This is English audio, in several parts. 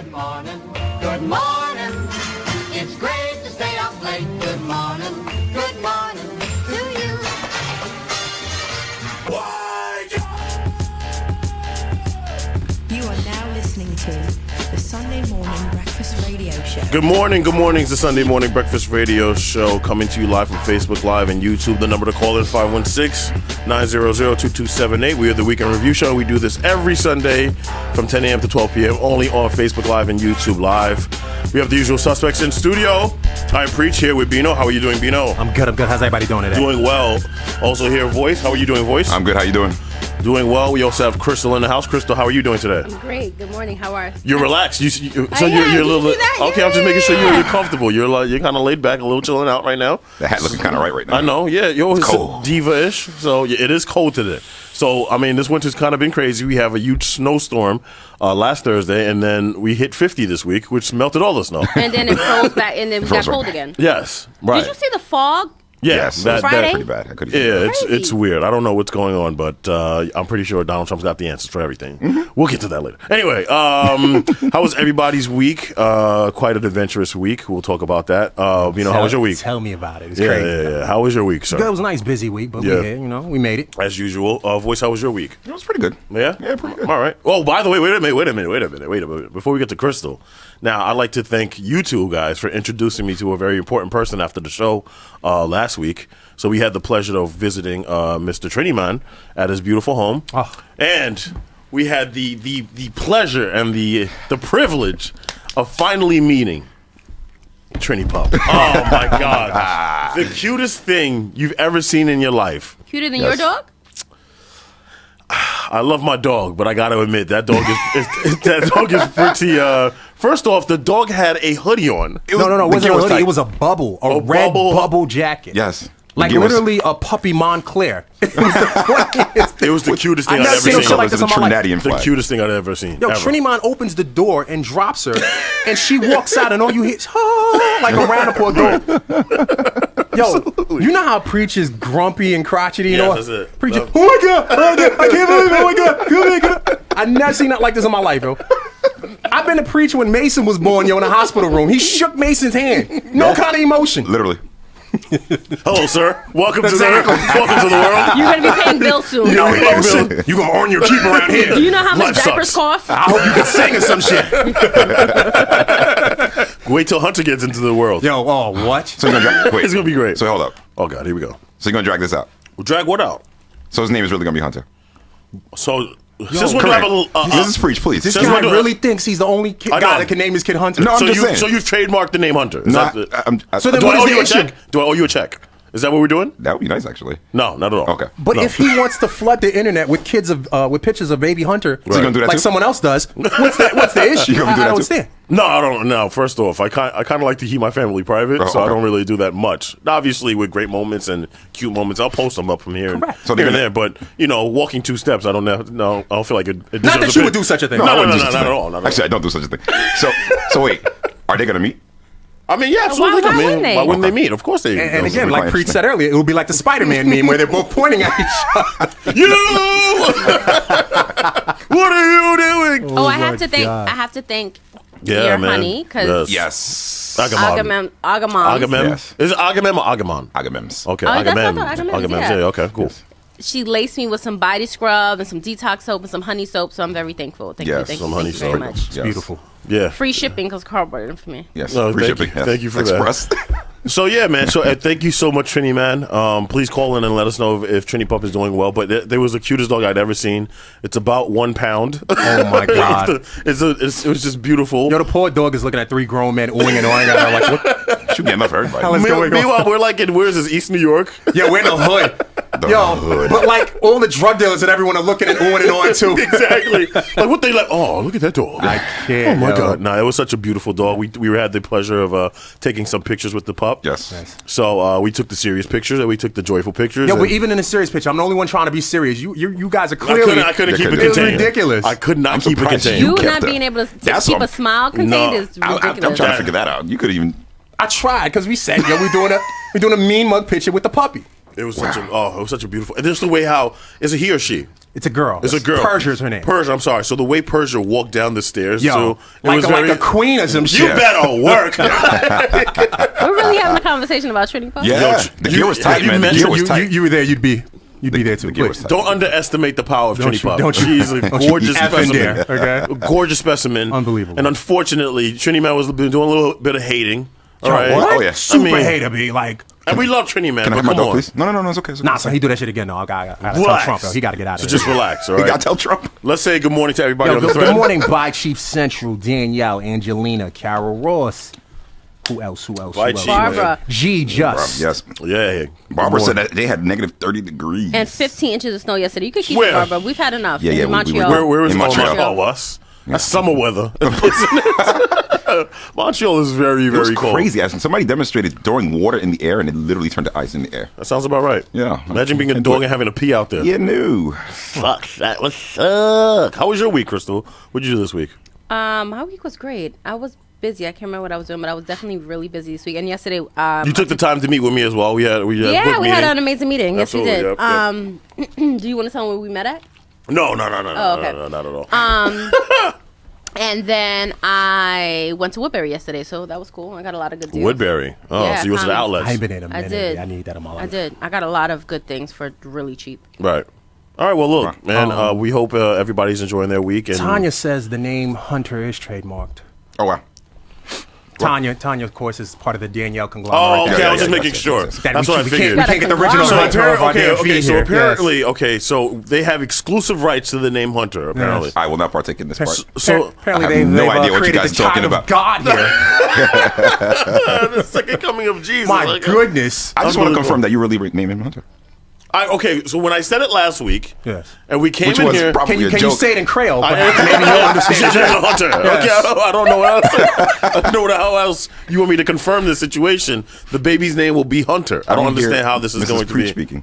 Good morning. Good morning. It's great to stay up late. Good morning. Good morning to you. You are now listening to the Sunday Morning Breakfast Radio Show. Good morning. It's the Sunday Morning Breakfast Radio Show coming to you live from Facebook Live and YouTube. The number to call is 516-900-2278. We are the Weekend Review Show. We do this every Sunday from 10 a.m. to 12 p.m. only on Facebook Live and YouTube Live. We have the usual suspects in studio. I'm Preach here with Bino. How are you doing, Bino? I'm good. How's everybody doing today? Doing well. Also here, Voice. How are you doing, Voice? I'm good. How you doing? Doing well. We also have Crystal in the house. Crystal, how are you doing today? I'm great. Good morning. How are you? You're relaxed. You're a little. that? Okay, I'm just making sure you're comfortable. You're kind of laid back, a little chilling out right now. The hat looking kind of right now. I know. Yeah, you're always cold. Diva-ish. So yeah, it is cold today. So I mean, this winter's kind of been crazy. We have a huge snowstorm last Thursday, and then we hit 50 this week, which melted all the snow. And then it froze back, and then we got cold again. Yes, right. Did you see the fog? Yes, that Friday? pretty bad. It's weird. I don't know what's going on, but I'm pretty sure Donald Trump's got the answers for everything. Mm-hmm. We'll get to that later. Anyway, how was everybody's week? Quite an adventurous week. We'll talk about that. How was your week? Tell me about it. It's crazy. Yeah. How was your week, sir? It was a nice, busy week, but we made it. As usual. Voice, how was your week? It was pretty good. Yeah? Yeah, pretty good. All right. Oh, by the way, wait a minute. Before we get to Crystal, now I'd like to thank you two guys for introducing me to a very important person after the show last week. So we had the pleasure of visiting Mr. Triniman at his beautiful home. Oh. And we had the pleasure and the privilege of finally meeting Trini Pup. Oh, my God. The cutest thing you've ever seen in your life. Cuter than your dog? I love my dog, but I got to admit, that dog is pretty... First off, the dog had a hoodie on. No, it wasn't a hoodie. It was a bubble. A red bubble jacket. Yes. Like literally a puppy Montclair. It was the funniest thing. It was the cutest thing I've I'd never ever seen seen. shit like this in my life. The cutest thing I'd ever seen. Yo, ever. Triniman opens the door and drops her, and she walks out, and all you hear is, like around the poor dog. Yo, you know how Preach is grumpy and crotchety? You know what? That's it. Preach is, oh my God, I can't believe it, oh my God, come here. I've never seen nothing like this in my life, yo. I've been to Preach when Mason was born, yo, in the hospital room. He shook Mason's hand. No kind of emotion. Literally. Hello, sir. Welcome to the world. You're going to be paying bills soon. No emotion. You gonna earn your keep around here. Do you know how much Life diapers sucks. cost? I hope you can sing or some shit. Wait till Hunter gets into the world. Yo, what? So you're gonna wait. It's gonna be great. So hold up. Oh God, here we go. So you're gonna drag this out. Well, drag what out? So his name is really gonna be Hunter. So since when do I have a this is Preach, please. This Since guy when do I- really thinks he's the only guy that can name his kid Hunter. No, I'm so just saying. so you've trademarked the name Hunter. Is No, that So then do I what is owe the you a issue? check? Do I owe you a check? Is that what we're doing? that would be nice, actually. No, not at all. Okay. But if he wants to flood the internet with kids with pictures of baby Hunter, So you gonna do that like too? someone else does, what's the issue? You gonna do I that don't too? understand. No, I don't. No, first off, I kind of like to keep my family private, Oh, so I okay. don't really do that much. Obviously, with great moments and cute moments, I'll post them up from here, Correct. and, So here they're and gonna- there. But walking 2 steps, I don't know. No, I don't feel like it. Not deserves that a you would bit. do such a thing. No, I wouldn't do not such a at thing. all. Not at Actually, I don't do such a thing. So wait, are they gonna meet? I mean, yeah, absolutely. Why I mean, wouldn't they? why wouldn't they meet? Of course they. And Those again, are like the Preach clients. said earlier, it would be like the Spider-Man meme where they're both pointing at each other. You. What are you doing? I have to thank dear man. honey, because Yes. Agamemnon. Agamemnon. Yes. Is it Agamemnon or Agamemnon? Agamems. Okay, Oh, that's what I Agamemnon. thought, Agamemnon, Agamemnon. yeah. Yeah. Okay. Cool. She laced me with some body scrub and some detox soap and some honey soap, so I'm very thankful. Thank Yes, you some very honey soap. much. Yes. Beautiful. Yeah. Free shipping because Carl brought it for me. Yes. No, Free thank shipping. you. Yes. Thank you for that. Express. So yeah, man. So thank you so much, Trini, man. Please call in and let us know if Trini Pup is doing well. But there was the cutest dog I'd ever seen. It's about 1 pound. Oh my God. it was just beautiful. Yo, the poor dog is looking at 3 grown men oohing and awing at her like, what? Should be enough for everybody. Hell is going on? Meanwhile, we're like in where's this, East New York? Yeah, we're in the hood. Hood. But like all the drug dealers and everyone are looking and oohing and awing too. Exactly. Like what they like? Oh, look at that dog. I can't. Oh my yo. God! Nah, it was such a beautiful dog. We had the pleasure of taking some pictures with the pup. Yes. Nice. So we took the serious pictures and we took the joyful pictures. Yo, and but even in a serious picture, I'm the only one trying to be serious. You guys are clearly. I couldn't keep it It was contained. ridiculous. I could not I'm keep it surprised contained. You kept not that. being able to That's keep what a I'm- smile contained No. is I'm ridiculous. trying to figure that out. You could even. I tried because we said, yo, we're doing a mean mug picture with the puppy. It was such a beautiful. And just the way how is it he or she? It's a girl. It's a girl. Persia's her name. Persia, I'm sorry. So the way Persia walked down the stairs, Yo, too, it like, was like a queen or some You shit. better work. We're really having a conversation about Trinity Pop. Yeah, Yo, the gear was tight, you man. The mentioned- gear was tight. You were there. You'd be there too. gear was Please. tight. Don't underestimate the power of Trinity Pop. don't you- She's a don't you gorgeous effing specimen. dare, okay? Gorgeous specimen. Unbelievable. And unfortunately, Trini Man was doing a little bit of hating. All right. What? Oh, yeah. Super I mean- hater be like. And we love Trini Man, Can I but have my come dog, on. please? No, it's okay. It's okay. Nah, so he do that shit again. No, I gotta tell Relax. Trump though. He gotta get out So of here. just relax, all You right? gotta tell Trump. Let's say good morning to everybody Yo, on the good thread. morning, by Chief Central, Danielle, Angelina, Carol Ross. Who else? By Chief. Barbara. G Just. Yes. Yeah. Barbara Good said morning. that they had negative 30 degrees. And 15 inches of snow yesterday. You could keep Where? it, Barbara. We've had enough. Yeah, in we- Montreal. Where is In Montreal. Oh, us? That's summer weather. Isn't it? Montreal is very, It was very cold. crazy. Somebody demonstrated throwing water in the air and it literally turned to ice in the air. That sounds about right. Yeah. Imagine being a Can't dog do it. and having to pee out there. Yeah, no. Fuck, that would suck. How was your week, Crystal? What'd you do this week? My week was great. I was busy. I can't remember what I was doing, but I was definitely really busy this week. And yesterday, You took the time to meet with me as well. We had a quick yeah, we had meeting. an amazing meeting. Yes, we Absolutely, did. yep, Do you want to tell them where we met at? No, Oh, okay. no, not at all. And then I went to Woodbury yesterday, so that was cool. I got a lot of good deals. Woodbury. Oh, Yeah, so you was at Tommy. outlets. I ain't been in a I minute. did. I need that in my life. I did. I got a lot of good things for really cheap. Right. All right. Well, look, man. We hope everybody's enjoying their week. And Tanya says the name Hunter is trademarked. Oh, wow. Tanya, of course, is part of the Danielle Oh, conglomerate. okay. Yeah, I was just yeah, making yes, sure. yes, yes. That's what I we figured. can't get the original So Hunter off our damn feet So here. apparently, so they have exclusive rights to the name Hunter. Apparently, I will not partake in this part. so apparently I have they've no idea what you created guys the are talking child about. of God here. the second coming of Jesus. My Like, goodness. I just want to Unbelievable. confirm that you really named him Hunter. Okay, so when I said it last week, Yes. and we came Which in was here. probably Can a you joke. say it in Creole? I- Perhaps maybe you'll understand. Hunter. Okay, I don't know what else. I don't know what how else you want me to confirm this situation. The baby's name will be Hunter. I don't hear understand how this is Mrs. going to Preach be. speaking.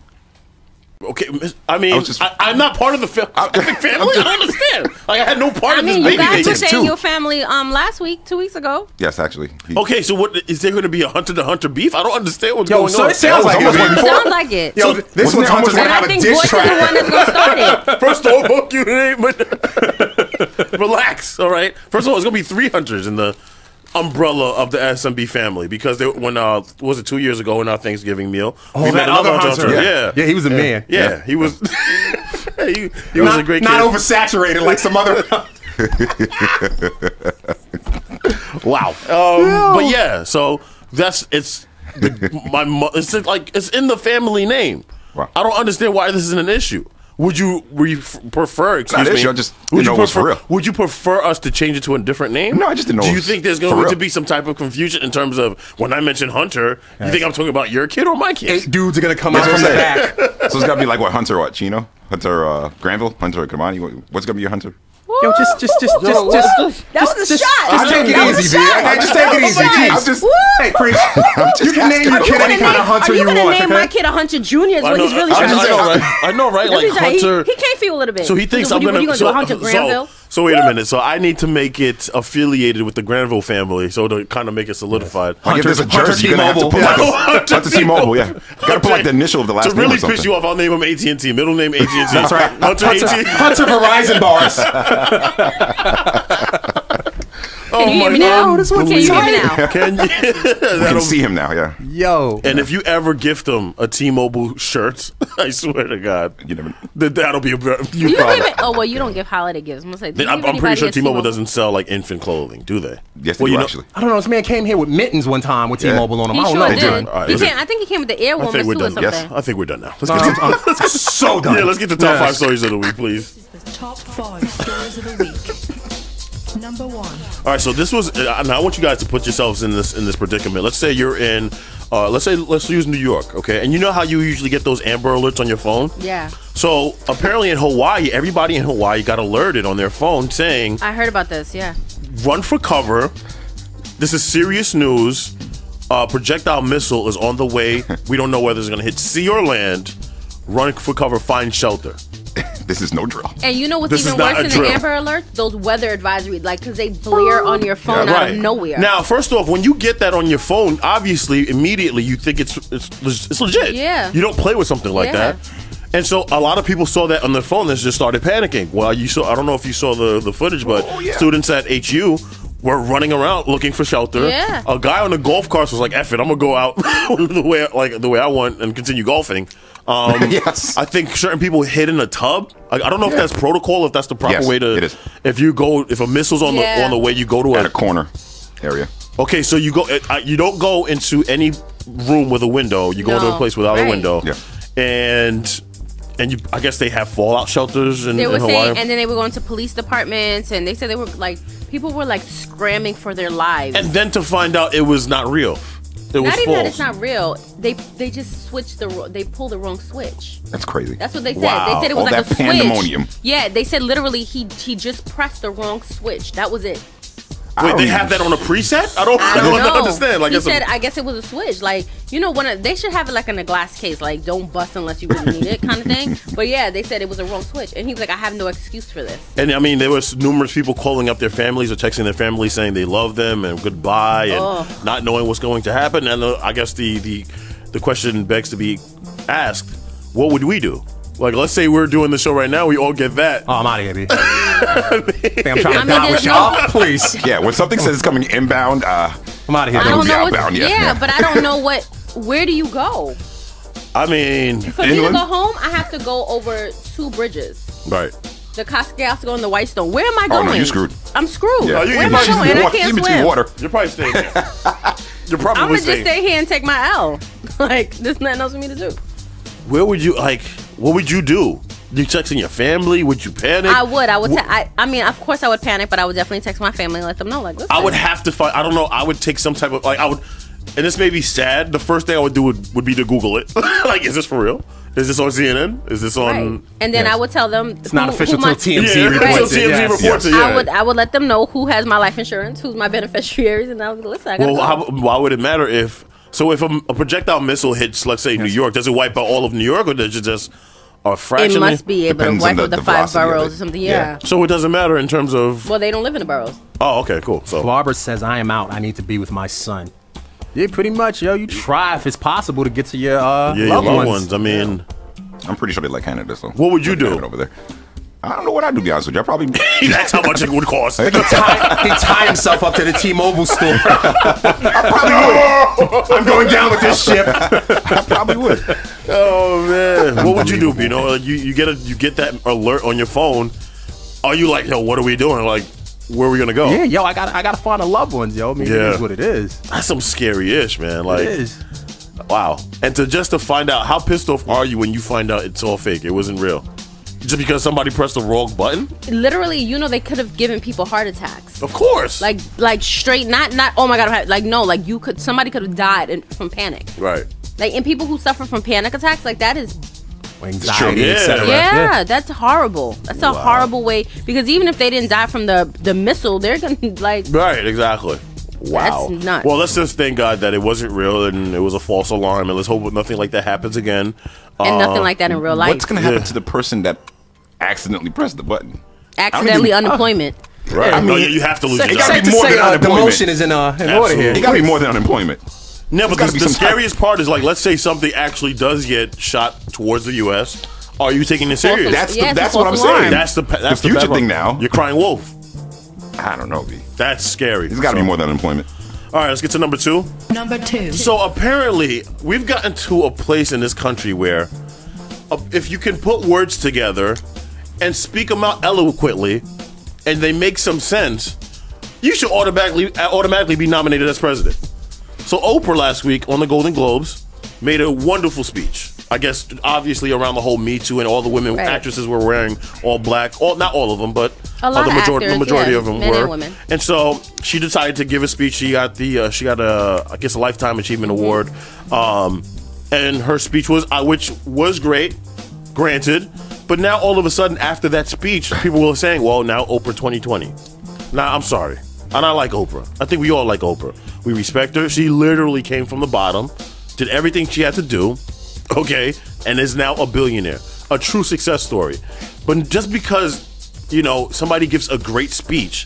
Okay, I mean, I was just- I'm not part of the family. I don't understand. Like I had no part I of this mean, you baby guys were making. saying too. your family last week, 2 weeks ago. Yes, actually. Okay, so what is there going to be a Hunter to Hunter beef? I don't understand what's Yo, going so on. it sounds like almost it. like Sounds like it. Yo, this one's Hunter's and gonna I have a think diss Voice is the one track. that's going to start it. First of all, fuck you, but relax. All right. First of all, it's gonna be 3 Hunters in the umbrella of the SMB family because when was it 2 years ago in our Thanksgiving meal? Oh, that other Hunter. Yeah, he was a man. Yeah, he was. he was a great kid. Not oversaturated like some other. Wow. But yeah, so it's it's in the family name. Wow. I don't understand why this isn't an issue. Would you prefer? Excuse Not an me. issue, I just would didn't know it was for real. Would you prefer us to change it to a different name? No, I just didn't know Do it you was think there's for going to real. be some type of confusion in terms of when I mention Hunter? You think I'm talking about your kid or my kid? 8 dudes are gonna come out That's from what the I'm saying. back. So it's got to be like what, Hunter what, Chino? Hunter Granville? Hunter Kamani? What's going to be your Hunter? Yo, just. That was a shot. Just take it easy, B. Okay, just take it easy. I'm Jeez. just- Hey, Preach. You can name your kid any kind of Hunter you Are you want. going to name my Okay? kid a Hunter Jr. is what he's really I trying to know, do. right? I know, right? That's Like what he's trying- Hunter. He came for you a little bit. So he thinks What I'm you- what gonna. you gonna do, a Hunter Granville? So wait a minute. So I need to make it affiliated with the Granville family, so to kind of make it solidified. Like if there's a Hunter jersey, you're going to have to put T-Mobile. like a Hunter T-Mobile, yeah. Got to put like the initial of the last To name or really something. piss you off, I'll name him AT&T. Middle name AT&T. That's right. Hunter AT&T. Hunter Verizon bars. Can you hear me now? Can you hear me now? Can you? You can see him now, yeah. Yo. And if you ever gift him a T-Mobile shirt, I swear to God, You never. that'll be a Do you give it? Oh well, you don't give holiday gifts. I'm gonna say. do you I'm give pretty anybody sure a T-Mobile doesn't sell like infant clothing, do they? Yes, they Well, do, you know- actually. I don't know. This man came here with mittens one time with T-Mobile on him. He I don't sure know. did. All right, He listen. came, I think he came with the air I think warmers we're too or done. something. Yes. I think we're done now. Let's No, get to I'm so done. yeah, let's get to top Yes. 5 stories of the week, please. The top 5 stories of the week. Number 1. All right, so this was. Now I want you guys to put yourselves in this predicament. Let's say you're in. Let's use New York, okay? And you know how you usually get those Amber Alerts on your phone? Yeah, So apparently in Hawaii, everybody in Hawaii got alerted on their phone saying, I heard about this. Yeah, "Run for cover. This is serious news. Projectile missile is on the way. We don't know whether it's going to hit sea or land. Run for cover. Find shelter." This is no drill. and you know what's This is even not worse a than drill. the Amber Alert? Those weather advisory, like because they blare on your phone out of nowhere. Now, first off, when you get that on your phone, obviously, immediately you think it's legit. Yeah. You don't play with something like Yeah. that. And so a lot of people saw that on their phone and just started panicking. Well, I don't know if you saw the footage, but students at HU were running around looking for shelter. Yeah. A guy on the golf cart was like, "Eff it, I'm gonna go out the way I want and continue golfing." Yes. I think certain people hid in a tub. I don't know if that's protocol, if that's the proper Yes, way to. it is. If a missile's on the way, you go to At a corner area. Okay, so you go. You don't go into any room with a window. You go to a No. place without a Right. window. Yeah. And you. I guess they have fallout shelters in They were Hawaii. saying, and then they were going to police departments, and they said they were like, people were like scrambling for their lives. And then to find out it was not real. It was Not even that false. it's not real. They just switched they pulled the wrong switch. That's crazy. That's what they said. Wow. They said it was All like that a switch. pandemonium. Yeah, they said literally he just pressed the wrong switch. That was it. Wait, they have that on a preset? I don't know. understand. Like, he it's said, I guess it was a switch. Like, you know, they should have it like in a glass case. Like, don't bust unless you really need it, kind of thing. But yeah, they said it was a wrong switch, and he was like, I have no excuse for this. and I mean, there was numerous people calling up their families or texting their families saying they love them and goodbye and not knowing what's going to happen. And I guess the question begs to be asked: what would we do? Like, let's say we're doing the show right now, we all get that. Oh, I'm out of here, B. Think I'm trying to die with there's y'all? no- Please. Yeah, when something says it's coming inbound, I'm out of here. I That don't would be know. outbound, yeah. Yeah, but I don't know where do you go? I mean, For me to Inland? go home, I have to go over 2 bridges. right. The Costco and the Whitestone. Where am I going? Oh, no, you're screwed. I'm screwed. Yeah. you Where am might I just going? And I water, can't keep it to swim. water. You're probably staying there. You're I'm probably gonna just staying. stay here and take my L. Like, there's nothing else for me to do. Where would you, like, what would you do? You texting your family? Would you panic? I would. I mean, of course I would panic, but I would definitely text my family and let them know. Like, listen. I would have to find. I don't know. I would take some type of I would, and this may be sad. The first thing I would do would be to Google it. Like, is this for real? Is this on CNN? Is this on? Right. And then I would tell them It's not official till TMZ Yeah, reports until it. TMZ Yes. reports it. Yeah. I would let them know who has my life insurance, who's my beneficiaries, and I would listen. I gotta Well, go. why would it matter if? So if a projectile missile hits, let's say New York, does it wipe out all of New York, or does it just a fraction? It must be able to Depends wipe on out the the 5 velocity of boroughs it. or something. Yeah. Yeah. So it doesn't matter in terms of. Well, they don't live in the boroughs. Oh, okay, cool. So Barbara says, I am out. I need to be with my son. Yeah, pretty much, yo. You try if it's possible to get to your yeah, your loved loved ones. ones. I mean, I'm pretty sure they like Canada, so. What would you do? Over there. I don't know what I'd do, to be honest with you. I probably. that's how much it would cost. He tie himself up to the T-Mobile store. I'm going down with this ship. I probably would. Oh man, what would you do? You know, like, you get that alert on your phone. Are you like, yo, what are we doing? Like, where are we gonna go? Yeah, yo, I gotta find the loved ones, yo. I mean, Yeah. it is what it is. That's some scary-ish, man. Like, It is. wow. And to find out, how pissed off are you when you find out it's all fake? It wasn't real. Just because somebody pressed the wrong button? Literally, you know, they could have given people heart attacks. Of course. Like straight, not. Oh my God! Like no, like somebody could have died from panic. right. Like, and people who suffer from panic attacks, like that is Anxiety, Yeah. etc. Yeah, that's horrible. That's a horrible way, because even if they didn't die from the missile, they're gonna like. Right, exactly. Wow. That's nuts. Well, let's just thank God that it wasn't real and it was a false alarm, and let's hope nothing like that happens again. And nothing like that in real life. What's going to happen Yeah. to the person that accidentally pressed the button? Accidentally I don't even- unemployment. Right. I mean, no, you have to lose your it job. gotta Safe be to more say, than the unemployment. motion is in order here. Absolutely. It got to be more than unemployment. No, but gotta be the some type- scariest part is, like, let's say something actually does get shot towards the U.S. Are you taking it serious? That's Yeah, it's a that's what I'm false alarm. saying. That's the future bad part. thing now. You're crying wolf. I don't know, B. That's scary. There's got to be more than unemployment. All right, let's get to number 2. Number 2. So apparently, we've gotten to a place in this country where if you can put words together and speak them out eloquently, and they make some sense, you should automatically be nominated as president. So Oprah last week on the Golden Globes made a wonderful speech. I guess obviously around the whole Me Too, and all the women Right. actresses were wearing all black. Not all of them, but A lot the of majority, actors, the majority yeah, of them men were. and women. And so she decided to give a speech. She got a I guess a Lifetime Achievement Award, and her speech which was great, granted. But now all of a sudden, after that speech, people were saying, "Well, now Oprah 2020." Now I'm sorry, and I like Oprah. I think we all like Oprah. We respect her. She literally came from the bottom, did everything she had to do, okay, and is now a billionaire. A true success story. But just because, somebody gives a great speech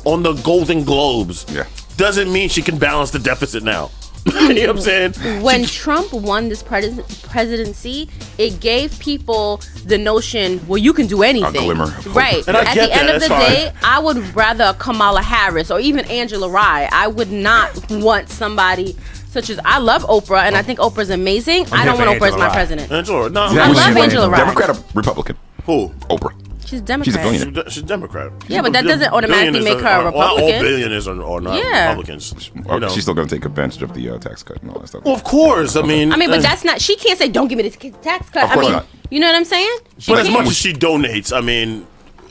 on the Golden Globes Yeah. doesn't mean she can balance the deficit now. You know what I'm saying? When Trump won this presidency, it gave people the notion, well, you can do anything. A glimmer of hope. Right. And I At get the end that, of the that's fine. day, I would rather Kamala Harris or even Angela Rye. I would not want somebody such as, I love Oprah, and I think Oprah's amazing. I don't here want for Oprah as Angela my Rye. president. Angela, no, I Who's love she running? Angela Rye. Democrat or Republican? who? Oprah. She's Democrat. She's a billionaire. She's Democrat. Yeah, but that doesn't automatically Billionaires make her a Not all Republican. billionaires are not Yeah. Republicans. You know. She's still going to take advantage of the tax cut and all that stuff. Well, of course. I mean, But that's not, she can't say, don't give me this tax cut. Of course I mean, not. you know what I'm saying? She But as can't. much as she donates, I mean,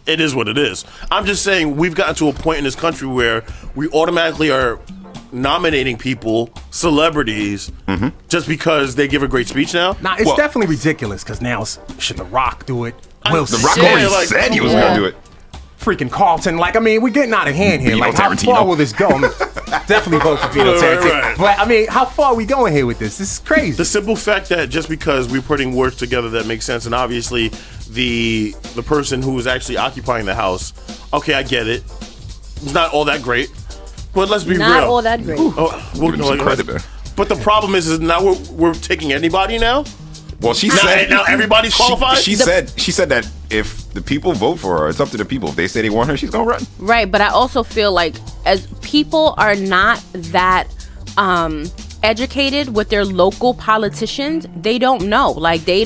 it is what it is. I'm just saying we've gotten to a point in this country where we automatically are nominating people, celebrities, just because they give a great speech now. Nah, it's Well- definitely ridiculous because now should The Rock do it? Will The Rock Smith, already like, said he was yeah. going to do it. freaking Carlton. Like, I mean, we're getting out of hand here. Vito Like, how Tarantino. far will this go? I mean, definitely vote for Vito Right, Tarantino. right. But I mean, how far are we going here with this? This is crazy. The simple fact that just because we're putting words together that makes sense, and obviously the person who is actually occupying the house, okay, I get it. It's not all that great, but let's be Not real. all that great. Give him some credit there. But the problem is now we're taking anybody now. Well, she Now, said now everybody's qualified. She said that if the people vote for her, it's up to the people. If they say they want her, she's gonna run. Right, but I also feel like as people are not that educated with their local politicians, they don't know. Like they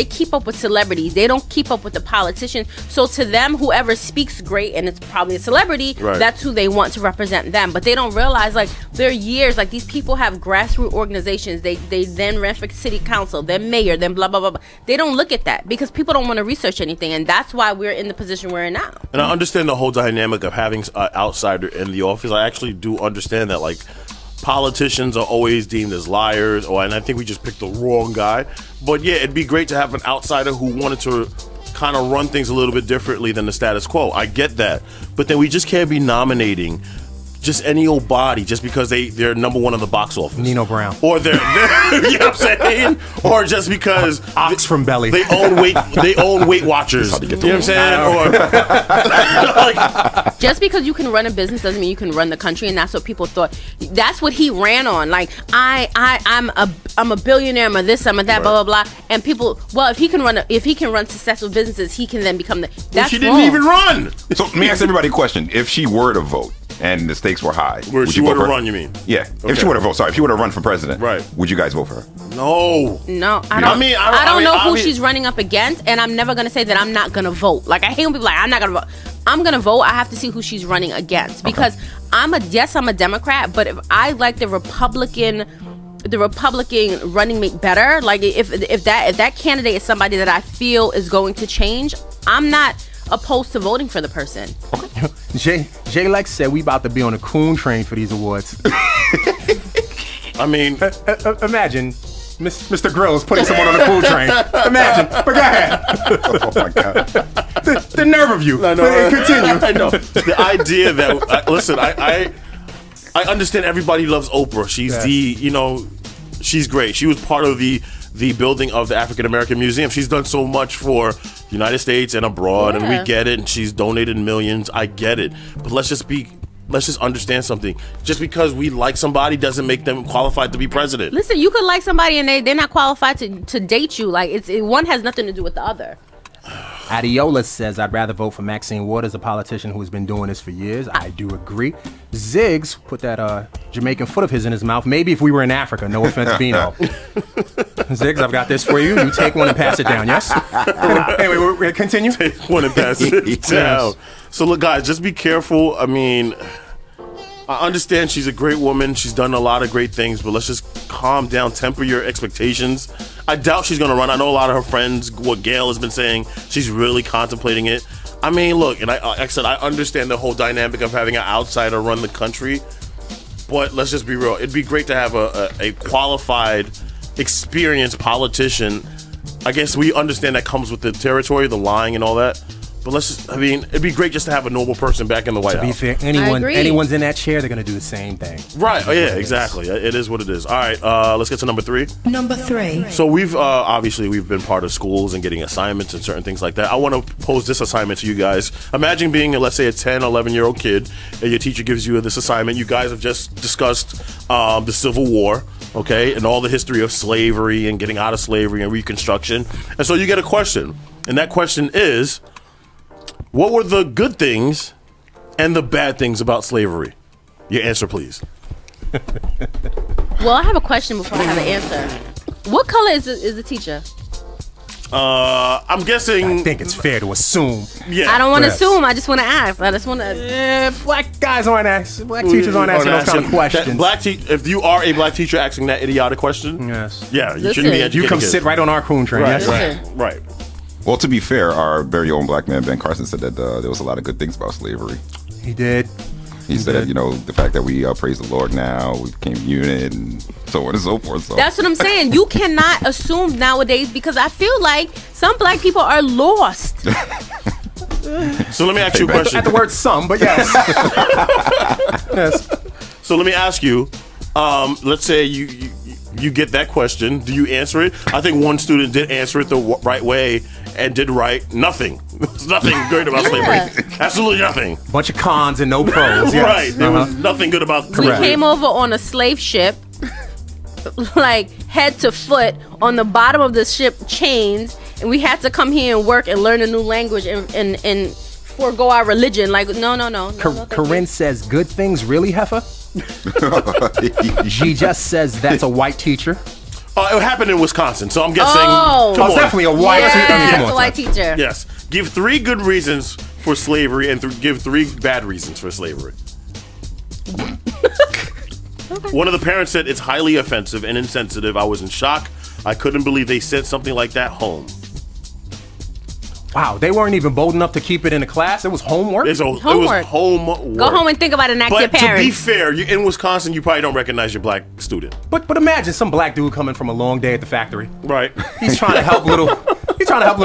keep up with celebrities. They don't keep up with the politicians. So to them, whoever speaks great and it's probably a celebrity, Right. that's who they want to represent them. But they don't realize like their years, like these people have grassroots organizations. They then ran for city council, then mayor, then blah blah blah blah. They don't look at that because people don't want to research anything, and that's why we're in the position we're in now. And I understand the whole dynamic of having an outsider in the office. I actually do understand that, like, politicians are always deemed as liars, and I think we just picked the wrong guy. But yeah, it'd be great to have an outsider who wanted to kind of run things a little bit differently than the status quo. I get that. But then we just can't be nominating just any old body just because they're number one on the box office. Nino Brown. Or they're you know what I'm saying? Or just because Ox from Belly. they own Weight Watchers. You know what I'm saying? Or like, Just because you can run a business doesn't mean you can run the country, and that's what people thought. That's what he ran on. Like I'm a billionaire, I'm a this, I'm a that, blah blah blah. And people, well, if he can run successful businesses, he can then become the. That's she didn't wrong. even run. So let me ask everybody a question: if she were to vote and the stakes were high, Where would she you vote were to for her? run, you mean? Yeah. Okay. If she were to vote, sorry, if she were to run for president, Right. would you guys vote for her? No. No, I Yeah. don't. I mean, I don't know who I mean- she's running up against, and I'm never gonna say that I'm not gonna vote. Like I hate when people are like I'm not gonna vote. I'm gonna vote. I have to see who she's running against because I'm a Democrat, but if I like the Republican running mate better, like if that candidate is somebody that I feel is going to change, I'm not opposed to voting for the person. Jay Lex said we about to be on a coon train for these awards. I mean, Imagine Mr. Grills putting someone on a coon train. Imagine. But go ahead. Oh my god! The nerve of you. Continue. I know the idea that listen. I understand everybody loves Oprah. She's she's great. She was part of the building of the African American Museum. She's done so much for the United States and abroad, and Yeah. we get it. And she's donated millions. I get it. But let's just understand something. Just because we like somebody doesn't make them qualified to be president. Listen, you could like somebody and they're not qualified to date you. Like one has nothing to do with the other. Adiola says, I'd rather vote for Maxine Waters, a politician who's been doing this for years. I do agree. Ziggs put that Jamaican foot of his in his mouth. Maybe if we were in Africa. No offense, Bino. Ziggs, I've got this for you. You take one and pass it down, yes? Anyway, we're continue. Want to pass it down. So look, guys, just be careful. I mean, I understand she's a great woman. She's done a lot of great things, but let's just calm down, temper your expectations. I doubt she's going to run. I know a lot of her friends, what Gail has been saying, she's really contemplating it. I mean, look, and like I said, I understand the whole dynamic of having an outsider run the country, but let's just be real. It'd be great to have a qualified, experienced politician. I guess we understand that comes with the territory, the lying and all that. But let's just, I mean, it'd be great just to have a normal person back in the White To be House. fair, agree. anyone's in that chair, they're gonna do the same thing. Right. Oh, yeah, exactly. It is what it is. All right, let's get to number 3. Number 3. So we've obviously we've been part of schools and getting assignments and certain things like that. I want to pose this assignment to you guys. Imagine being, let's say, a 10, 11-year-old kid, and your teacher gives you this assignment. You guys have just discussed the Civil War, okay, and all the history of slavery and getting out of slavery and Reconstruction. And so you get a question, and that question is, what were the good things and the bad things about slavery? Your answer, please. Well, I have a question before I have an answer. What color is the teacher? I'm guessing. I think it's fair to assume. Yeah. I don't want to Yes. assume. I just want to ask. I just want to. Black guys aren't asking. Black teachers aren't asking those kind of questions. If you are a black teacher asking that idiotic question, Yes. yeah, you Listen. shouldn't be You educating You come kids. sit right on our coon train. Right, Yes. Listen. right. Well, to be fair, our very own black man Ben Carson said that there was a lot of good things about slavery. He did. He said, the fact that we praise the Lord now, we became unit, and so on and so forth. So That's what I'm saying. You cannot assume nowadays because I feel like some black people are lost. So let me ask you a question. At the word some, but yes. Yes. So let me ask you. Let's say you get that question. Do you answer it? I think one student did answer it the right way and did write nothing. There's nothing great about slavery. Absolutely nothing. Bunch of cons and no pros. Yes. Right. There was nothing good about We slavery. came over on a slave ship, like head to foot, on the bottom of the ship, chained, and we had to come here and work and learn a new language and forego our religion. Like, no, thank you. Corinne says, good things, really, heifer? She just says that's a white teacher. It happened in Wisconsin, so I'm guessing. Oh. Come Oh, it's on. definitely a white teacher. Yeah, Come that's on, a white son. teacher. Yes. Give 3 good reasons for slavery and give 3 bad reasons for slavery. One of the parents said it's highly offensive and insensitive. I was in shock. I couldn't believe they sent something like that home. Wow, they weren't even bold enough to keep it in the class. It was homework. It was Homework. homework. Go home and think about it and ask your But to be parents. fair, in Wisconsin, you probably don't recognize your black student. But imagine some black dude coming from a long day at the factory. Right. He's trying to help little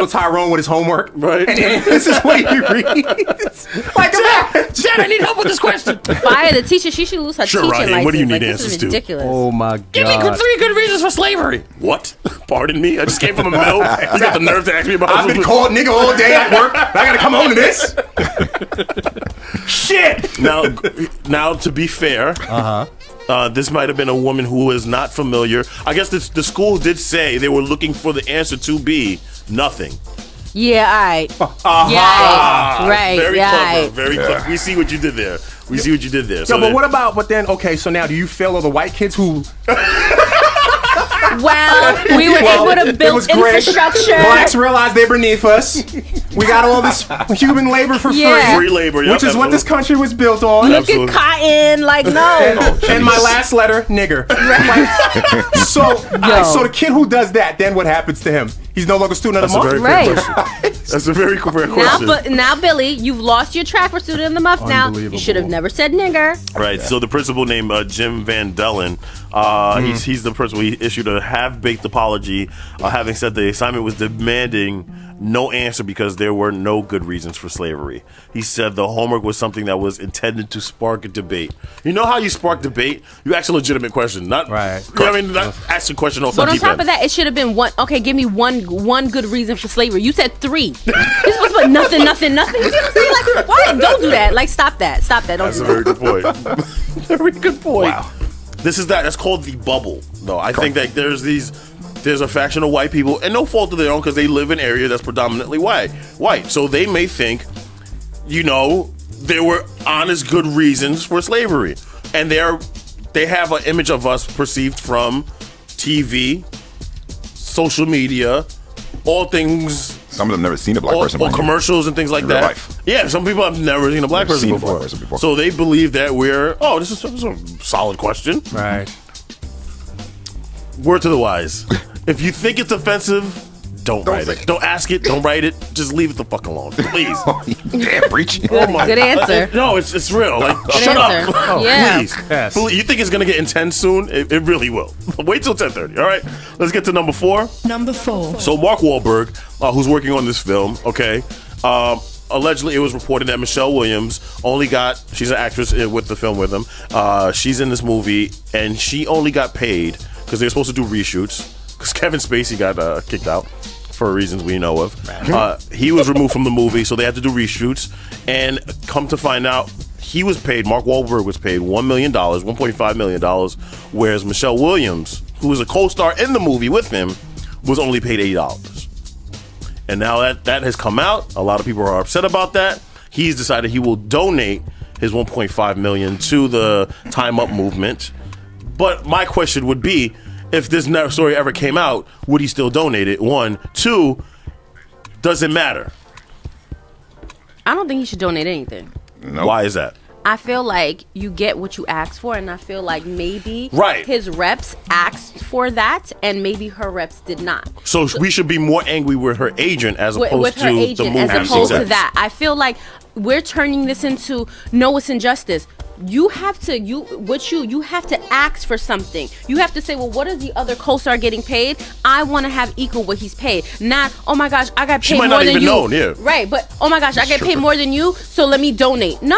Tyrone with his homework. Right. And this is what he reads. Like, Dad, I need help with this question. Fire the teacher. She should lose her Sure, teaching Ryan, license. what do you need Like, this is answers to? ridiculous. Oh my god. Give me 3 good reasons for slavery. What? Pardon me? I just came from the mill. You got the nerve to ask me about I've been called nigga all day at work. I gotta come home to this. Shit. Now, to be fair, this might have been a woman who is not familiar. I guess the school did say they were looking for the answer to be nothing. Yeah, all right. Ah, Right, Very yeah, clever. right. Very clever. We see what you did there. Yo, but what about, okay, so now do you feel all the white kids who Well, we were able to it build was great. infrastructure. Blacks realize they're beneath us. We got all this human labor for Yeah. Free labor, yep, which is what this absolutely. country was built on. Look Absolutely. at cotton. Like, no. And my last letter, nigger. So, all right, so the kid who does that, then what happens to him? He's no longer a student of That's the a month. very fair Right. question. That's a very fair Now, question. now, Billy, you've lost your track for student of the month. Now, you Unbelievable. should have never said nigger. Right. So the principal named Jim Van Dellen, he's the principal. He issued a half-baked apology, having said the assignment was demanding no answer because there were no good reasons for slavery. He said the homework was something that was intended to spark a debate. You know how you spark debate? You ask a legitimate question, not Right. You know what I mean, not ask a question off the But on deep top end. of that, it should have been one. Okay, give me one good reason for slavery. You said 3. You're supposed to put nothing. You see what I'm saying? Like, why? Don't do that. Like, stop that. Don't That's do a that. very good point. Very good point. Wow. That's called the bubble, though. I think that there's a faction of white people, and no fault of their own, because they live in an area that's predominantly white. So they may think, there were honest, good reasons for slavery, and they have an image of us perceived from TV, social media, all things. Some of them never seen a black person. Or mind you. commercials and things like In real that. life. Yeah, some people have never seen a black Never person seen a black before. person before. So they believe that this is a solid question. Right. Word to the wise. If you think it's offensive, don't write say it. it. Don't ask it. Don't write it. Just leave it the fuck alone, please. Damn, breach. Good answer. No, it's real. Like, Good shut answer. up. Yeah. Please. Yes. Please. You think it's gonna get intense soon? It really will. Wait till 10:30. All right. Let's get to number 4. Number 4. So Mark Wahlberg, who's working on this film, okay, allegedly it was reported that Michelle Williams only got, she's an actress with the film with him. She's in this movie, and she only got paid because they were supposed to do reshoots because Kevin Spacey got kicked out for reasons we know of. He was removed from the movie, so they had to do reshoots. And come to find out, he was paid, Mark Wahlberg was paid $1 million, $1.5 million, whereas Michelle Williams, who was a co-star in the movie with him, was only paid $80. And now that has come out, a lot of people are upset about that. He's decided he will donate his $1.5 million to the Time Up movement. But my question would be, if this story ever came out, would he still donate it? 1, 2, does it matter? I don't think he should donate anything. Nope. Why is that? I feel like you get what you ask for, and I feel like maybe Right. his reps asked for that, and maybe her reps did not. So we should be more angry with her agent as opposed With her to the agent, movie. as opposed to execs. that. I feel like we're turning this into no, it's injustice. You have to you have to ask for something. You have to say, well, what is the other co-star getting paid? I want to have equal what he's paid. Not, oh my gosh, I got She paid might more not than even you. known, yeah. Right, but oh my gosh, I get paid more than you, so let me donate. No,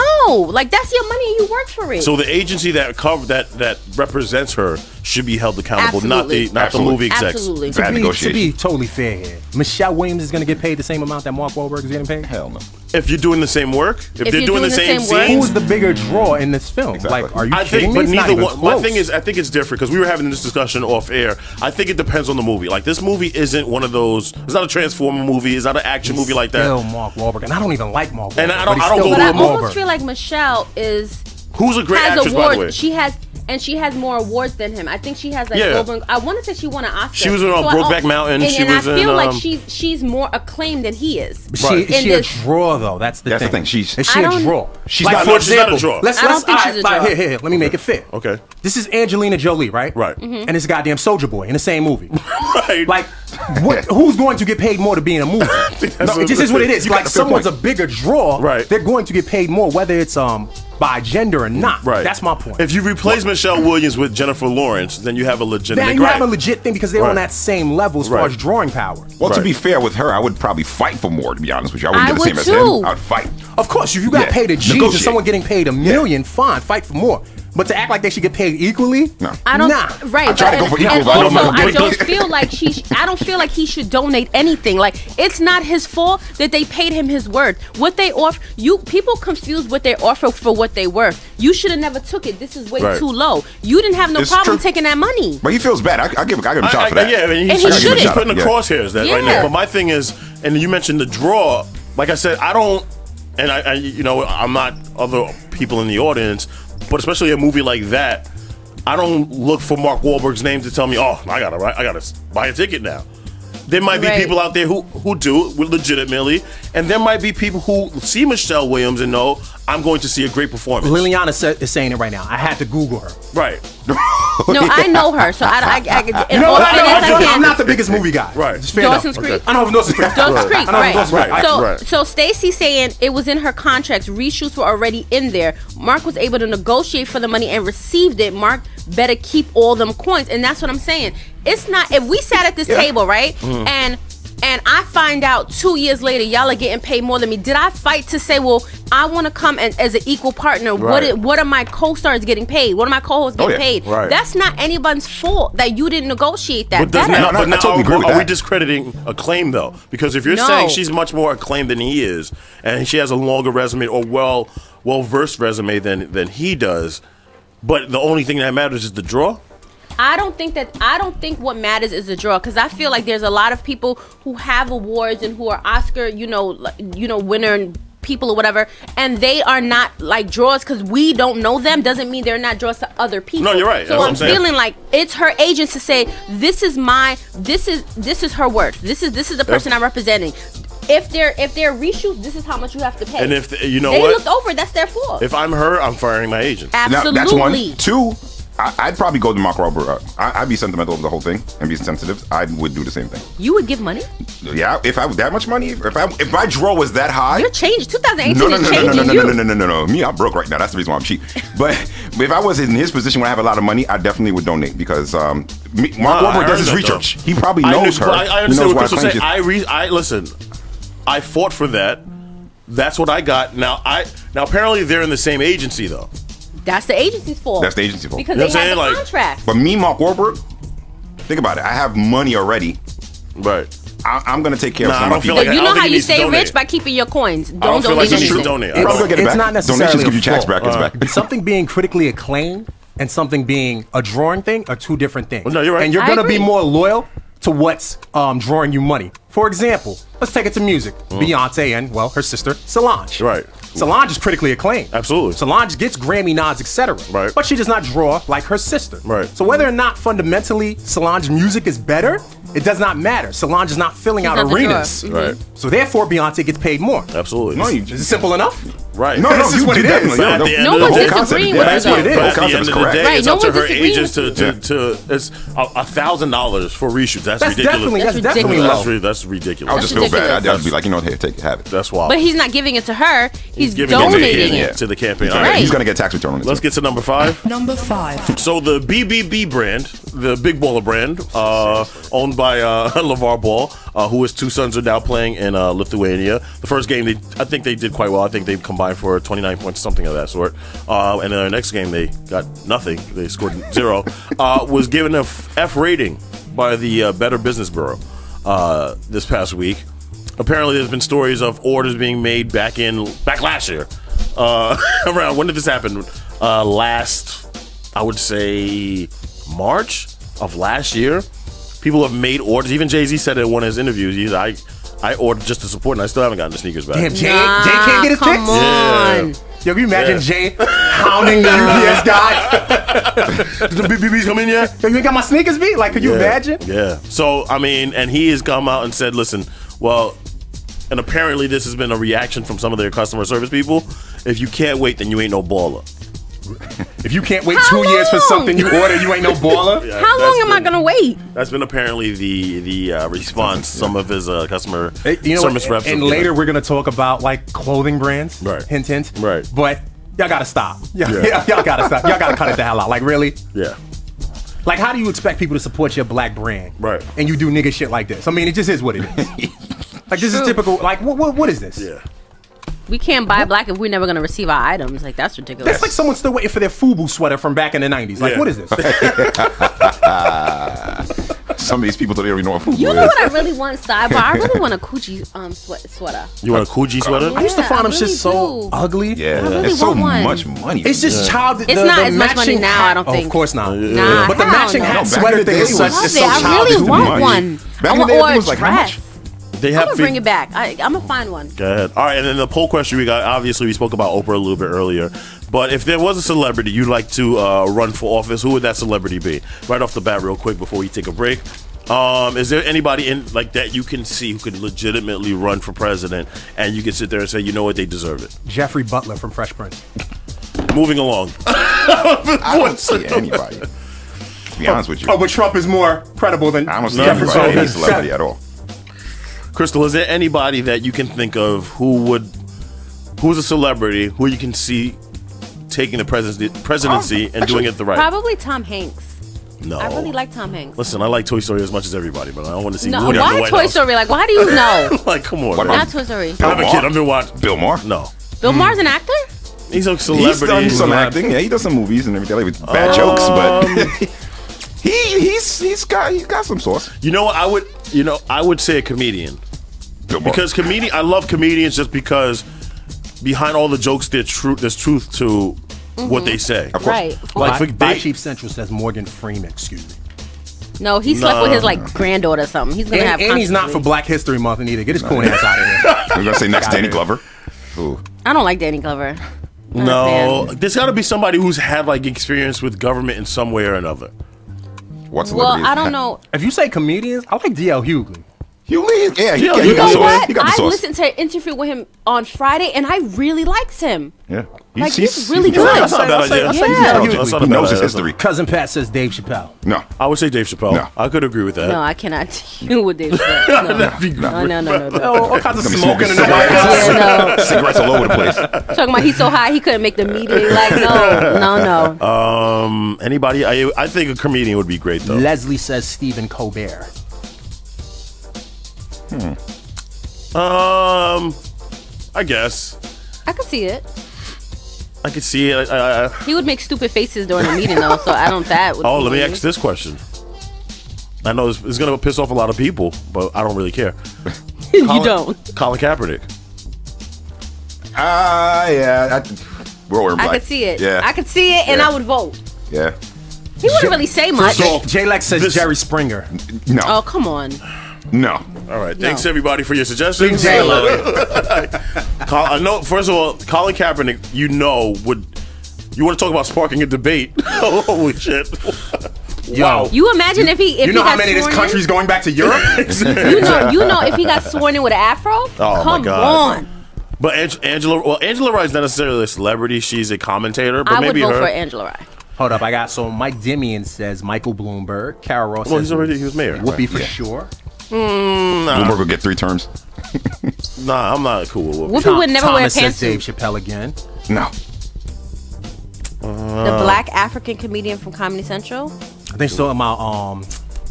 like that's your money and you work for it. So the agency that represents her should be held accountable, Absolutely. not the movie execs. Absolutely. Bad To be negotiation. totally fair here, Michelle Williams is going to get paid the same amount that Mark Wahlberg is getting paid? Hell no. If you're doing the same work, if they're you're doing the same work- scenes, Who's the bigger draw in this film? Exactly. Like, are you I kidding think, me? but It's not neither even one. My close. thing is, I think it's different because we were having this discussion off air. I think it depends on the movie. Like this movie isn't one of those. It's not a Transformer movie. It's not an action movie like that. Still Mark Wahlberg, and I don't even like Mark Wahlberg. And I don't- but he's I don't still go But I to Mark almost Wahlberg. feel like Michelle is Who's a great has actress, awards. by the way? She has more awards than him. I think she has like Yeah. Golden. I want to say she won an Oscar. She was in, I- Brokeback Mountain. And, She and was I feel in, like she's more acclaimed than he is. Right. Is In she a this- draw though? That's the thing. She's- Is she I a don't- draw? She's like, not- for no, she's not a example, draw. Let's, I don't let's, think all she's a right, draw. Here, let me make it fit. Okay. This is Angelina Jolie, right? Right. Mm-hmm. And this goddamn Soldier Boy in the same movie. Right. Like, who's going to get paid more to be in a movie? No, it just is what it is. You got Like, the fair someone's point. a bigger draw. Right. They're going to get paid more, whether it's by gender or not. Right. That's my point. If you replace Michelle Williams with Jennifer Lawrence, then you have a legitimate then you gripe. have a legit thing because they're Right. on that same level as far Right. as drawing power. Well, to Right. be fair with her, I would probably fight for more, to be honest with you. I wouldn't I get the same would as too. him. I would fight. Of course, if you got Yeah. paid a G to Negotiate. someone getting paid $1 million, fine, fight for more. But to act like they should get paid equally, No. I don't. Nah. Right. I try to but- go for and- equal, and but I don't also, know. I don't feel like I don't feel like he should donate anything. Like it's not his fault that they paid him his worth. What they offer, people confuse what they offer for what they worth. You should have never took it. This is way Right. too low. You didn't have no It's problem true. taking that money. But he feels bad. I give him a shot for that. Yeah, and And he he's shouldn't. putting the Yeah. crosshairs that right Yeah. now. But my thing is, and you mentioned the draw. Like I said, I don't, and I you know, I'm not other people in the audience, but especially a movie like that, I don't look for Mark Wahlberg's name to tell me, oh, I gotta buy a ticket now. There might be Right. people out there who do it legitimately, and there might be people who see Michelle Williams and know I'm going to see a great performance. Liliana is saying it right now. I had to Google her. Right. No, I know her, so I You know what? I I'm not the biggest movie guy. Right. Just fair enough. Dawson's Creek. I know Dawson's Creek. Dawson's Creek, I know right? Dawson's Creek. So, Right. so Stacey saying it was in her contracts. Reshoots were already in there. Mark was able to negotiate for the money and received it. Mark better keep all them coins, and that's what I'm saying. It's not if we sat at this table, right, and I find out 2 years later y'all are getting paid more than me. Did I fight to say, well, I want to come as an equal partner? Right. What are my co-stars getting paid? What are my co-hosts getting yeah. paid? Right. That's not anyone's fault that you didn't negotiate that. But does better. now, No, but I now totally agree with are we that. discrediting Acclaim though? Because if you're No. saying she's much more acclaimed than he is, and she has a longer resume or well versed resume than he does, but the only thing that matters is the draw. I don't think what matters is the draw, because I feel like there's a lot of people who have awards and who are Oscar, winner and people or whatever, and they are not like draws because we don't know them. Doesn't mean they're not draws to other people. No, you're right. So That's what I'm I'm saying. feeling like it's her agent to say this is her worth. This is the person I'm representing. If they're reshoots, this is how much you have to pay. And if you know they what, looked over, that's their fault. if I'm her, I'm firing my agent. Absolutely. Now, that's one. Two, I'd probably go to Mark Wahlberg. I'd be sentimental over the whole thing and be sensitive. I would do the same thing. You would give money? Yeah, if I had that much money, if my draw was that high. You're changed. 2018 No. is changing you. No. Me, I'm broke right now. That's the reason why I'm cheap. But if I was in his position where I have a lot of money, I definitely would donate because Mark Wahlberg does his research. He probably knows her. I He understand knows what why Crystal I said. claimed it. Listen. I fought for that, That's what I got. Now apparently they're in the same agency though. That's the agency's fault. That's the agency's fault. Because You know they what I'm have the saying? contract. But me, Mark Wahlberg, think about it. I have money already. Right. I'm gonna take care Nah, of I some of don't my feel people. like- You I know don't how think he you needs to stay donate. rich by keeping your coins. don't Don't feel like donate he needs to anything. donate. Probably gonna get it It's back. not necessarily Donations give you a tax fault. brackets back. But something being critically acclaimed and something being a drawing thing are two different things. Well, no, you're right. And you're I going to be agree. more loyal to what's drawing you money. For example, let's take it to music. Beyonce and, well, her sister, Solange. Right. Solange is critically acclaimed. Absolutely. Solange gets Grammy nods, etc. Right. But she does not draw like her sister. Right. So whether or not fundamentally Solange's music is better, it does not matter. Solange is not filling out not the arenas. drawer. Right. So therefore, Beyonce gets paid more. Absolutely. No, you Is it simple enough? Right. No, This is what it is. definitely. But at No, the end No of the one's whole concept, disagreeing yeah, with that's you. what it though. is. But The at the concept end is of the correct. day, Right, it's no up to one's her disagreeing agents with to it's $1,000 for reshoots. That's That's ridiculous. definitely That's low. That's ridiculous. I would just feel bad. ridiculous. I'd just be like, you know, here, take it, have it. That's wild. But he's not giving it to her. He's giving it to the donating campaign, it. to the campaign. All Yeah, right. Right. he's gonna get a tax return on it. Let's get to number 5. Number 5. So the BBB brand, the Big Baller brand, owned by LeVar Ball, who his 2 sons are now playing in Lithuania. The first game, I think they did quite well. I think they combined for 29 points, something of that sort. And then their next game, they got nothing. They scored 0. Was given a F rating by the Better Business Bureau this past week. Apparently, there's been stories of orders being made back last year. Around when did this happen? Last, I would say, March of last year. People have made orders. Even Jay-Z said it in one of his interviews. He's like, I ordered just to support, and I still haven't gotten the sneakers back. Damn, Jay, Nah, Jay can't get his come picks? on. Yo, can you imagine Yeah. Jay hounding the UPS guy? Did the BBBs come in yet? Yo, you ain't got my sneakers beat? Like, could you imagine? Yeah. So, I mean, and he has come out and said, listen, well, and apparently this has been a reaction from some of their customer service people. If you can't wait, then you ain't no baller. If you can't wait How 2 years for long? something you order, you ain't no baller. Yeah, How long that's am I been- gonna wait? That's been apparently the response. Some of his customer Hey, you know service what? reps. And have later given. we're gonna talk about like clothing brands. Right. Hint, hint. Right. But y'all gotta stop. Yeah. Y'all gotta stop. Y'all gotta cut it the hell out. Like, really? Yeah. Like, how do you expect people to support your black brand? Right. And you do nigga shit like this? I mean, it just is what it is. Like, this is True. typical. Like, what is this? Yeah. We can't buy black if we're never gonna receive our items. Like that's ridiculous. That's like someone still waiting for their FUBU sweater from back in the 90s. Like, Yeah. what is this? Some of these people don't even know what food You is. know what I really want, sidebar? I really want a Coochie sweater. You want a Coogee sweater? I used to Yeah, find I them shit really so do. ugly. Yeah, I really it's so want one. much money. It's just child. It's not as much money now, I don't Oh, think. of course not. Nah, But the hell matching no. hat No, back sweater in the thing day is it such. was- It's I so love it. I childish. really too want much. one. Back I in want the day, or it a was like, how dress. much? They I'm have gonna bring it back. I'm gonna find one. Go ahead. All right, and then the poll question we got. Obviously, we spoke about Oprah a little bit earlier. But if there was a celebrity you'd like to run for office, who would that celebrity be? Right off the bat, real quick, before we take a break. Is there anybody in like that you can see who could legitimately run for president, and you can sit there and say, you know what, they deserve it? Jeffrey Butler from Fresh Prince. Moving along. I don't see anybody. To be honest with you, Oh, but Trump is more credible than I don't see No, anybody, so- any celebrity at all. Crystal, is there anybody that you can think of who's a celebrity who you can see taking the presidency and doing it the right? Probably Tom Hanks. No. I really like Tom Hanks. Listen, I like Toy Story as much as everybody, but I don't want to see No, Woody in the why White Toy House. Story? Like, why do you know? Like, come on, What man. Not Toy Story. I'm a Maher? kid. I'm been watching. Bill Maher? No, Bill Maher's an actor? he's a He's celebrity. done some who's not- acting. Yeah, he does some movies and everything like with bad jokes, but he's got some sauce. You know what? I would say a comedian Bill Maher. because I love comedians just because behind all the jokes, there's truth to what they say. Of course. Right. Like, for By they- Chief Central says Morgan Freeman. Excuse me. No, he slept with his like granddaughter or something. He's gonna have. And he's not for consequences. Black History Month either. Get his coon ass out of here. We're gonna say next Danny Glover. Ooh. I don't like Danny Glover. Not a No, fan. there's got to be somebody who's had like experience with government in some way or another. What Well, celebrity is I don't that? know. If you say comedians, I like D.L. Hughley. Hughley? Yeah, he You got You the know sauce. what? He got the I sauce. listened to an interview with him on Friday, and I really liked him. Yeah. Like, he's really good. That's not a bad idea. I'll say Yeah. D.L. That's Hughley. not a He bad knows his idea. history. Cousin Pat says Dave Chappelle. No. I would say Dave Chappelle. No. I could agree with that. No, I cannot deal with this. No, That'd be no, no, no, no. Oh, all kinds of Gonna be smoking in the smoking White House. Yeah, no. Cigarettes all over the place. Talking about he's so high he couldn't make the meeting. Like, no. Anybody? I think a comedian would be great though. Leslie says Stephen Colbert. I guess. I could see it. I could see it. He would make stupid faces during the meeting, though, so I don't that would Oh, be let me weird. ask this question. I know it's going to piss off a lot of people, but I don't really care. You don't. Colin Kaepernick. Yeah. We're wearing black. I could see it. Yeah. I could see it, and Yeah. I would vote. Yeah. He wouldn't really say much. J-Lex says this- Jerry Springer. No. Oh, come on. No. All right. Thanks, everybody, for your suggestions. J. I know, first of all, Colin Kaepernick, you want to talk about sparking a debate. Holy shit. Wow. You imagine if he You know he how got many of this sworn country's going back to Europe? you know if he got sworn in with an afro? Oh, come my God. on. But Angela Rye's not necessarily a celebrity. She's a commentator, but I would maybe vote her. for Angela Rye. Hold up, I got Mike Demian says Michael Bloomberg. Carol Ross Well, says he was mayor. Whoopi for sure. Bloomberg will get 3 terms. Nah, I'm not cool with Whoopi. Whoopi would never wear Thomas says pantsuit. Dave Chappelle again. No. The black African comedian from Comedy Central. I think so about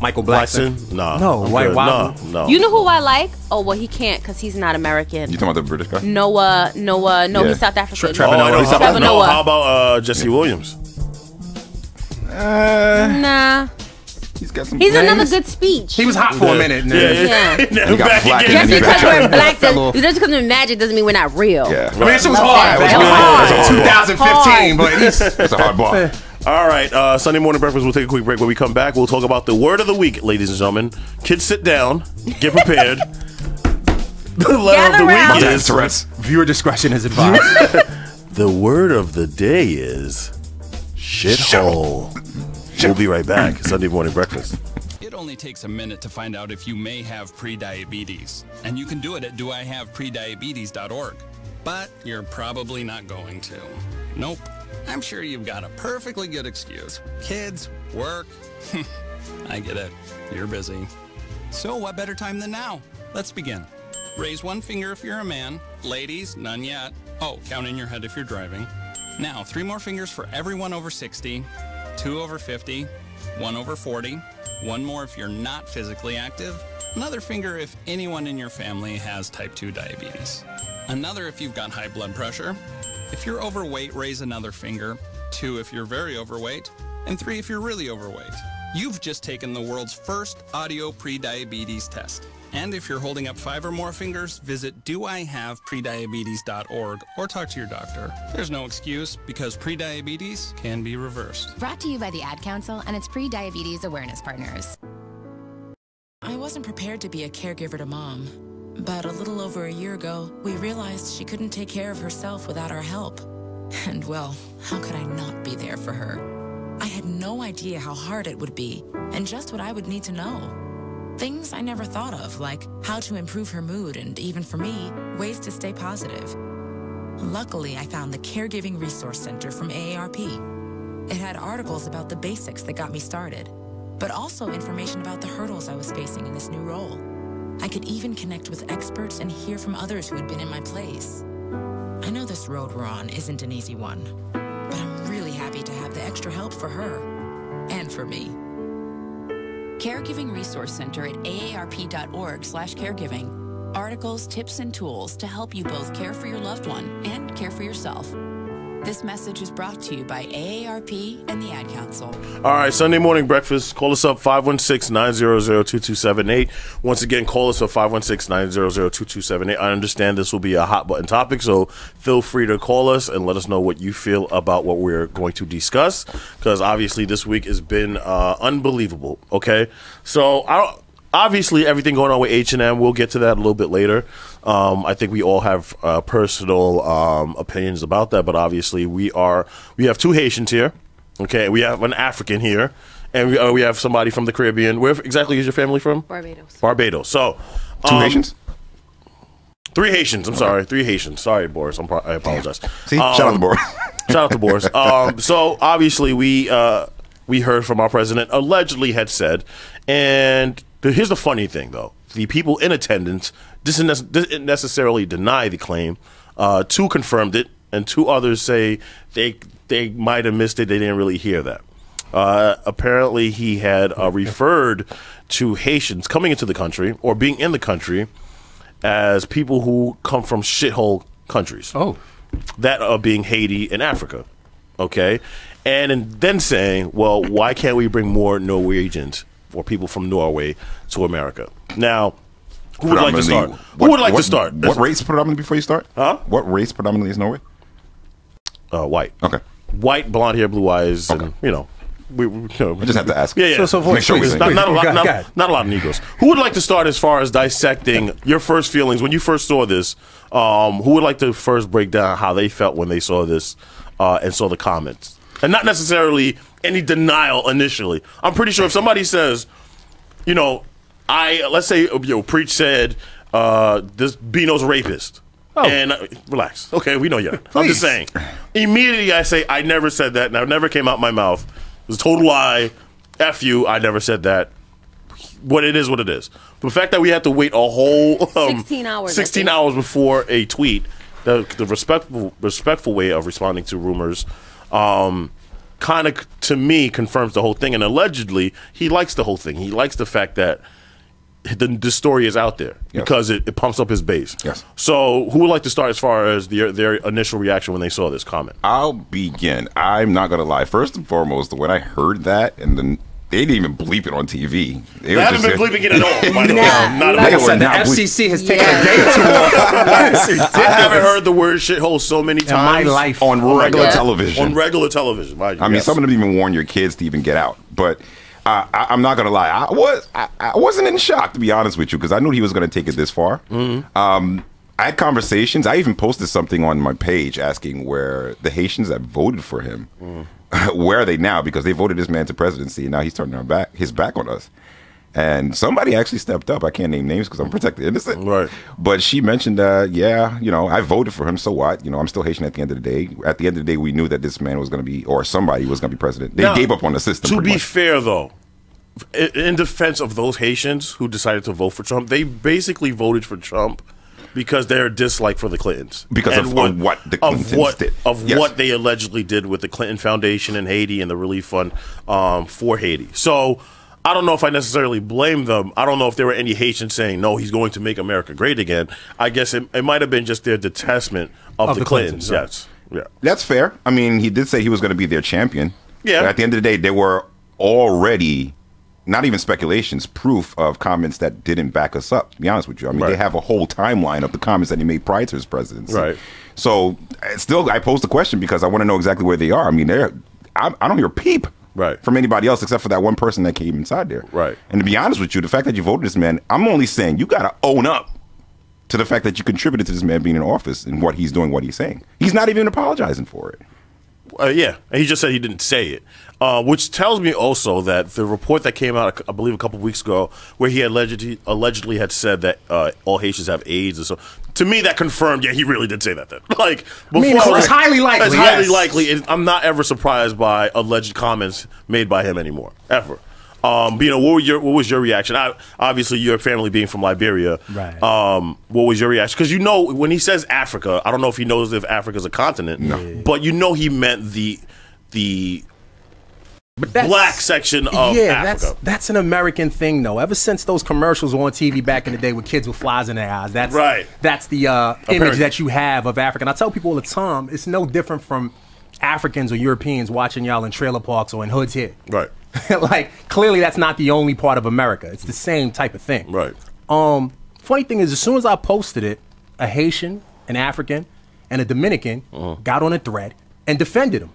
Michael Blackson. Blackson? Nah. No, I'm white- good. why- No. You know who I like? Oh, well, he can't because he's not American. You talking about the British guy? Noah, no, Yeah. he's South African. Trevor Oh, I know. Noah. How Trevor about, Noah. how about Jesse Williams? Nah. He's got some. He's Yeah, another he's- good speech. He was hot for a minute. And then, Yeah. He got Back flack again. in Just the because back. we're black, Fell off. just because we're magic doesn't mean we're not real. Yeah. I mean, this was Love hard. that. It was Hard. hard. 2015, but he's That's a hard ball. All right, Sunday morning breakfast. We'll take a quick break. When we come back, we'll talk about the word of the week, ladies and gentlemen. Kids, sit down, get prepared. The letter Gather of the round. week That's is Tourette's. viewer discretion is advised. the word of the day is shithole. We'll be right back. Sunday morning breakfast. It only takes a minute to find out if you may have prediabetes. And you can do it at doihaveprediabetes.org. But you're probably not going to. Nope. I'm sure you've got a perfectly good excuse. Kids, work. I get it. You're busy. So what better time than now? Let's begin. Raise one finger if you're a man. Ladies, none yet. Oh, count in your head if you're driving. Now, 3 more fingers for everyone over 60, 2 over 50, 1 over 40, 1 more if you're not physically active, another finger if anyone in your family has type 2 diabetes, another if you've got high blood pressure. If you're overweight, raise another finger, 2 if you're very overweight, and 3 if you're really overweight. You've just taken the world's first audio pre-diabetes test. And if you're holding up 5 or more fingers, visit doihaveprediabetes.org or talk to your doctor. There's no excuse because prediabetes can be reversed. Brought to you by the Ad Council and its pre-diabetes awareness partners. I wasn't prepared to be a caregiver to Mom, but a little over a year ago, we realized she couldn't take care of herself without our help. And well, how could I not be there for her? I had no idea how hard it would be and just what I would need to know. Things I never thought of, like how to improve her mood and, even for me, ways to stay positive. Luckily, I found the Caregiving Resource Center from AARP. It had articles about the basics that got me started, but also information about the hurdles I was facing in this new role. I could even connect with experts and hear from others who had been in my place. I know this road we're on isn't an easy one, but I'm really happy to have the extra help for her and for me. Caregiving Resource Center at aarp.org/caregiving. Articles, tips, and tools to help you both care for your loved one and care for yourself. This message is brought to you by AARP and the Ad Council. All right, Sunday morning breakfast. Call us up 516-900-2278. Once again, call us up 516-900-2278. I understand this will be a hot button topic, so feel free to call us and let us know what you feel about what we're going to discuss, because obviously this week has been unbelievable. Okay, so obviously everything going on with H&M, we'll get to that a little bit later. I think we all have personal opinions about that, but obviously we have 2 Haitians here. Okay, we have an African here, and we have somebody from the Caribbean. Where exactly is your family from? Barbados. Barbados. So 2 Haitians? 3 Haitians. I'm sorry, 3 Haitians. Sorry, Boris. I apologize. See, shout out to Boris. Shout out to Boris. So obviously we heard from our president allegedly had said, and here's the funny thing though: the people in attendance didn't necessarily deny the claim. 2 confirmed it, and 2 others say they might have missed it. They didn't really hear that. Apparently, he had referred to Haitians coming into the country or being in the country as people who come from shithole countries. Oh. That being Haiti and Africa. Okay? And then saying, well, why can't we bring more Norwegians or people from Norway to America? Now, who would like to start? Who would like to start? What race predominantly before you start? Huh? What race predominantly is Norway? White. Okay. White, blonde hair, blue eyes, Okay. and, you know. We I just have to ask. Yeah, yeah. So Make sure we not a lot of Negroes. Who would like to start as far as dissecting your first feelings when you first saw this? Who would like to first break down how they felt when they saw this and saw the comments? And not necessarily any denial initially. I'm pretty sure if somebody says, you know, let's say, Preach said, this Bino's a rapist. Oh. And relax. Okay, we know you. I'm just saying. Immediately I say, I never said that, and I never came out my mouth. It was a total lie. F you, I never said that. What it is, what it is. The fact that we had to wait a whole 16 hours. 16 hours before a tweet, the respectful way of responding to rumors, kind of, to me, confirms the whole thing. And allegedly, he likes the whole thing. He likes the fact that the story is out there because it pumps up his base. Yes. So who would like to start as far as their initial reaction when they saw this comment? I'll begin. I'm not going to lie. First and foremost, when I heard that, and then they didn't even bleep it on TV. They haven't been bleeping it at all. By the way. Not Like I at all. said, the FCC has taken a day too long. I haven't heard the word shithole so many times my life. on regular television. On regular television. Mind you. I mean, Yes. some of them even warn your kids to even get out. But I'm not gonna lie, I wasn't in shock, to be honest with you, because I knew he was gonna take it this far. I had conversations. I even posted something on my page asking where the Haitians that voted for him, where are they now? Because they voted this man to presidency, and now he's turning his back on us. And somebody actually stepped up. I can't name names because I'm protected innocent. Right. But she mentioned, I voted for him, so what? I'm still Haitian at the end of the day. At the end of the day, we knew that this man was going to be, or somebody was going to be president. They Now, gave up on the system. To pretty be much. fair, though, in defense of those Haitians who decided to vote for Trump, they basically voted for Trump because they're dislike for the Clintons. Because And of what the Clintons did. Yes. What they allegedly did with the Clinton Foundation in Haiti and the relief fund for Haiti. So I don't know if I necessarily blame them. I don't know if there were any Haitians saying, no, he's going to make America great again. I guess it might have been just their detestment of the Clintons. right. Yes. Yeah. That's fair. I mean, he did say he was going to be their champion. Yeah. But at the end of the day, there were already, not even speculations, proof of comments that didn't back us up, to be honest with you. I mean, Right. they have a whole timeline of the comments that he made prior to his presidency. Right. So, still, I posed the question because I want to know exactly where they are. I mean, I don't hear a peep Right. from anybody else except for that one person that came inside there. Right. And to be honest with you, the fact that you voted this man, I'm only saying you got to own up to the fact that you contributed to this man being in office and what he's doing, what he's saying. He's not even apologizing for it. Yeah, and he just said he didn't say it, which tells me also that the report that came out, I believe, a couple of weeks ago, where he allegedly had said that all Haitians have AIDS, and so to me that confirmed, yeah, he really did say that. Then, like, before, it's highly likely. It's highly yes. likely. I'm not ever surprised by alleged comments made by him anymore, ever. What was your reaction? Obviously, your family being from Liberia. Right. What was your reaction? Because when he says Africa, I don't know if he knows if Africa is a continent. No. But he meant the But that's- black section of Africa. That's an American thing, though. Ever since those commercials were on TV back in the day with kids with flies in their eyes, that's Right. That's the image that you have of Africa. And I tell people all the time, it's no different from Africans or Europeans watching y'all in trailer parks or in hoods here. Right. Like, clearly that's not the only part of America. It's the same type of thing. Right. Funny thing is, as soon as I posted it, a Haitian, an African, and a Dominican got on a thread and defended him.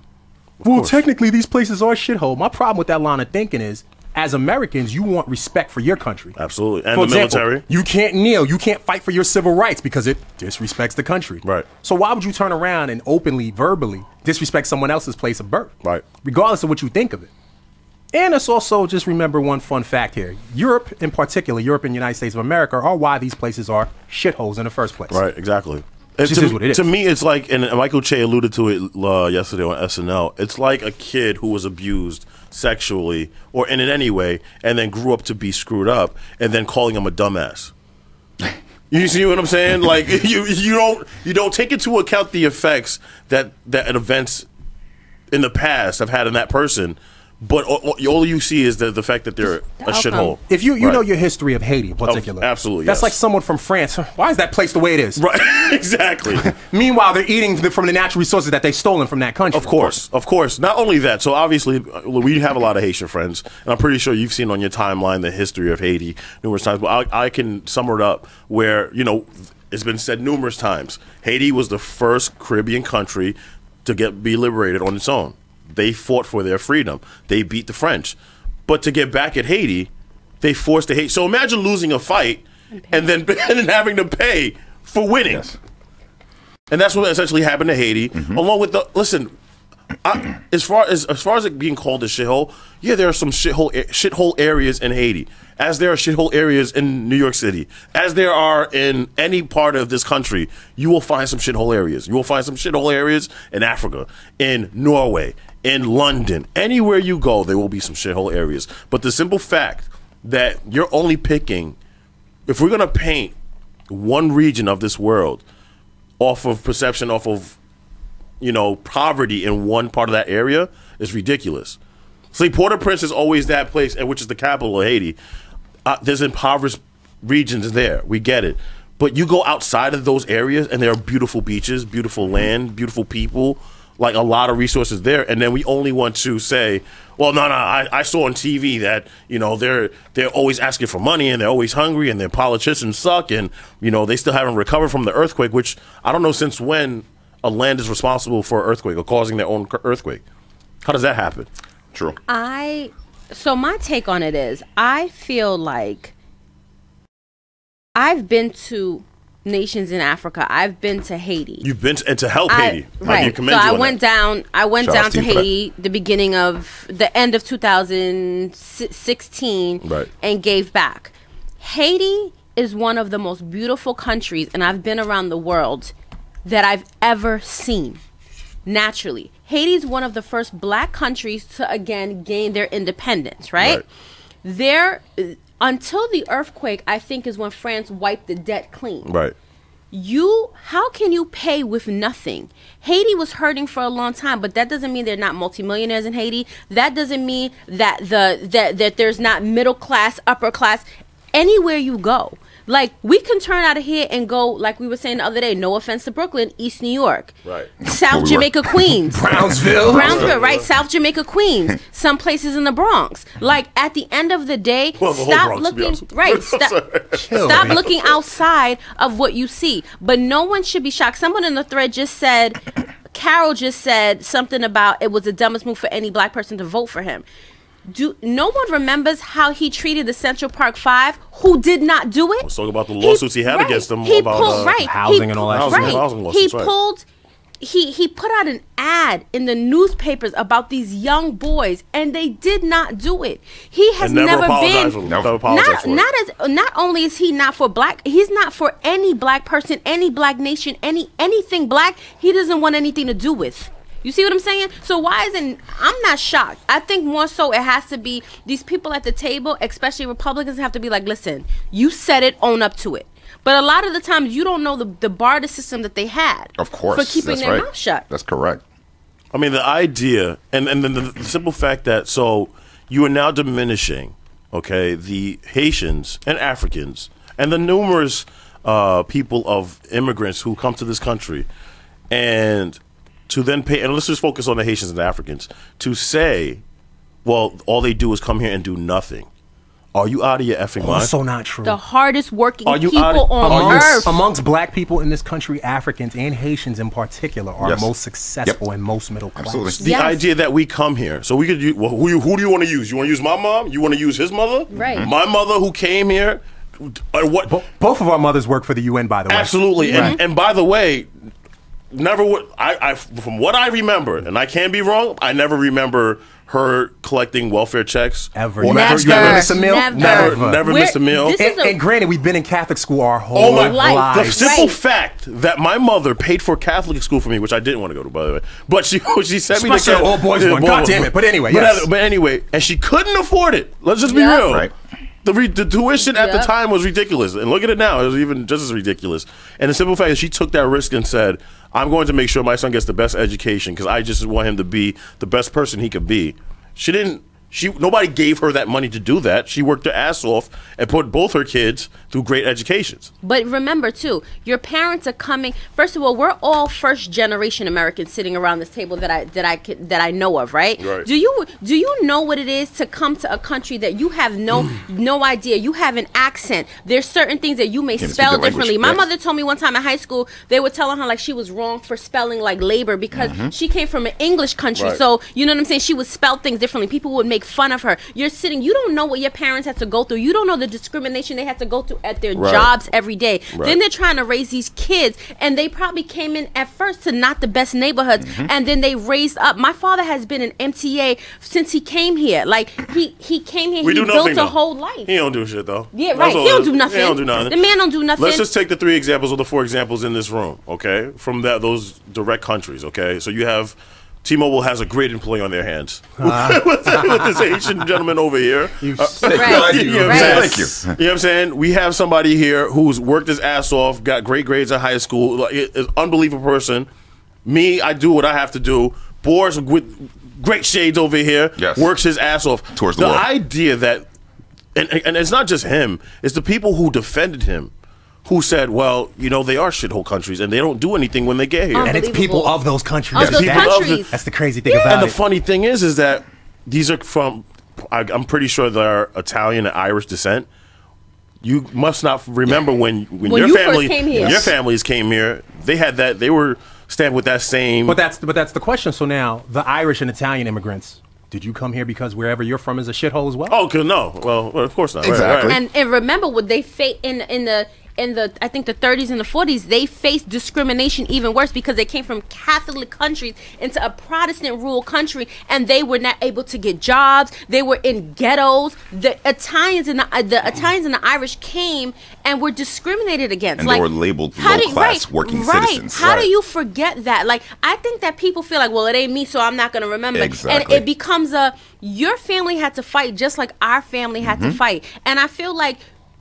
Well, technically, these places are a shithole. My problem with that line of thinking is, as Americans, you want respect for your country. Absolutely. And For the example, military. you can't kneel. You can't fight for your civil rights because it disrespects the country. Right. So why would you turn around and openly, verbally disrespect someone else's place of birth? Right. Regardless of what you think of it. And let's also just remember one fun fact here. Europe, in particular, Europe and the United States of America, are why these places are shitholes in the first place. Right, exactly. Just is what it is. To me, it's like, and Michael Che alluded to it yesterday on SNL, it's like a kid who was abused sexually or in any way and then grew up to be screwed up and then calling him a dumbass. You see what I'm saying? Like, you don't take into account the effects that events in the past have had on that person But all you see is the fact that they're a shithole. If you know your history of Haiti in particular, absolutely, that's yes. like someone from France. Why is that place the way it is? Right, exactly. Meanwhile, they're eating from the natural resources that they've stolen from that country. Of course. Not only that, so obviously we have a lot of Haitian friends, and I'm pretty sure you've seen on your timeline the history of Haiti numerous times. But I can sum it up where, you know, it's been said numerous times. Haiti was the first Caribbean country to be liberated on its own. They fought for their freedom. They beat the French. But to get back at Haiti, they forced the Haiti. So imagine losing a fight and then having to pay for winning. Yes. And that's what essentially happened to Haiti. Along with as far as it being called a shithole, yeah, there are some shithole areas in Haiti, as there are shithole areas in New York City, as there are in any part of this country. You will find some shithole areas. You will find some shithole areas in Africa, in Norway, in London. Anywhere you go, there will be some shithole areas. But the simple fact that you're only picking, if we're gonna paint one region of this world off of perception, off of, you know, poverty in one part of that area, is ridiculous. See, Port-au-Prince is always that place, and which is the capital of Haiti. There's impoverished regions there. We get it. But you go outside of those areas, and there are beautiful beaches, beautiful land, beautiful people, like a lot of resources there. And then we only want to say, well, no, I saw on TV that, you know, they're always asking for money, and they're always hungry, and their politicians suck, and, you know, they still haven't recovered from the earthquake, which I don't know since when a land is responsible for an earthquake or causing their own earthquake. How does that happen? True. So my take on it is, I feel like I've been to nations in Africa. I've been to Haiti. You've been to help Haiti. Right. So I went down to Haiti the end of 2016 and gave back. Haiti is one of the most beautiful countries, and I've been around the world, that I've ever seen. Naturally, Haiti is one of the first black countries to again gain their independence, right? There, until the earthquake, I think, is when France wiped the debt clean. Right. How can you pay with nothing? Haiti was hurting for a long time, but that doesn't mean they're not multimillionaires in Haiti. That doesn't mean that that there's not middle class, upper class. Anywhere you go, like, we can turn out of here and go, like we were saying the other day, no offense to Brooklyn, East New York, right, South Jamaica, Queens, Brownsville, right, South Jamaica, Queens, some places in the Bronx. Like, at the end of the day, stop looking stop looking outside of what you see. But no one should be shocked. Someone in the thread just said, Carol just said something about it was the dumbest move for any black person to vote for him. No one remembers how he treated the Central Park Five, who did not do it. Let's talk about the lawsuits he had against them about housing and all that. He put out an ad in the newspapers about these young boys, and they did not do it. He has never been. Not only is he not for black, he's not for any black person, any black nation, anything black. He doesn't want anything to do with. You see what I'm saying? So why isn't... I'm not shocked. I think more so it has to be these people at the table, especially Republicans, have to be like, listen, you said it, own up to it. But a lot of the times you don't know the barter system that they had. Of course. For keeping their mouth shut. That's correct. I mean, the idea, and then the simple fact that, so you are now diminishing, okay, the Haitians and Africans and the numerous people of immigrants who come to this country, and to then pay, and let's just focus on the Haitians and the Africans, to say, well, all they do is come here and do nothing. Are you out of your effing mind? Also not true. The hardest working people on earth. Amongst black people in this country, Africans and Haitians in particular are most successful and most middle class. Absolutely. The idea that we come here, so we could use, well, who do you want to use? You want to use my mom? You want to use his mother? Right. My mother who came here. What? Both of our mothers work for the UN, by the way. Absolutely. And by the way, never would I from what I remember, and I can be wrong, I never remember her collecting welfare checks ever. You ever miss a meal? Never missed a meal. And granted, we've been in Catholic school our whole life. The simple fact that my mother paid for Catholic school for me, which I didn't want to go to, by the way, but she sent me to all boys one. God damn it! But anyway, but anyway, and she couldn't afford it. Let's just be real. Right. The tuition at the time was ridiculous, and look at it now; it was even just as ridiculous. And the simple fact is, she took that risk and said, "I'm going to make sure my son gets the best education because I just want him to be the best person he could be." She didn't Nobody gave her that money to do that. She worked her ass off and put both her kids through great educations. But remember too, your parents are coming. First of all, we're all first generation Americans sitting around this table that I know of, right? Right. Do you know what it is to come to a country that you have no idea? You have an accent. There's certain things that you may spell differently. My mother told me one time in high school they were telling her like she was wrong for spelling like labor because she came from an English country. Right. So you know what I'm saying? She would spell things differently. People would make fun of her. You're sitting. You don't know what your parents had to go through. You don't know the discrimination they had to go through at their jobs every day. Right. Then they're trying to raise these kids, and they probably came in at first to not the best neighborhoods, and then they raised up. My father has been in MTA since he came here. Like he came here. He built a whole life. He don't do shit though. Yeah, right. He don't do nothing. He don't do nothing. The man don't do nothing. Let's just take the 3 examples or the 4 examples in this room, okay? From those direct countries, okay? So you have T-Mobile has a great employee on their hands with this Asian gentleman over here. You Right. Thank you. You know what I'm saying? We have somebody here who's worked his ass off, got great grades at high school, like, is an unbelievable person. Me, I do what I have to do. Boris with great shades over here, works his ass off. Towards the world. idea that, and it's not just him, it's the people who defended him, who said, well, you know, they are shithole countries and they don't do anything when they get here. And it's people of those countries. Of those countries. That's the crazy thing about And it. the funny thing is that these are from, I'm pretty sure they're Italian and Irish descent. You must not remember when your you family, first came here. your families came here, they had that, they were stamped with that same. But that's the question. So now, the Irish and Italian immigrants, did you come here because wherever you're from is a shithole as well? Oh, no. Well, of course not. Exactly. Right. And remember what they faced in the I think the 30s and the 40s, they faced discrimination even worse because they came from Catholic countries into a Protestant rural country, and they were not able to get jobs. They were in ghettos. The Italians and the Irish came and were discriminated against. And like, they were labeled low-class working citizens. How do you forget that? Like, I think that people feel like, well, it ain't me, so I'm not going to remember. Exactly. And it becomes your family had to fight just like our family had to fight. And I feel like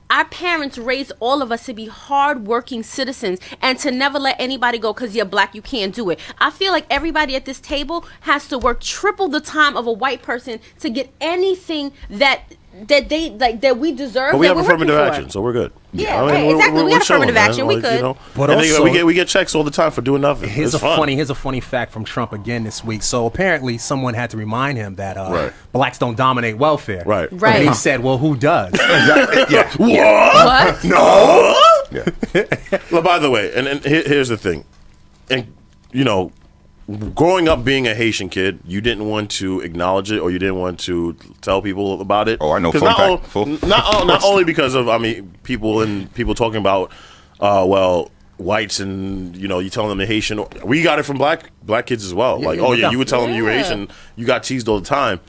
our parents raised all of us to be hard-working citizens and to never let anybody go because you're black, you can't do it. I feel like everybody at this table has to work triple the time of a white person to get anything that they like that we deserve. But we that have we're affirmative working for. action, so we're good. Yeah, right, exactly. We have chilling, affirmative man. action. We Like, could. you know, But and also- we get checks all the time for doing nothing. Here's It's a fun. funny fact from Trump again this week. So apparently someone had to remind him that Right. blacks don't dominate welfare. Right. Right. And he said, well, who does? What? No. Well, by the way, and here's the thing, and you know, growing up being a Haitian kid, you didn't want to acknowledge it or you didn't want to tell people about it. Oh, I know. 'Cause Fun not, fact. not only because of people talking about whites and you telling them they're Haitian. We got it from black kids as well. You would tell them you were Haitian. You got teased all the time.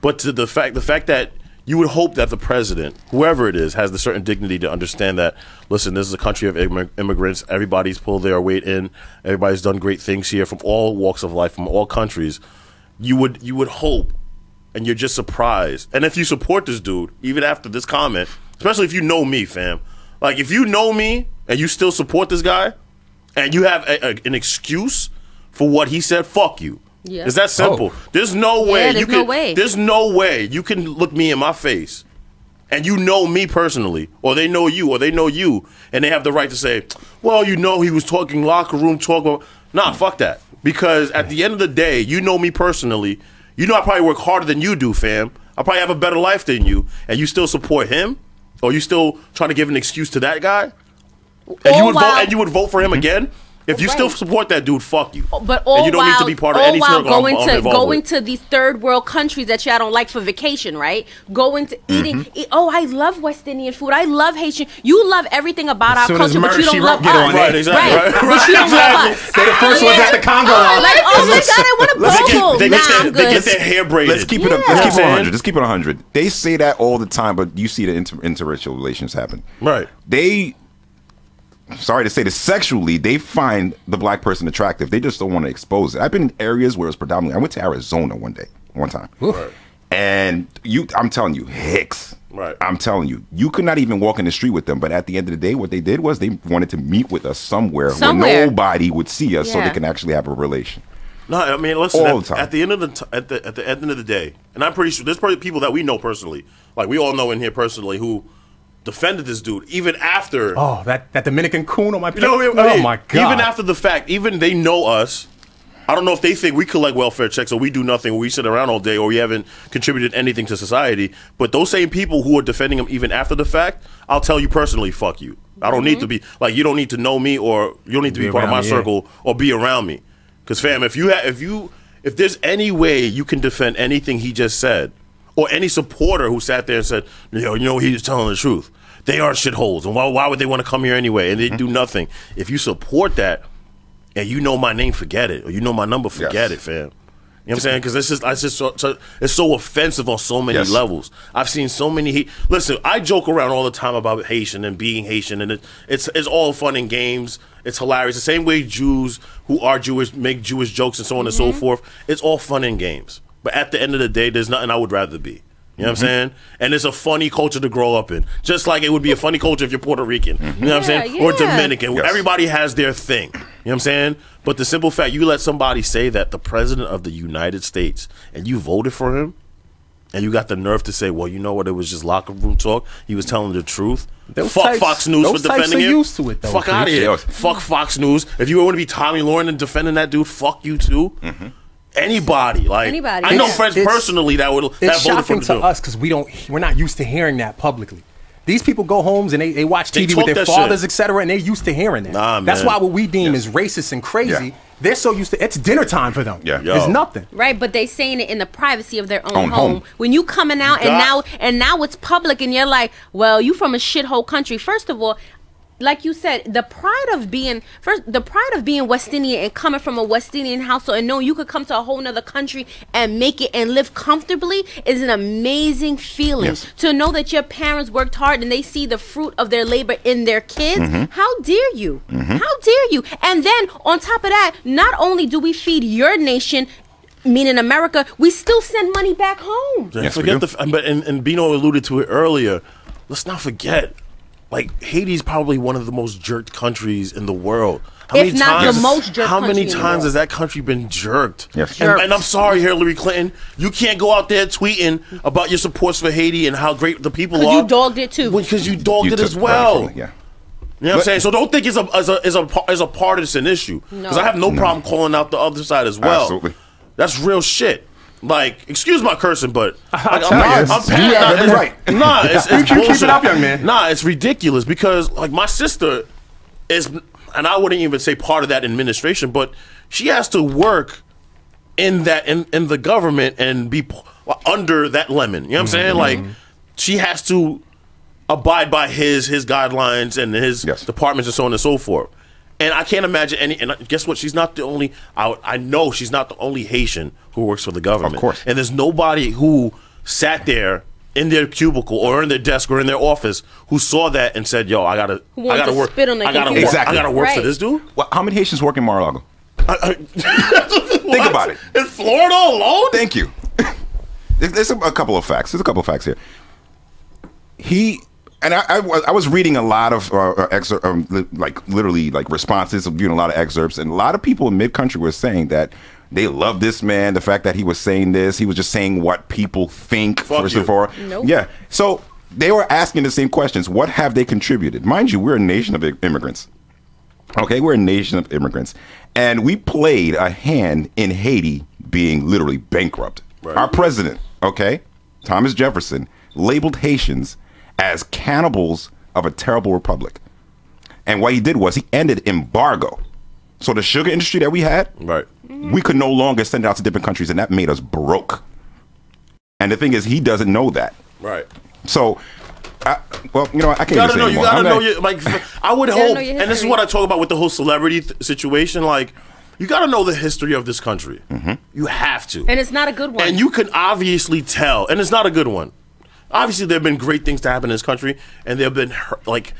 But to the fact that you would hope that the president, whoever it is, has the certain dignity to understand that, listen, this is a country of immigrants. Everybody's pulled their weight in. Everybody's done great things here from all walks of life, from all countries. You would hope, and you're just surprised. And if you support this dude, even after this comment, especially if you know me, fam, like if you know me and you still support this guy, and you have an excuse for what he said, fuck you. Yeah. It's that simple. There's no way there's no way. There's no way you can look me in my face and you know me personally, or they know you, and they have the right to say, well, he was talking locker room talk. Nah, fuck that. Because at the end of the day, you know me personally. You know I probably work harder than you do, fam. I probably have a better life than you, and you still support him, or you still trying to give an excuse to that guy, and you would vote for him again. If you still support that dude, fuck you. But all and you don't while, need to be part of any circle going I'm involved with. to these third world countries that y'all don't like for vacation, right? Going to eating. I love West Indian food. I love Haitian. You love everything about our culture, but you don't love us. Right, exactly. Right. But you don't love us. They're the first ones at the Congo. Like, oh my God, I want a bowl. They I'm get good. their hair braided. Let's keep it up. Let's keep it 100. Let's keep it 100. They say that all the time, but you see the interracial relations happen. Right. Sorry to say this, sexually, they find the black person attractive. They just don't want to expose it. I've been in areas where it's predominantly. I went to Arizona one time. Right. And I'm telling you, hicks. Right. I'm telling you, you could not even walk in the street with them. But at the end of the day, what they did was they wanted to meet with us somewhere. Where nobody would see us so they can actually have a relation. No, I mean, listen. All the time. At the end of the end of the day, and I'm pretty sure there's probably people that we know personally, like we all know in here personally, who defended this dude even after. Oh, that Dominican coon on my page. You know, I mean, oh my god! Even after the fact, even they know us. I don't know if they think we collect welfare checks or we do nothing or we sit around all day or we haven't contributed anything to society. But those same people who are defending him even after the fact, I'll tell you personally, fuck you. I don't need to be like, you don't need to know me or you don't need to be part of my circle or be around me. Because fam, if there's any way you can defend anything he just said, or any supporter who sat there and said, you know, he's telling the truth. They are shitholes, and why would they want to come here anyway? And they do nothing. If you support that. And you know my name, forget it. Or you know my number, forget it, fam. You know what I'm saying? Because it's so offensive on so many levels. I've seen so many. Listen, I joke around all the time about Haitian and being Haitian, and it's all fun and games. It's hilarious. The same way Jews who are Jewish make Jewish jokes and so on and so forth. It's all fun and games. But at the end of the day, there's nothing I would rather be. You know what I'm saying? And it's a funny culture to grow up in. Just like it would be a funny culture if you're Puerto Rican. You know what I'm saying? Or Dominican. Everybody has their thing. You know what I'm saying? But the simple fact, you let somebody say that the president of the United States and you voted for him and you got the nerve to say, well, you know what? It was just locker room talk. He was telling the truth. Fuck Fox News for defending him. Used to it, though, fuck out of here. Fuck Fox News. If you want to be Tommy Lauren and defending that dude, fuck you too. Anybody, I know friends personally that voted for him. It's shocking to us because we're not used to hearing that publicly. These people go homes and they watch TV with their fathers, etc., and they're used to hearing that. That's why what we deem as racist and crazy, they're so used to. It's dinner time for them. It's nothing. Right, but they saying it in the privacy of their own home. When you coming out and now it's public and you're like, well, you from a shithole country. First of all, like you said, the pride of being West Indian and coming from a West Indian household and knowing you could come to a whole nother country and make it and live comfortably is an amazing feeling. To know that your parents worked hard and they see the fruit of their labor in their kids. How dare you? How dare you? And then on top of that, not only do we feed your nation, meaning America, we still send money back home. Forget and Bino alluded to it earlier. Let's not forget. Like, Haiti's probably one of the most jerked countries in the world. How many times has that country been jerked? And I'm sorry, Hillary Clinton, you can't go out there tweeting about your supports for Haiti and how great the people are. Because you dogged it too. Because you dogged it as well. You know what I'm saying? So don't think it's a partisan issue. Because I have no problem calling out the other side as well. Absolutely. That's real shit. Like, excuse my cursing, but right. It's keep it up, young man. Nah, it's ridiculous because like my sister is, and I wouldn't even say part of that administration, but she has to work in the government and be under that lemon. You know what I'm saying? Like, she has to abide by his guidelines and his departments and so on and so forth. And I can't imagine any. And guess what? She's not the only. I know she's not the only Haitian who works for the government. Of course. And there's nobody who sat there in their cubicle or in their desk or in their office who saw that and said, "Yo, I gotta work. I gotta work for this dude." Well, how many Haitians work in Mar-a-Lago? Think about it. In Florida alone? Thank you. There's a couple of facts. There's a couple of facts here. And I was reading a lot of literally responses, viewing a lot of excerpts, and a lot of people in mid-country were saying that they love this man, the fact that he was saying this, he was just saying what people think, first and foremost. Yeah. So they were asking the same questions. What have they contributed? Mind you, we're a nation of immigrants. Okay, we're a nation of immigrants. And we played a hand in Haiti being literally bankrupt. Right. Our president, okay, Thomas Jefferson, labeled Haitians as cannibals of a terrible republic. And what he did was he ended embargo. So the sugar industry that we had, we could no longer send it out to different countries, and that made us broke. And the thing is, he doesn't know that. Right. So, I can't even say anymore. You gotta know, I would hope, and this is what I talk about with the whole celebrity situation, like, you gotta know the history of this country. You have to. And it's not a good one. And you can obviously tell, and it's not a good one. Obviously, there have been great things to happen in this country, and there have been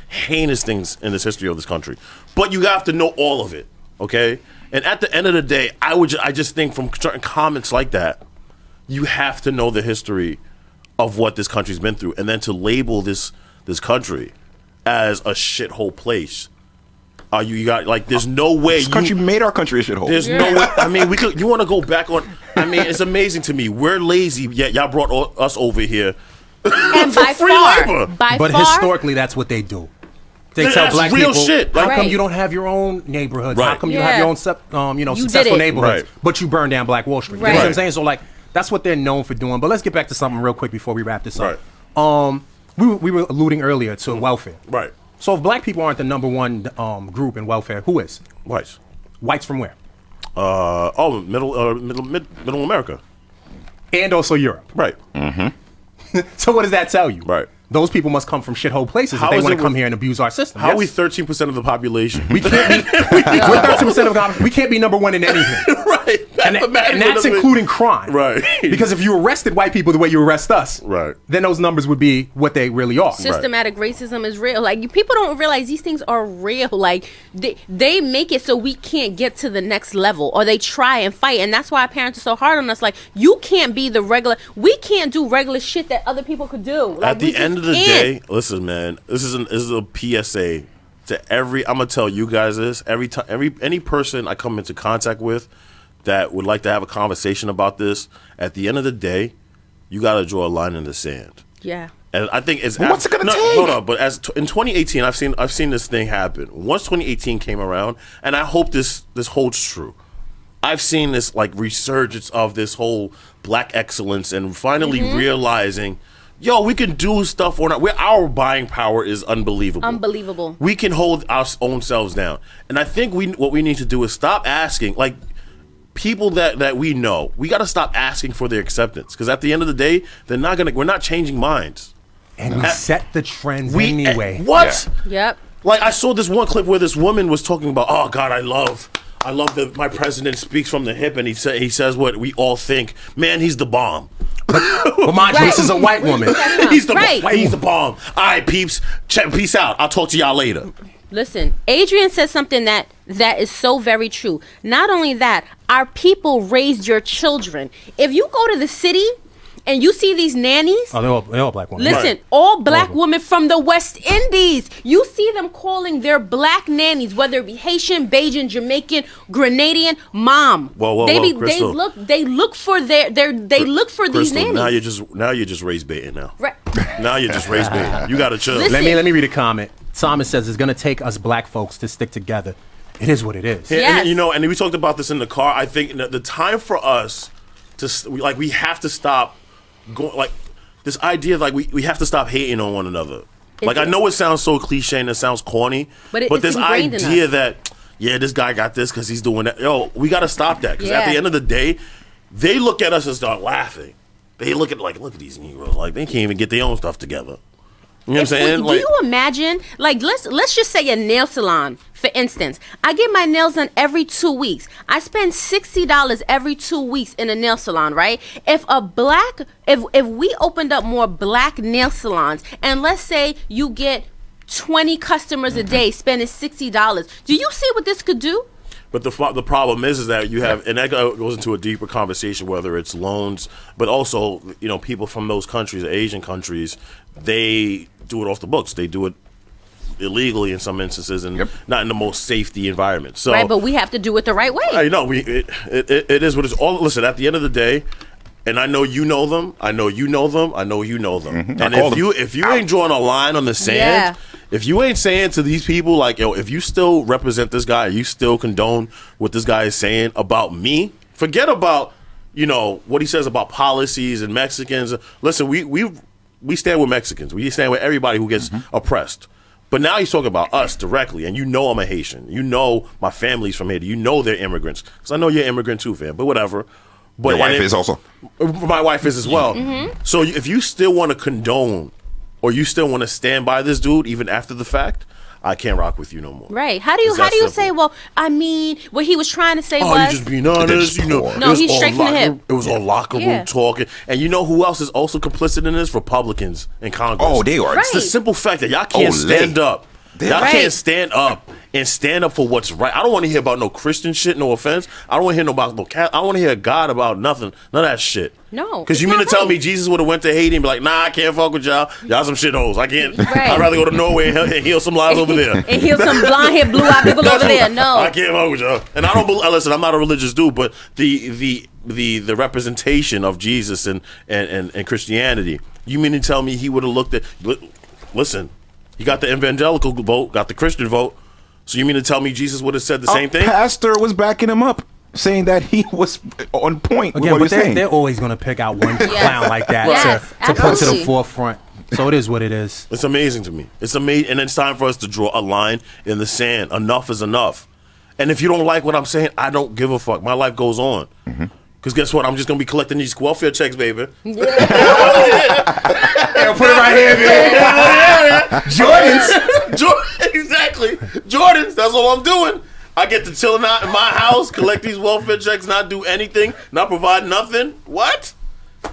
heinous things in this history of this country. But you have to know all of it, okay? And at the end of the day, I just think from certain comments like that, you have to know the history of what this country's been through, and then to label this country as a shithole place. You got like, there's no way This country made our country a shithole. There's no way. I mean, we could. You want to go back on? I mean, it's amazing to me. We're lazy, yet y'all brought us over here. And for by free far, labor. But historically, that's what they do. They tell That's black real people, shit. how come Right. you don't have your own neighborhoods? How Right. come you Yeah. have your own successful it. neighborhoods, Right. but you burn down Black Wall Street? You know Right. what I'm Right. saying? So like, that's what they're known for doing. But let's get back to something real quick before we wrap this up. Right. We were alluding earlier to welfare. Right. So if black people aren't the number one group in welfare, who is? Whites. Whites from where? Middle America. And also Europe. Right. So what does that tell you? Right. Those people must come from shithole places How if they is want it to come with- here and abuse our system. How are we Yes. 13% of the population? We can't be. We're 13% of the we can't be number one in anything. right. And that's including crime. Right. Because if you arrested white people the way you arrest us, Right. then those numbers would be what they really are. Systematic racism is real. Like, people don't realize these things are real. Like, they make it so we can't get to the next level, or they try and fight. And that's why our parents are so hard on us. Like, you can't be the regular. We can't do regular shit that other people could do. Like, At the we end just of the can't. day, listen, man. This is a PSA to every. I'm gonna tell you guys this every time. Any person I come into contact with that would like to have a conversation about this. At the end of the day, you got to draw a line in the sand. Yeah. And I think it's What's it gonna take? Hold on, but in 2018, I've seen this thing happen. Once 2018 came around, and I hope this holds true. I've seen this like resurgence of this whole black excellence, and finally realizing, yo, we can do stuff or not. Our buying power is unbelievable. Unbelievable. We can hold our own selves down, and I think what we need to do is stop asking like. People that we know, we got to stop asking for their acceptance, because at the end of the day, they're not gonna. We're not changing minds. And we set the trends We anyway. what? Yep. Like, I saw this one clip where this woman was talking about, oh God, I love that my president speaks from the hip, and he says what we all think. Man, he's the bomb. But mind you, this is a white woman. He's the Right. bomb. He's the bomb. All right, peeps. Peace out. I'll talk to y'all later. Listen, Adrian said something that is so very true. Not only that, our people raised your children. If you go to the city and you see these nannies, Oh, they're all black women. listen, all black women from the West Indies, you see them calling their black nannies, whether it be Haitian, Bajan, Jamaican, Grenadian, mom. Whoa, they Crystal. they look for they look for these Crystal, nannies. now you're just race baiting now. Right. Now you're just race baiting. You gotta chill. Listen. Let me read a comment. Thomas says it's going to take us black folks to stick together. It is what it is. Yeah, Yes. and, and we talked about this in the car. I think the time for us to we have to stop going like this idea of like we have to stop hating on one another. Like, I know it sounds so cliche and it sounds corny, But it's this ingrained in idea us. that this guy got this because he's doing that. Yo, we got to stop that, because at Yeah. the end of the day, they look at us and start laughing. They look at look at these Negroes, like they can't even get their own stuff together. You know what I'm saying? Do you imagine, like, let's just say a nail salon, for instance. I get my nails done every 2 weeks. I spend $60 every 2 weeks in a nail salon, right? If we opened up more black nail salons, and let's say you get 20 customers a day spending $60, do you see what this could do? But the problem is that you have, and that goes into a deeper conversation, whether it's loans, but also, people from those countries, Asian countries, they do it off the books. They do it illegally in some instances, and not in the most safety environment. So, Right, but we have to do it the right way. I know it is what it's all. Listen, at the end of the day, and I know you know them. I know you know them. I know you know them. And if you ain't drawing a line on the sand, if you ain't saying to these people like, yo, if you still represent this guy, you still condone what this guy is saying about me, forget about what he says about policies and Mexicans. Listen, we stand with Mexicans. We stand with everybody who gets oppressed. But now he's talking about us directly, and I'm a Haitian. My family's from Haiti. They're immigrants. Because I know you're an immigrant too, fam. But whatever. But your wife is also. My wife is as well. So if you still want to condone, or you still want to stand by this dude even after the fact, I can't rock with you no more. Right. How do you say, well, I mean, what he was trying to say was... you just being honest, No, he's straight from the hip. It was all locker room talking. And you know who else is also complicit in this? Republicans in Congress. Oh, they are. It's the simple fact that y'all can't stand up. Y'all can't stand up and stand up for what's right. I don't want to hear about no Christian shit, no offense. I don't want to hear about no cat. I want to hear God about nothing. None of that shit. No. Because you mean to tell me Jesus would have went to Haiti and be like, nah, I can't fuck with y'all. Y'all some shitholes. I can't. Right. I'd rather go to Norway and heal some lives over there. And heal some blonde-haired, blue-eyed people over there. No. I can't fuck with y'all. And I don't believe, listen, I'm not a religious dude, but the representation of Jesus and Christianity, you mean to tell me he would have looked at, listen, he got the evangelical vote, got the Christian vote, so you mean to tell me Jesus would have said the same thing? Pastor was backing him up, saying that he was on point with Again, what but he's saying. they're always going to pick out one clown like that Yes, to put to the absolutely. forefront. So it is what it is. It's amazing to me. It's amazing, and it's time for us to draw a line in the sand. Enough is enough. And if you don't like what I'm saying, I don't give a fuck. My life goes on. Because guess what? I'm just going to be collecting these welfare checks, baby. Yeah, put it right here, man. Jordans. Exactly. Jordans. That's all I'm doing. I get to chill out in my house, collect these welfare checks, not do anything, not provide nothing. What?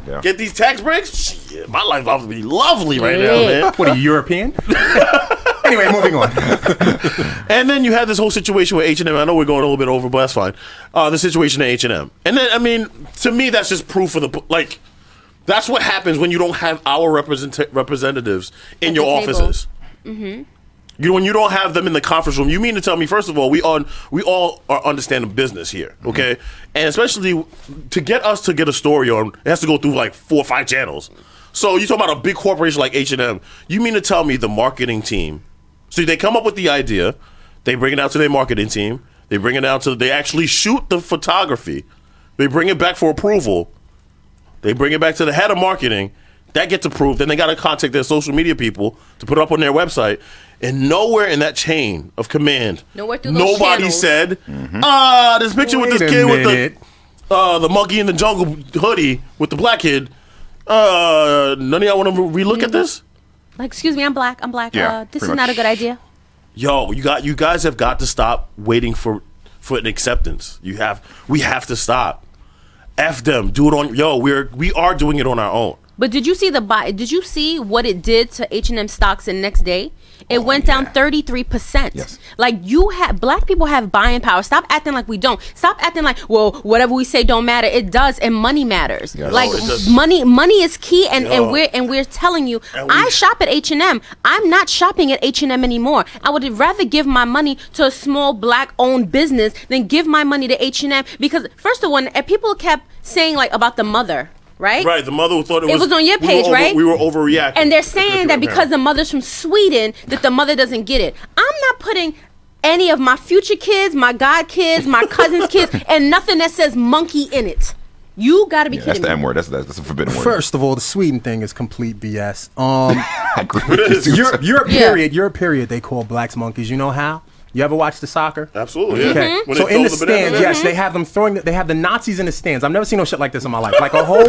Yeah. Get these tax breaks? Shit, my life about to be lovely right now, man. What are you, European? Anyway, moving on. And then you had this whole situation with H&M. I know we're going a little bit over, but that's fine. The situation at H&M. And then, I mean, to me, that's just proof of like, that's what happens when you don't have our representatives in At your the table. offices. When you don't have them in the conference room, you mean to tell me, first of all, we all are understanding business here, okay? And especially to get us to get a story on, it has to go through like 4 or 5 channels. So you talking about a big corporation like H&M, you mean to tell me the marketing team, so they come up with the idea, they bring it out to their marketing team, they bring it out to, they actually shoot the photography, they bring it back for approval, they bring it back to the head of marketing, that gets approved, then they got to contact their social media people to put it up on their website, and nowhere in that chain of command, Nowhere through those nobody channels. said, this picture with Wait this a kid minute. with the monkey in the jungle hoodie with the black kid, none of y'all want to relook at this? Like, excuse me, I'm black. Yeah, This pretty is not a much. good idea. Yo, you guys have got to stop waiting for an acceptance. We have to stop. F them. Do it on. Yo, we are doing it on our own. But did you see Did you see what it did to H&M stocks the next day? It went down 33%. Yes. Like, black people have buying power. Stop acting like we don't. Stop acting like, well, whatever we say don't matter. It does, and money matters. Yes. Like, No, it does. money is key, and Yo. we're telling you, And we- I shop at H&M. I'm not shopping at H&M anymore. I would rather give my money to a small black-owned business than give my money to H&M, because first of all, and people kept saying like about the mother. Right? Right, the mother who thought It was on your page, right? We were overreacting. And they're saying that because the mother's from Sweden, that the mother doesn't get it. I'm not putting any of my future kids, my god kids, my cousin's kids, and nothing that says monkey in it. You gotta be That's kidding the me. M word. That's a forbidden word. First of all, the Sweden thing is complete BS. I agree with you. Europe Yeah. period, they call blacks monkeys. You know how? You ever watch the soccer? Absolutely, yeah. Okay. When So they in the throw the banana stands, there? yes, they have them throwing. They have the Nazis in the stands. I've never seen no shit like this in my life. Like a whole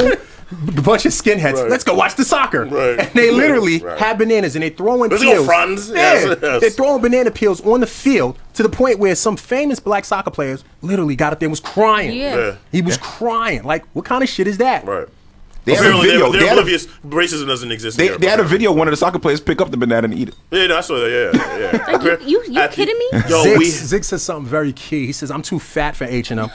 bunch of skinheads. Right. Let's go watch the soccer. Right. And they literally Right. have bananas and they throwing Let's go, peels. Franz. Yeah. Yes, yes. They're throwing banana peels on the field to the point where some famous black soccer players literally got up there and was crying. Yeah. Yeah. He was crying. Like, what kind of shit is that? Right. They had a Apparently, video. They're They had a- oblivious. Racism doesn't exist. in They had a Europe. video. One of the soccer players pick up the banana and eat it. Yeah, no, I saw that. Yeah. Like, you kidding me? Yo, Zig says something very key. He says, I'm too fat for H&M.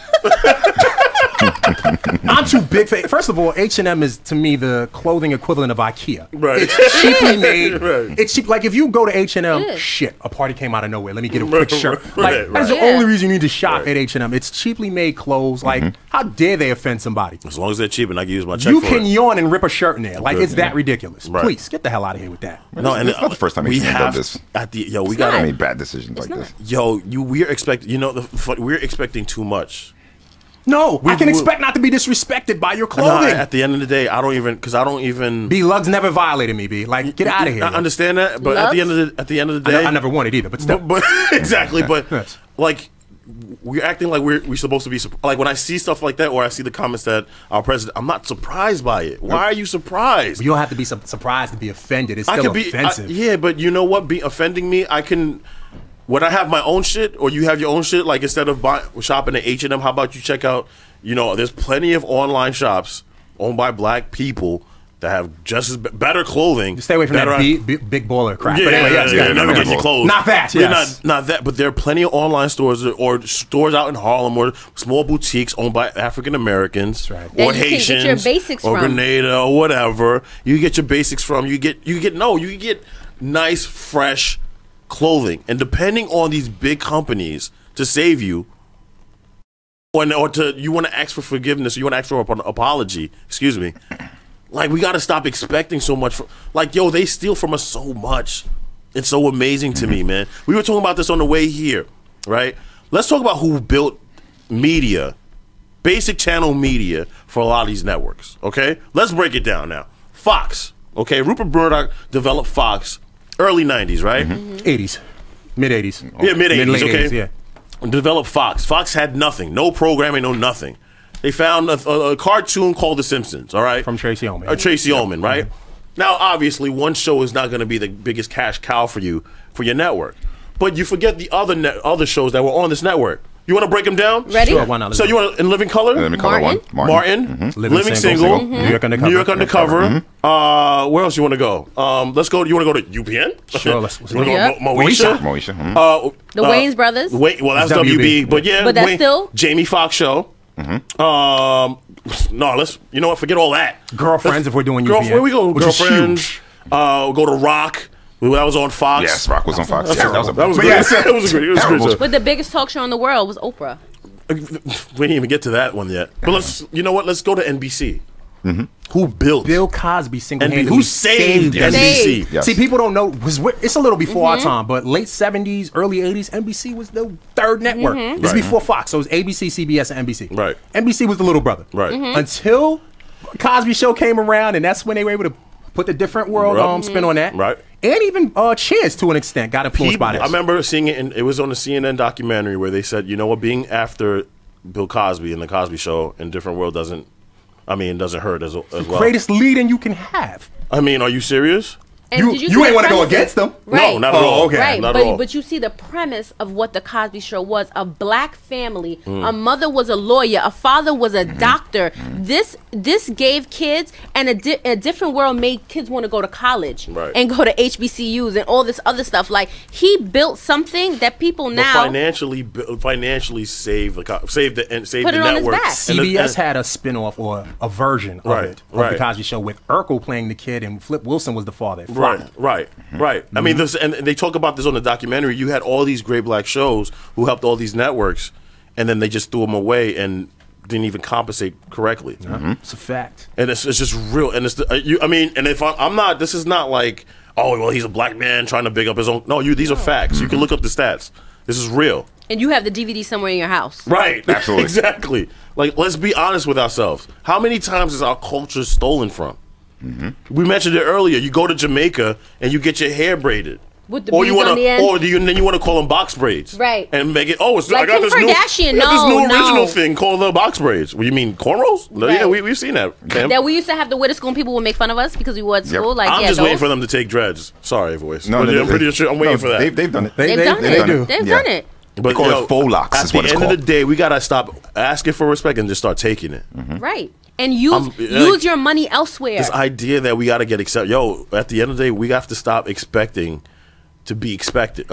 I'm too big for. First of all, H&M is to me the clothing equivalent of IKEA. Right. It's cheaply made. Right. It's cheap. Like if you go to H&M, Yeah. shit, a party came out of nowhere. Let me get a quick shirt. Right, Like that's right. the Yeah. only reason you need to shop at H&M. It's cheaply made clothes. Like how dare they offend somebody? As long as they're cheap and I can use my check You for can it. yawn and rip a shirt in there. Like it's that ridiculous. Right. Please get the hell out of here with that. No, and It's not the first time we H&M done have this. at the we I got made bad decisions like this. we're expecting. You know, we're expecting too much. No, I can we- expect not to be disrespected by your No, clothing. at the end of the day, I don't even. B Lugs never violated me. B like get out of here. I understand that, but at the end of the day, I never won it either. But still, But exactly, but Yes. like we're acting like we're supposed to be like when I see stuff like that or I see the comments that our president, I'm not surprised by it. Why are you surprised? you don't have to be surprised to be offended. It's I still could be offensive. yeah, but you know what? Be offending me. I can. When I have my own shit, or you have your own shit, like instead of shopping at H&M, how about you check out? You know, there's plenty of online shops owned by black people that have just as better clothing. Stay away from that that are- big baller crap. Yeah, But anyway, yes, yeah, yeah, never yeah. get you clothes. Not that, Yeah, yes. not that. But there are plenty of online stores or stores out in Harlem or small boutiques owned by African Americans That or you can get Haitians your basics or from. Grenada or whatever. You get your basics from. You get nice, fresh clothing. And depending on these big companies to save you, or you want to ask for forgiveness, or you want to ask for an apology, excuse me. Like, we got to stop expecting so much. Like, yo, they steal from us so much. It's so amazing to me, man. We were talking about this on the way here, right? Let's talk about who built media, basic channel media for a lot of these networks, okay? Let's break it down now. Fox, okay? Rupert Murdoch developed Fox early 90s, right? 80s. Mid-80s. Yeah, mid-80s, Mid-late okay? 80s, yeah. Developed Fox. Fox had nothing. No programming, no nothing. They found a cartoon called The Simpsons, all right? From Tracy Ullman. Tracy Ullman, right? Now, obviously, one show is not going to be the biggest cash cow for you, for your network. But you forget the other shows that were on this network. You want to break them down? Ready? Sure, why not? So you want In Living Color? Living Color Martin? one. Martin. Living Single. New York Undercover. New York Undercover. Where else you want to go? Let's go. You want to go to UPN? Sure, let's You wanna go Yeah. to Moesha? Moesha. The Wayans brothers. Well, that's It's WB. WB. But yeah, But that's still- Jamie Foxx show. No, you know what? Forget all that. Girlfriends, if we're doing UPN. Where we go? Which is Girlfriends. huge. Go to Rock. That was on Fox. Yes, Rock was on Fox. Yeah, that was a That was but great. yes. That was a great show. But the biggest talk show in the world was Oprah. We didn't even get to that one yet. But you know what? Let's go to NBC. Who built Bill Cosby single-handedly who saved NBC. NBC? Yes. See, people don't know. It's a little before our time, but late 70s, early 80s, NBC was the third network. This is before Fox, so it was ABC, CBS, and NBC. Right. NBC was the little brother. Right. Until Cosby Show came around, and that's when they were able to put the different world Right. spin on that. Right. And even Cheers, to an extent, got influenced by this. I remember seeing it, and it was on the CNN documentary where they said, you know what, being after Bill Cosby and the Cosby Show in Different World doesn't hurt as well. Greatest lead-in you can have. I mean, are you serious? And You did see ain't the want to go premise? against them. Right. No, not at all. okay. Right, Not at all. but you see the premise of what the Cosby Show was: a black family. A mother was a lawyer, a father was a doctor. This gave kids, and a different world made kids want to go to college Right. and go to HBCUs and all this other stuff. Like, he built something that people But now financially save the Put it the on his network. back. And CBS had a spin-off or a version of Right, it, of right. the Cosby Show, with Urkel playing the kid and Flip Wilson was the father. Right. I mean, and they talk about this on the documentary. You had all these great black shows who helped all these networks, and then they just threw them away and didn't even compensate correctly. It's a fact. And it's just real. And and if I'm not, this is not like, oh, well, he's a black man trying to big up his own. No, these are facts. You can look up the stats. This is real. and you have the DVD somewhere in your house. Right. Absolutely. Exactly. Like, let's be honest with ourselves. How many times is our culture stolen from? We mentioned it earlier. You go to Jamaica and you get your hair braided. With the or you beads wanna, on the end. or then you want to call them box braids, Right. And make it. Oh, it's Like I got Kim this new, Kardashian. I got this No, new original no. thing called the box braids. What, you mean cornrows? No, yeah, Right. we've seen that. Kim. That we used to have to wear to school and people would make fun of us because we wore it to Yep. school. Like, I'm yeah, just waiting those. for them to take dreads. Sorry, voice. No, But no, I'm pretty sure. I'm waiting for that. They've done it. They've done it. do. They've Yeah. done it. But call it faux locks At is the what it's end of called. the day, we gotta stop asking for respect and just start taking it. Right. And use like, your money elsewhere. This idea that we gotta get accepted. Yo, at the end of the day, we have to stop expecting to be accepted.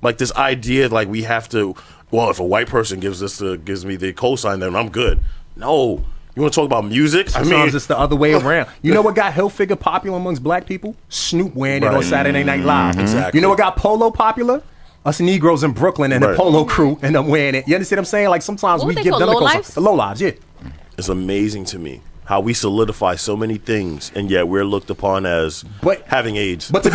Like this idea, like we have to. Well, if a white person gives me the cosign, then I'm good. No, you want to talk about music? Sometimes it's the other way around. You know what got Hilfiger popular amongst black people? Snoop wearing it on Right. Saturday Night Live. Exactly. You know what got Polo popular? Us Negroes in Brooklyn and Right. the Polo crew and them wearing it. You understand what I'm saying? Like sometimes What we they give call them the lowlifes? cosign. The low lives, yeah. It's amazing to me how we solidify so many things, and yet we're looked upon as having AIDS. But to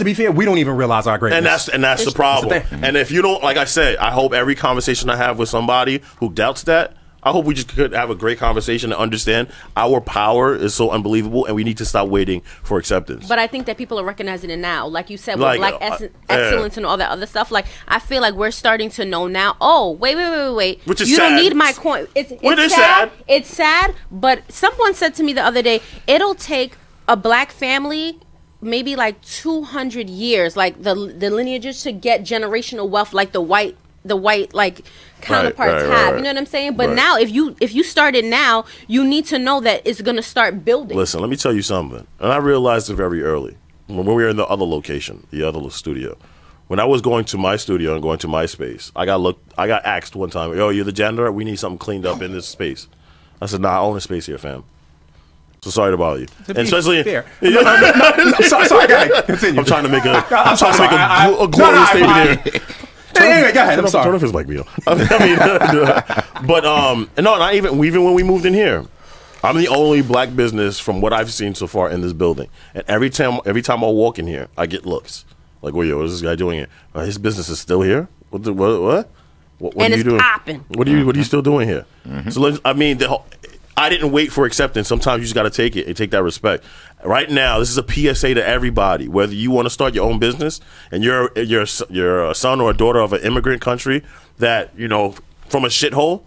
be fair, we don't even realize our greatness. And that's the problem. And if you don't, like I said, I hope every conversation I have with somebody who doubts that, I hope we just could have a great conversation and understand our power is so unbelievable, and we need to stop waiting for acceptance. But I think that people are recognizing it now. Like you said, with Like, black excellence and all that other stuff. Like, I feel like we're starting to know now, oh, wait. Which is you don't sad. need my coin. It's is sad. sad. It's sad, but someone said to me the other day, it'll take a black family maybe like 200 years, like the lineages to get generational wealth like the white the white like counterparts right, have. right. You know what I'm saying? But Right. now, if you start it now, you need to know that it's gonna start building. Listen, let me tell you something. And I realized it very early when we were in the other location, the other studio. When I was going to my studio and going to my space, I got asked one time, "Yo, you're the janitor? We need something cleaned up in this space." I said, "Nah, I own a space here, fam. So sorry to bother you." To And be especially, fair. No, I'm sorry, go ahead. Continue. I'm trying to make a No, glorious statement fine. here. Anyway, go ahead. I'm Turn sorry. off his mic, Mio. I mean, but no, not even when we moved in here. I'm the only black business from what I've seen so far in this building, and every time I walk in here, I get looks like, "Well, yo, what is this guy doing here? His business is still here? What? What And are you it's doing? popping. What are you still doing here?" So I mean, I didn't wait for acceptance. Sometimes you just got to take it and take that respect. Right now, this is a PSA to everybody. Whether you want to start your own business and you're a son or a daughter of an immigrant country that from a shithole,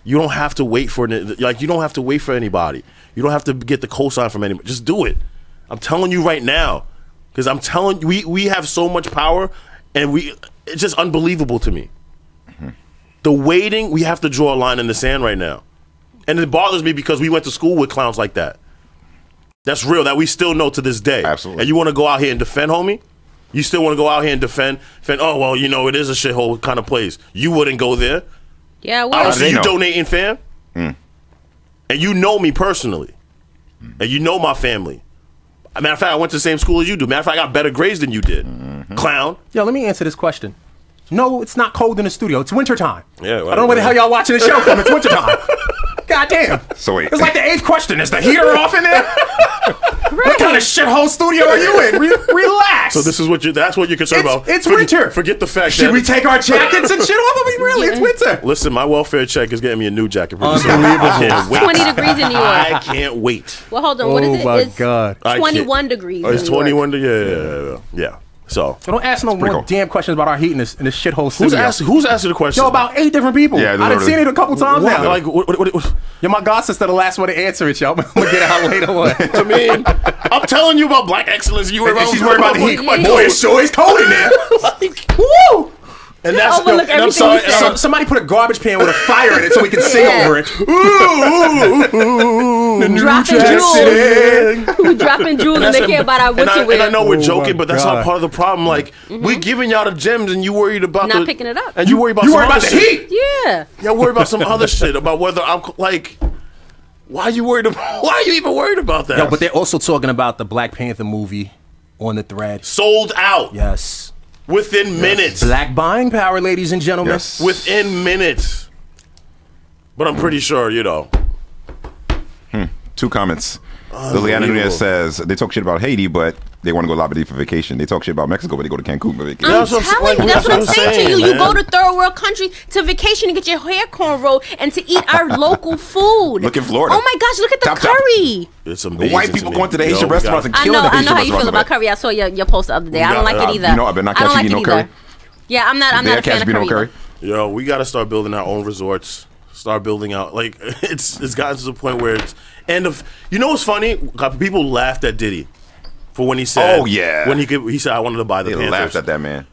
you don't have to wait for you don't have to wait for anybody. You don't have to get the cosign from anybody. Just do it. I'm telling you right now, because I'm telling you, we have so much power, and it's just unbelievable to me. The waiting, we have to draw a line in the sand right now. And it bothers me because we went to school with clowns like that. That's real, that we still know to this day. Absolutely. And you want to go out here and defend, homie? You still want to go out here and defend, oh, well, it is a shithole kind of place. You wouldn't go there. Yeah, I well, don't see you know? donating, fam. And you know me personally. And you know my family. Matter of fact, I went to the same school as you do. Matter of fact, I got better grades than you did. Clown. Yo, let me answer this question. No, it's not cold in the studio. It's wintertime. Yeah, I don't know where the hell y'all watching the show from. It's wintertime. God damn. So wait. It's like the 8th question. Is the heater off in there? What kind of shithole studio are you in? Relax. So this is that's what you're concerned about. It's winter. Forget the fact Should that we take our jackets and shit off? I mean, really, it's winter. Listen, my welfare check is getting me a new jacket. Unbelievable. I can't wait. 20 degrees in New York. I can't wait. Well, hold on. What is it? Oh, my It's God. I 21 degrees. It's in New York. 21. Yeah. So So don't ask no more cool. damn questions about our heat in this shithole studio. who's asking the question? Yo, about 8 different people. Yeah, I done literally. seen it a couple times What? now. Like what? Yo, my god sister, the last one to answer it, yo. I'm gonna get out later on. I mean, I'm telling you about black excellence. You And she's worried about the heat. Yeah. Boy, it's sure it's cold in there. Woo! And that's overlook and I'm everything sorry. you said. and I'm- Somebody put a garbage can with a fire in it so we can sing Yeah. over it. The new Dropping Jack jewels. City. Who dropping jewels and they care about our and winter I wear. know we're Oh, joking, my but that's God. not part of the problem. Like we're giving y'all the gems, and you worried about Not picking it up. and you worry about You some worry about other the shit. heat. Yeah. Y'all worry about some other shit about whether I'm like. Why are you worried about? Why are you even worried about that? Yo, but they're also talking about the Black Panther movie on the thread. sold out Yes. within minutes. Black buying power, ladies and gentlemen. Yes. Within minutes. But I'm pretty sure, 2 comments. Liliana Nunez says they talk shit about Haiti, but they want to go to Labadee for vacation. They talk shit about Mexico, but they go to Cancun for vacation. I'm That's what I'm telling saying. you, that's what I'm saying to you. You man. go to third world country to vacation to get your hair cornrowed and to eat our local food. Look in Florida. Oh my gosh, look at the Top, top. curry. It's The amazing. white people to me. going to the Yo, Haitian we restaurants got- and killing the I Haitian know how you feel restaurants. about curry. I saw your post the other day. I don't like it either. You know, I better not I don't catch like you it eating no either. curry. Yeah, I'm not a Bear fan catch of me no curry. curry. Yo, we got to start building our own resorts. Start building out. Like, it's gotten to the point where it's. And you know what's funny? People laughed at Diddy for when he said. Oh, yeah. When he said, I wanted to buy the They Panthers. laughed at that man.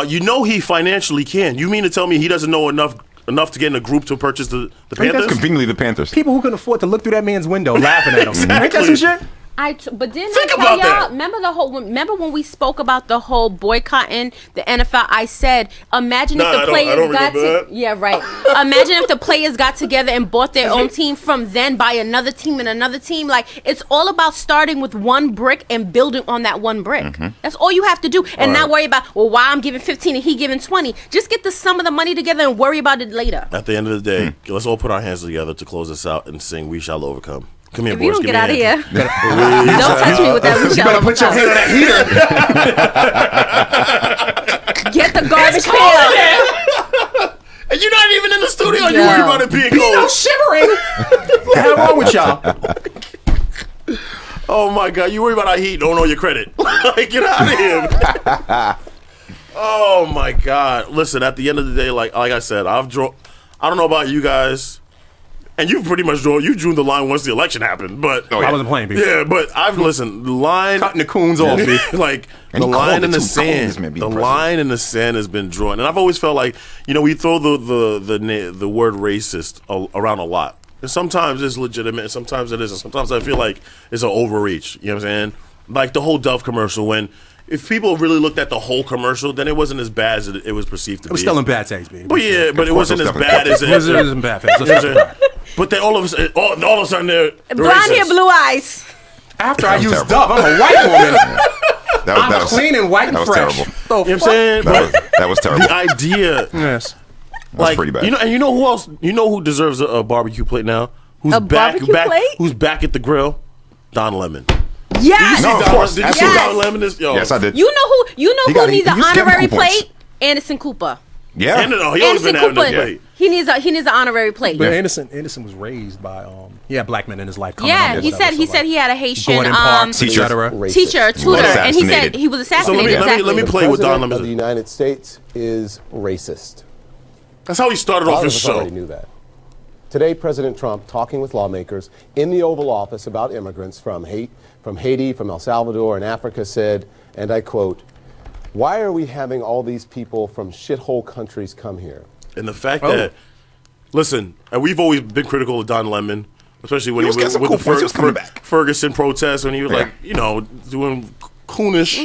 You know he financially can. You mean to tell me he doesn't know enough to get in a group to purchase the That's Panthers? conveniently the Panthers. People who couldn't afford to look through that man's window laughing at him. Ain't that some shit? But didn't Think I tell about y'all? that. Remember when we spoke about the whole boycotting the NFL? I said, imagine Nah, if the players I don't got remember that. yeah, right. Imagine if the players got together and bought their own team from then by another team and another team. Like, it's all about starting with one brick and building on that one brick. That's all you have to do, and not worry about why I'm giving 15 and he giving 20. Just get the sum of the money together and worry about it later. At the end of the day, let's all put our hands together to close this out and sing "We Shall Overcome." Come here, If boys. you don't Give get me out of a here, hand. don't touch me with that. We You shall better put your hand on that heater. get the garbage pail. And you're not even in the studio. You Yo. worry about it being Be no cold. shivering. What the hell wrong with y'all? Oh my God, you worry about our heat. Don't know your credit. Like, get out of here. Oh my God. Listen, at the end of the day, like I said, I don't know about you guys. and you pretty much drew the line once the election happened. But I wasn't playing, B. Yeah, but I've listened. The line Cutting the coons off, B. like And the he called line it in the too, calling sand. this man being The president. line in the sand has been drawn, and I've always felt like we throw the word racist around a lot. And sometimes it's legitimate, and sometimes it isn't. Sometimes I feel like it's an overreach. You know what I'm saying? Like the whole Dove commercial. If people really looked at the whole commercial, then it wasn't as bad as it was perceived to be. It was still in bad taste, baby. But yeah, but it wasn't as bad as it. It wasn't bad taste. Let's talk about it. But then all of a sudden they're Blonde hair, racist. blue eyes. After I was used terrible. Dove, I'm a white woman. That I'm clean and white and that was fresh. terrible. You know what I'm saying? That was terrible. The idea, Yes. like, pretty bad. you know who else? You know who deserves a barbecue plate now? Who's A barbecue plate? Who's back at the grill? Don Lemon. Yes. No, of course. Did you see Yes. Don Lemon? Yes, I did. You know He who got- needs he an used to get honorary coupons. plate? Anderson Cooper. Yeah. And, he always been Anderson having a Cooper. plate. He needs an honorary plate. But Anderson was raised by black men in his life. Coming Yeah, up, he whatever, said he so, said like, he had a Haitian Gordon Parks, Teacher. etc. teacher, tutor, and he said assassinated. he was assassinated. let me exactly. play with Don President Lemon. of the United States is racist. That's how he started A off lot of his us show. already knew that. Today, President Trump talking with lawmakers in the Oval Office about immigrants from Haiti, from El Salvador, and Africa said, and I quote, "Why are we having all these people from shithole countries come here?" And the fact that, listen, and we've always been critical of Don Lemon, especially when He was getting some with cool the points. He was coming back. Ferguson protests, when he was Yeah. doing coonish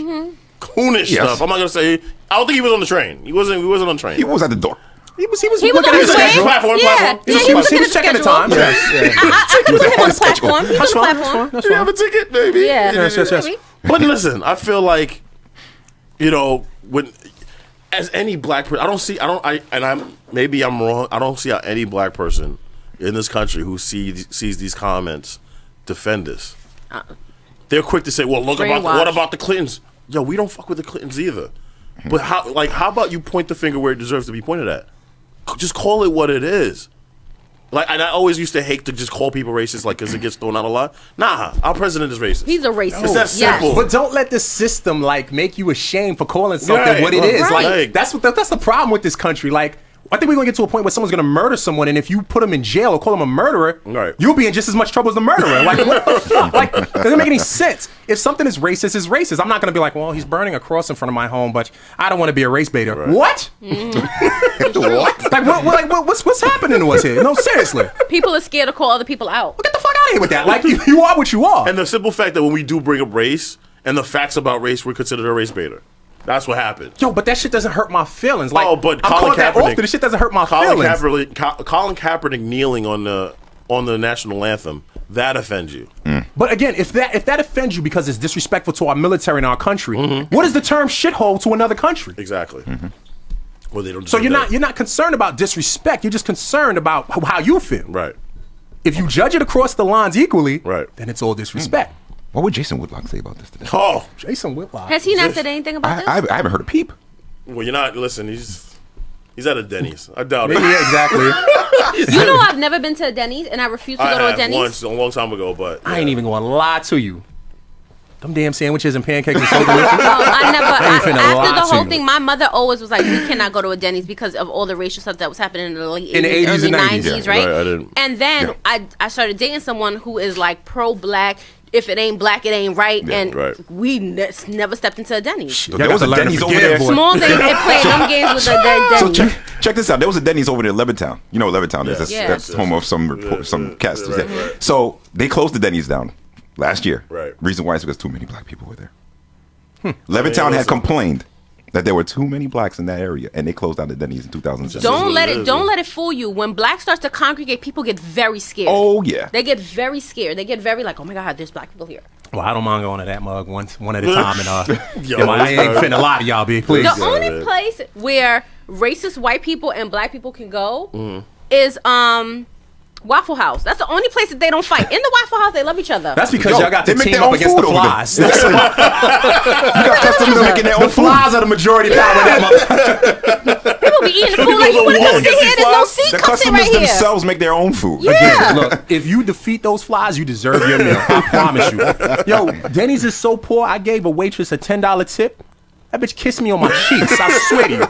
Yes. stuff. I'm not gonna say. I don't think he was on the train. He wasn't on the train. He was at the door. He was He was looking on at his his way. schedule. Platform. Yeah, He he was was looking checking at the time. schedule. Yes. I could put him on the platform. He's on the That's fine. platform. That's You fine. have a ticket, baby. Yeah. Yes. But listen, I feel like, when as any black person, maybe I'm wrong. I don't see how any black person in this country who sees these comments defend this. They're quick to say, "Well, what about the Clintons?" Yo, we don't fuck with the Clintons either. But how about you point the finger where it deserves to be pointed at? Just call it what it is. And I always used to hate to just call people racist, because it gets thrown out a lot. Nah, our president is racist. He's a racist. It's that simple. But don't let the system make you ashamed for calling something Right, what it is. right. That's the problem with this country. I think we're gonna get to a point where someone's gonna murder someone, and if you put them in jail or call them a murderer, Right. you'll be in just as much trouble as the murderer. What the fuck? It doesn't make any sense. If something is racist, it's racist. I'm not gonna be like, well, he's burning a cross in front of my home, but I don't want to be a race baiter. Right. What? What? What's happening to us here? No, seriously. People are scared to call other people out. Get the fuck out of here with that. You are what you are. And the simple fact that when we do bring up race and the facts about race, we're considered a race baiter. That's what happened. Yo, but that shit doesn't hurt my feelings. But I'm Colin called that Kaepernick, often. This shit doesn't hurt my Colin feelings. Colin Kaepernick kneeling on the national anthem, that offends you. But again, if that offends you because it's disrespectful to our military and our country, what is the term shithole to another country? Exactly. Well, they don't. So do you're that. not concerned about disrespect. You're just concerned about how you feel. Right. If you judge it across the lines equally, Right. then it's all disrespect. What would Jason Whitlock say about this today? Oh, Jason Whitlock. Has he not said anything about this? I haven't heard a peep. well, you're not. Listen, he's at a Denny's. I doubt Maybe, it. yeah, exactly. You know, I've never been to a Denny's, and I refuse to I go to a have Denny's. once a long time ago, but I ain't even going to lie to you. Them damn sandwiches and pancakes are so delicious. No, I never. ain't finna lie After the to whole you. thing, my mother always was like, "We cannot go to a Denny's because of all the racial stuff that was happening in the late In the 80s early and 90s. 90s, Yeah, right?" right, I didn't- And then I started dating someone who is pro-black. If it ain't black, it ain't right. Yeah, and right. we never stepped into a Denny's. There was a to learn to Denny's over forgive, there. boy. Small thing, they play them games with the So Denny's. check this out. There was a Denny's over there in Levittown. You know what Levittown is? That's, Yeah. that's home of some cast. right, right. So they closed the Denny's down last year. Right. Reason why is because too many black people were there. Levittown had listen. complained that there were too many blacks in that area, and they closed down the Denny's in 2007. Don't- Don't let what it it. is, Don't man. let it fool you. When black starts to congregate, people get very scared. Oh yeah. They get very scared. They get very like, "Oh my God, there's black people here." Well, I don't mind going to that mug one at a time. And Yo, I ain't finna lie to y'all, B. Please. The Yeah, only man. place where racist white people and black people can go Mm-hmm. is Waffle House. That's the only place that they don't fight. In the Waffle House, they love each other. That's because Yo, y'all got they to make team their up own against the food over there. flies. That's You got customers making their own the food. flies are the majority power of that mother. People be eating the food like, "You want to come sit here? There's no seat. The Come sit customers right here." themselves make their own food. Yeah. Look, if you defeat those flies, you deserve your meal. I promise you. Yo, Denny's is so poor. I gave a waitress a $10 tip. That bitch kissed me on my cheeks. I swear to you.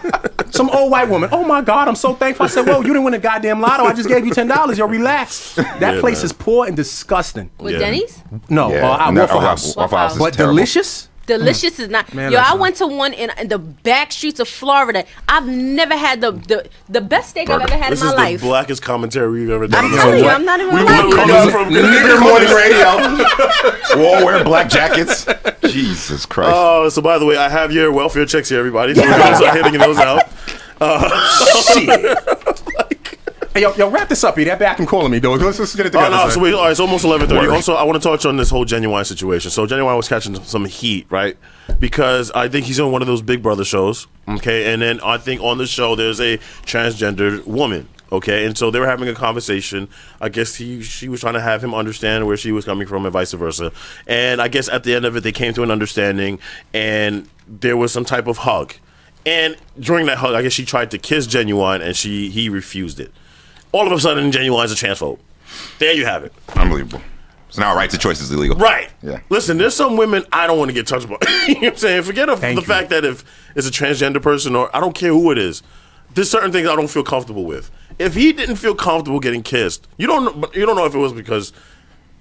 Some old white woman. Oh my God, I'm so thankful. I said, whoa, you didn't win a goddamn lotto. I just gave you $10. Yo, relax. That place is poor and disgusting. With Denny's? No, Waffle House. Waffle House is But terrible. delicious? Delicious is not. Man, Yo, that's I went to one in the back streets of Florida. I've never had the best steak I've ever had This in my is life. the blackest commentary we've ever done. I'm telling you, I'm not even lying. Nigger morning radio. All wearing black jackets. Jesus Christ. Oh, so by the way, I have your welfare checks here, everybody. So we're going to start hitting those out. Hey, yo, wrap this up, E. That back and calling me, dog. Let's get it together. Oh, no, so man. all right, it's almost 11:30. Also, I want to touch on this whole Genuine situation. So Genuine was catching some heat, right? Because I think he's on one of those Big Brother shows, okay? And then I think on the show there's a transgender woman, okay? And so they were having a conversation. I guess she was trying to have him understand where she was coming from and vice versa. And I guess at the end of it, they came to an understanding, and there was some type of hug. And during that hug, I guess she tried to kiss Genuine, and he refused it. All of a sudden, Genuine's a transphobe. There you have it. Unbelievable. So now right to choice is illegal. Right. Yeah. Listen, there's some women I don't want to get touched by. You know what I'm saying? Forget the fact that if it's a transgender person or I don't care who it is, there's certain things I don't feel comfortable with. If he didn't feel comfortable getting kissed, you don't know if it was because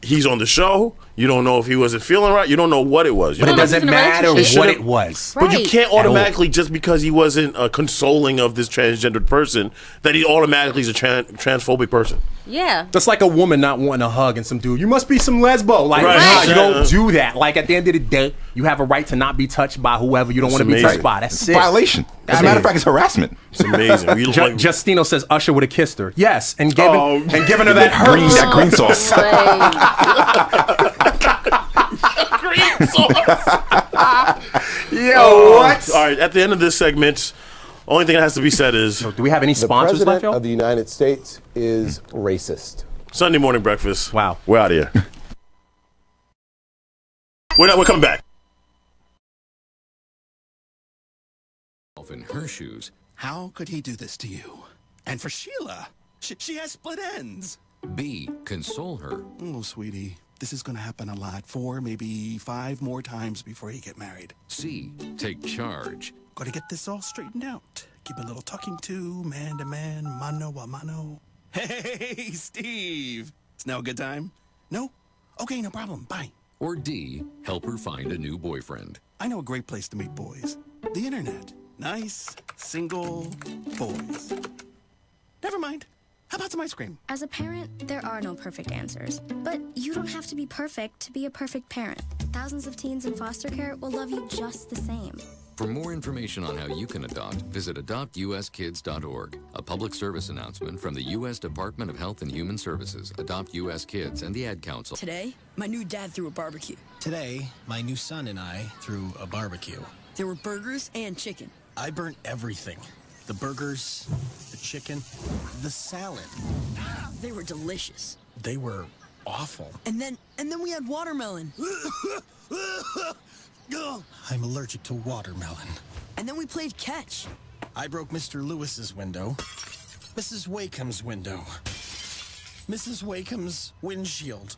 he's on the show. You don't know if he wasn't feeling right. You don't know what it was. But it doesn't matter what it was. But you can't automatically, just because he wasn't consoling of this transgendered person, that he automatically is a transphobic person. Yeah. That's like a woman not wanting a hug and some dude. You must be some lesbo. Like, Right. nah, you don't do that. Like, at the end of the day, you have a right to not be touched by whoever you don't want to be touched by. That's It's it. a violation. As a matter of fact, it's harassment. It's amazing. Justino says Usher would have kissed her. Yes, and given her that hurt. That green sauce. Yo, what? All right, at the end of this segment, only thing that has to be said is... Do we have any The sponsors left, President y'all? of the United States is racist. Sunday morning breakfast. Wow. We're out of here. We're coming back. In her shoes. How could he do this to you? And for Sheila, she has split ends. B, console her. Oh, sweetie, this is going to happen a lot. 4, maybe 5 more times before you get married. C, take charge. Got to get this all straightened out. Keep a little talking to, man to man, mano a mano. Hey, Steve. It's now a good time? No? Okay, no problem. Bye. Or D, help her find a new boyfriend. I know a great place to meet boys. The internet. Nice, single boys. Never mind. How about some ice cream? As a parent, there are no perfect answers. But you don't have to be perfect to be a perfect parent. Thousands of teens in foster care will love you just the same. For more information on how you can adopt, visit adoptuskids.org. A public service announcement from the U.S. Department of Health and Human Services, Adopt U.S. Kids, and the Ad Council. Today, my new dad threw a barbecue. Today, my new son and I threw a barbecue. There were burgers and chicken. I burnt everything. The burgers, the chicken, the salad. They were delicious. They were awful. And then we had watermelon. I'm allergic to watermelon. And then we played catch. I broke Mr. Lewis's window, Mrs. Wakeham's window, Mrs. Wakeham's windshield,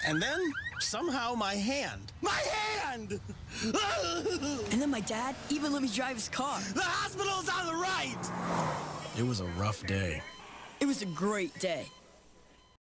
and then somehow my hand. My hand! And then my dad even let me drive his car. The hospital's on the right! It was a rough day. It was a great day.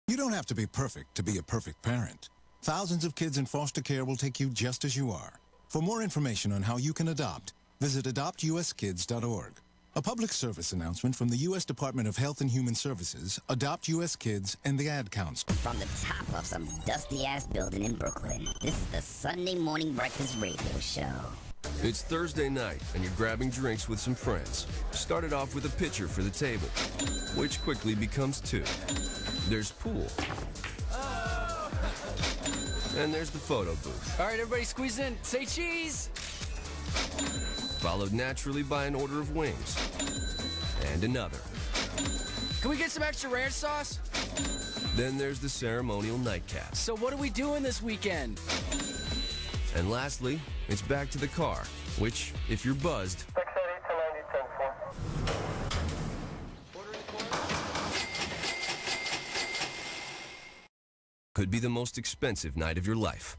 You don't have to be perfect to be a perfect parent. Thousands of kids in foster care will take you just as you are. For more information on how you can adopt, visit adoptuskids.org. A public service announcement from the U.S. Department of Health and Human Services, Adopt U.S. Kids, and the Ad Council. From the top of some dusty-ass building in Brooklyn, this is the Sunday Morning Breakfast Radio Show. It's Thursday night, and you're grabbing drinks with some friends. Started off with a pitcher for the table, which quickly becomes 2. There's pool. And there's the photo booth. All right, everybody squeeze in. Say cheese. Followed naturally by an order of wings. And another. Can we get some extra ranch sauce? Then there's the ceremonial nightcap. So what are we doing this weekend? And lastly, it's back to the car, which, if you're buzzed, could be the most expensive night of your life.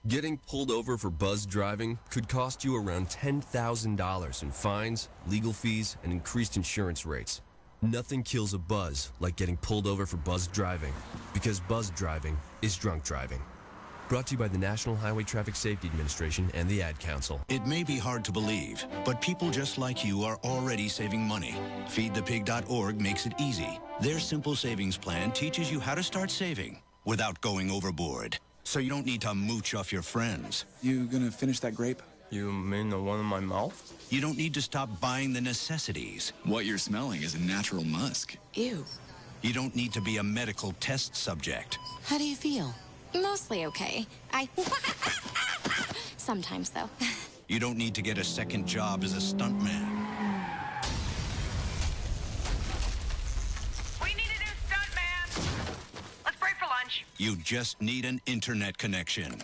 Getting pulled over for buzz driving could cost you around $10,000 in fines, legal fees, and increased insurance rates. Nothing kills a buzz like getting pulled over for buzz driving, because buzz driving is drunk driving. Brought to you by the National Highway Traffic Safety Administration and the Ad Council. It may be hard to believe, but people just like you are already saving money. FeedThePig.org makes it easy. Their simple savings plan teaches you how to start saving without going overboard. So you don't need to mooch off your friends. You gonna finish that grape? You mean the one in my mouth? You don't need to stop buying the necessities. What you're smelling is a natural musk. Ew. You don't need to be a medical test subject. How do you feel? Mostly okay. Sometimes, though. You don't need to get a second job as a stuntman. We need a new stuntman. Let's break for lunch. You just need an internet connection.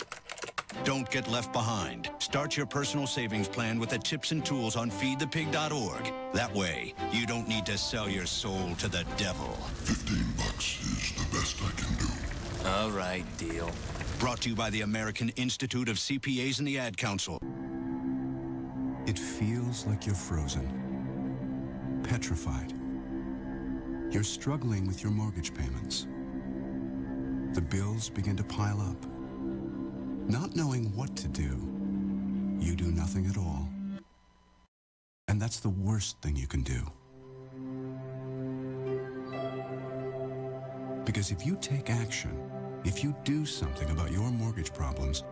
Don't get left behind. Start your personal savings plan with the tips and tools on feedthepig.org. That way, you don't need to sell your soul to the devil. $15 is the best I can do. All right, deal. Brought to you by the American Institute of CPAs and the Ad Council. It feels like you're frozen, petrified. You're struggling with your mortgage payments. The bills begin to pile up. Not knowing what to do, you do nothing at all. And that's the worst thing you can do. Because if you take action, if you do something about your mortgage problems,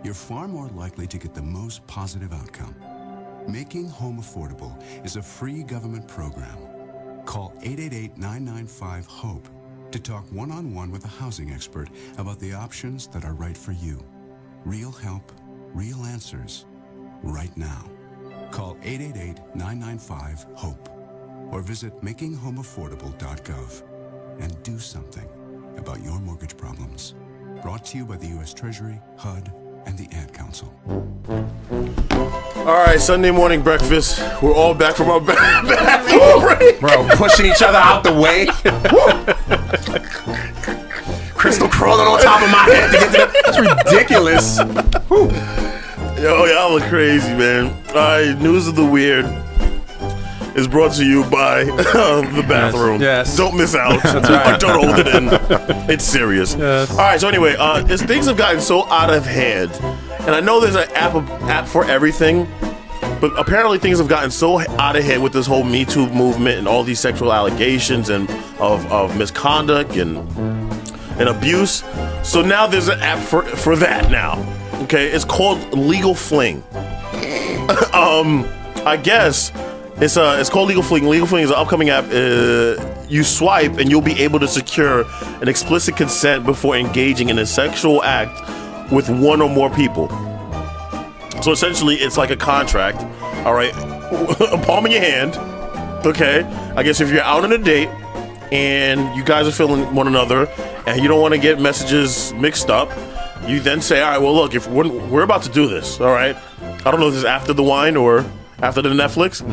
you're far more likely to get the most positive outcome. Making Home Affordable is a free government program. Call 888-995-HOPE to talk one-on-one with a housing expert about the options that are right for you. Real help, real answers, right now. Call 888-995-HOPE or visit makinghomeaffordable.gov and do something about your mortgage problems. Brought to you by the U.S. Treasury, HUD, and the Ad Council. All right, Sunday morning breakfast. We're all back from our bathroom break. Bro, pushing each other out the way. Crystal crawling on top of my head to get to the... That's ridiculous. Yo, y'all look crazy, man. All right, News of the Weird is brought to you by the bathroom. Yes. Don't miss out. That's right. Don't hold it in. It's serious. Yes. All right, so anyway, things have gotten so out of hand. And I know there's an app for everything, but apparently things have gotten so out of hand with this whole Me Too movement and all these sexual allegations and of misconduct and abuse. So now there's an app for that now. Okay, it's called Legal Fling. I guess it's called Legal Fling. Legal Fling is an upcoming app. You swipe and you'll be able to secure an explicit consent before engaging in a sexual act with one or more people. So essentially, it's like a contract. All right, a palm in your hand. Okay, I guess if you're out on a date and you guys are feeling one another and you don't want to get messages mixed up, you then say, all right, well, look, if we're about to do this, all right, I don't know if this is after the wine or after the Netflix,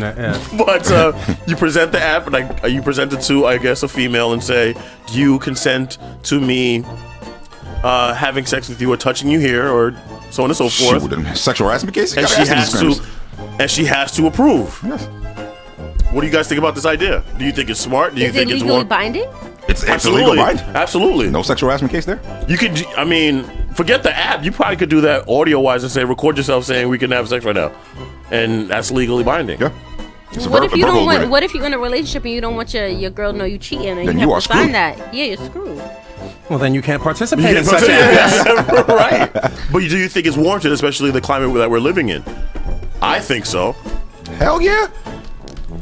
but you present the app and you present it to, I guess, a female and say, do you consent to me having sex with you or touching you here or so on and so forth? Shoot, sexual harassment case? And she has to approve. Yes. What do you guys think about this idea? Do you think it's smart? Do you think it's legally more binding? It's absolutely legal, right? Absolutely. No sexual harassment case there? You could, I mean, forget the app. You probably could do that audio-wise and say, record yourself saying we can have sex right now. And that's legally binding. Yeah. What if you don't want? What if you're in a relationship and you don't want your girl to know you cheating and Then you you have are to sign screwed. that? Yeah, you're screwed. Well, then you can't participate in such apps. Right. But do you think it's warranted, especially the climate that we're living in? I think so. Hell yeah.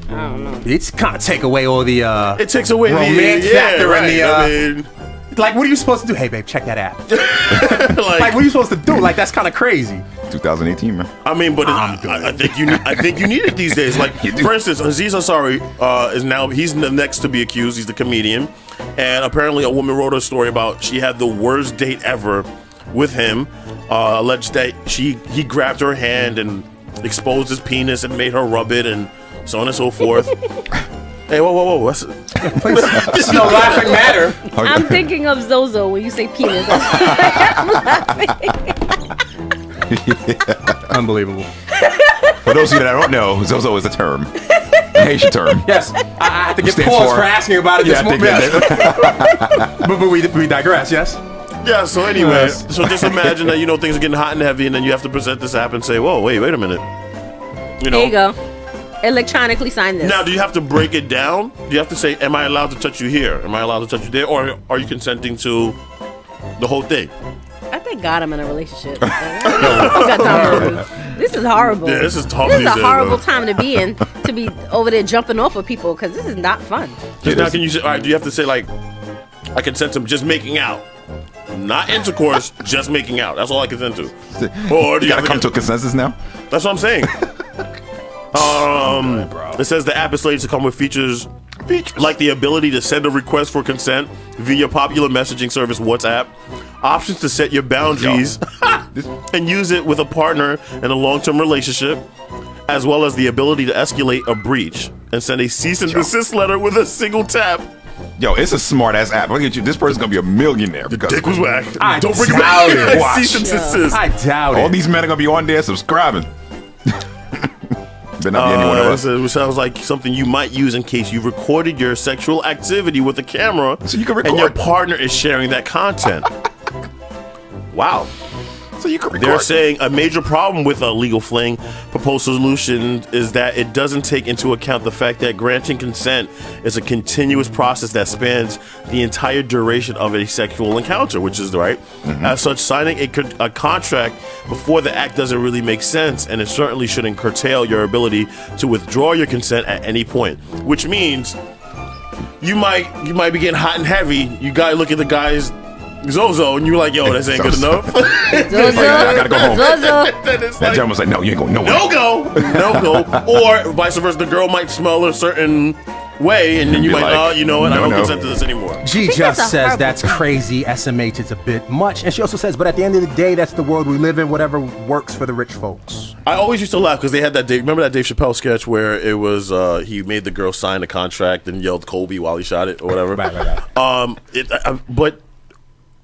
I don't know. It's kind of take away all the it takes away romance the factor right, and the I mean, like, what are you supposed to do? Hey, babe, check that app. like, what are you supposed to do? Like, that's kind of crazy. 2018, man. I mean, but I think you need it these days. Like, for instance, Aziz Ansari is now he's the next to be accused. He's the comedian, and apparently a woman wrote a story about she had the worst date ever with him. Alleged that he grabbed her hand and exposed his penis and made her rub it and so on and so forth. Hey, whoa! This is no laughing matter. I'm thinking of Zozo when you say penis. I'm laughing. Unbelievable. For those of you that don't know, Zozo is a term. A Haitian term. Yes. I have to get Stand pause for- for asking about it Yeah, this morning. But we digress, yes? Yeah, so anyway, so just imagine that, things are getting hot and heavy, and then you have to present this app and say, whoa, wait a minute. There you go. Electronically sign this. Now, do you have to break it down? Do you have to say, am I allowed to touch you here? Am I allowed to touch you there? Or are you consenting to the whole thing? I thank God I'm in a relationship. I don't got time for this. This is horrible. Yeah, this is tough. This is a horrible time to be in, to be over there jumping off of people, because this is not fun. Now, can you say, all right, do you have to say, like, I consent to just making out? Not intercourse, just making out. That's all I consent to. Or do You gotta come to a consensus now? That's what I'm saying. It says the app is slated to come with features like the ability to send a request for consent via popular messaging service WhatsApp, options to set your boundaries and use it with a partner in a long-term relationship, as well as the ability to escalate a breach and send a cease and desist letter with a single tap. Yo, it's a smart ass app. Look at you. This person's gonna be a millionaire because dick was whack. I Don't bring it doubt back. it. Watch. Cease and desist. I doubt All it. these men are gonna be on there subscribing. Better not be any one of us. It sounds like something you might use in case you recorded your sexual activity with a camera, So you can and your record. partner is sharing that content. Wow. So you can record. They're saying a major problem with a legal fling proposed solution is that it doesn't take into account the fact that granting consent is a continuous process that spans the entire duration of a sexual encounter, which is right. As such, signing a contract before the act doesn't really make sense, and it certainly shouldn't curtail your ability to withdraw your consent at any point. Which means you might be getting hot and heavy. You gotta look at the guy's Zozo, and you're like, yo, this ain't good enough. Zozo, I gotta go home. Zozo. Then it's That like, gentleman's like, no, you ain't going nowhere. no go. Or vice versa, the girl might smell a certain way, and then you Be might, like, you know what, I don't no. consent to this anymore. G think just that's a says horrible that's crazy. SMH, it's a bit much. And she also says, but at the end of the day, that's the world we live in, whatever works for the rich folks. I always used to laugh because they had that remember that Dave Chappelle sketch where it was he made the girl sign a contract and yelled Kobe while he shot it or whatever. Right. But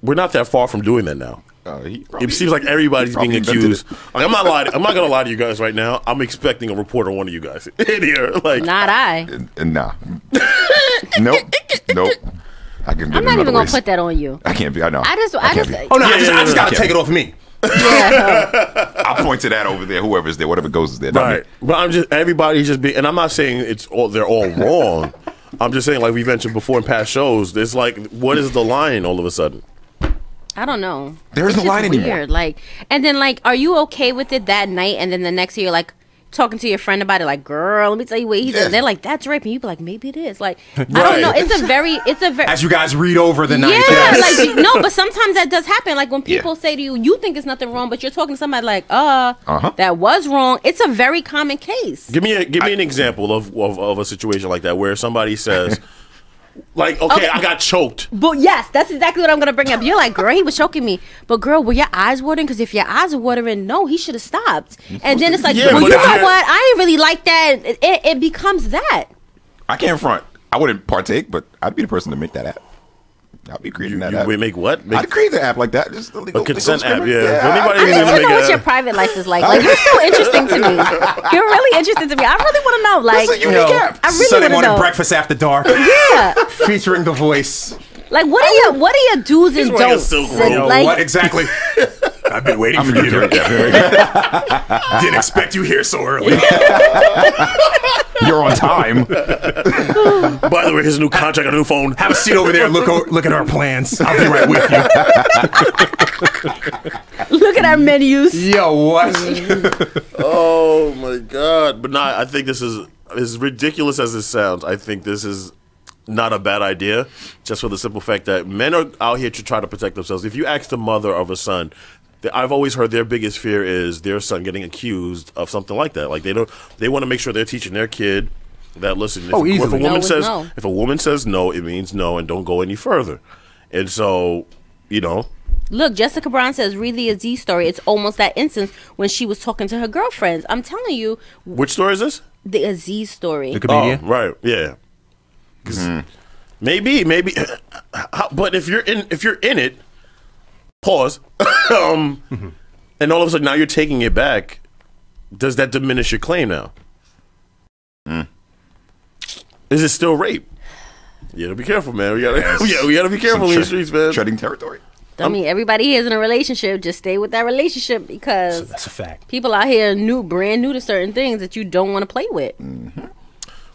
we're not that far from doing that now. It seems like everybody's being accused. Like, I'm not gonna lie to you guys right now. I'm expecting a report on one of you guys in here. Like, Not I. Nah. Nope. I can I'm not even gonna put that on you. I can't be. I know. I just. Oh, no, I just got to take it off me. I'll point to that over there. Whoever's there, whatever goes is there. not me. right. But everybody's just being, and I'm not saying they're all wrong. I'm just saying, like we mentioned before in past shows, there's like, what is the line all of a sudden? I don't know. There is It's no just line anymore. weird. Like, and then like, are you okay with it that night? And then the next year, you're like talking to your friend about it, like, girl, let me tell you what he did. And they're like, that's rape, and you be like, maybe it is. Like, I don't know. It's a very. As you guys read over the night. Yeah, yes. like no, but sometimes that does happen. Like when people say to you, you think it's nothing wrong, but you're talking to somebody like, that was wrong. It's a very common case. Give me an example of a situation like that where somebody says, like, okay, I got choked. But yes, that's exactly what I'm gonna bring up. You're like, girl, he was choking me, but girl, were your eyes watering? Because if your eyes are watering, no, he should have stopped. And then it's like, Yeah, well, but you if know you're- what? I didn't really like that. It becomes that. I can't front. I wouldn't partake, but I'd be the person to make that app. I'd be creating that app. We make what? I'd create the app like that. Just a legal consent app, scrimmage. yeah. If I anybody need needs to make know what a- your private life is like. Like, you're so interesting to me. You're really interesting to me. I really want to know. Like, That's a unique app. I really Sunday want to morning know. breakfast after dark. Yeah. Featuring The Voice. Like, what are your do's and wearing a don'ts? silk And, robe. like, What exactly? I've been waiting for you. Didn't expect you here so early. You're on time. By the way, his new contract, a new phone. Have a seat over there. Look at our plans. I'll be right with you. look at our menus. Yo, what? Oh my god! But no, I think this is as ridiculous as it sounds. I think this is not a bad idea, just for the simple fact that men are out here to try to protect themselves. If you ask the mother of a son, I've always heard their biggest fear is their son getting accused of something like that. Like they want to make sure they're teaching their kid that listen. If, easily. if a woman No is says no. if a woman says no, it means no, and don't go any further. And so, you know. Look, Jessica Brown says, read the Aziz story. It's almost that instance when she was talking to her girlfriends. I'm telling you, Which story is this? the Aziz story. The comedian? Oh, right, yeah. 'Cause maybe, but if you're in it, pause. and all of a sudden now you're taking it back. Does that diminish your claim now? Is it still rape? You gotta be careful, man. We gotta be careful in the streets, man. Treading territory. I mean, everybody here is in a relationship. Just stay with that relationship because that's a fact. People out here brand new to certain things that you don't want to play with.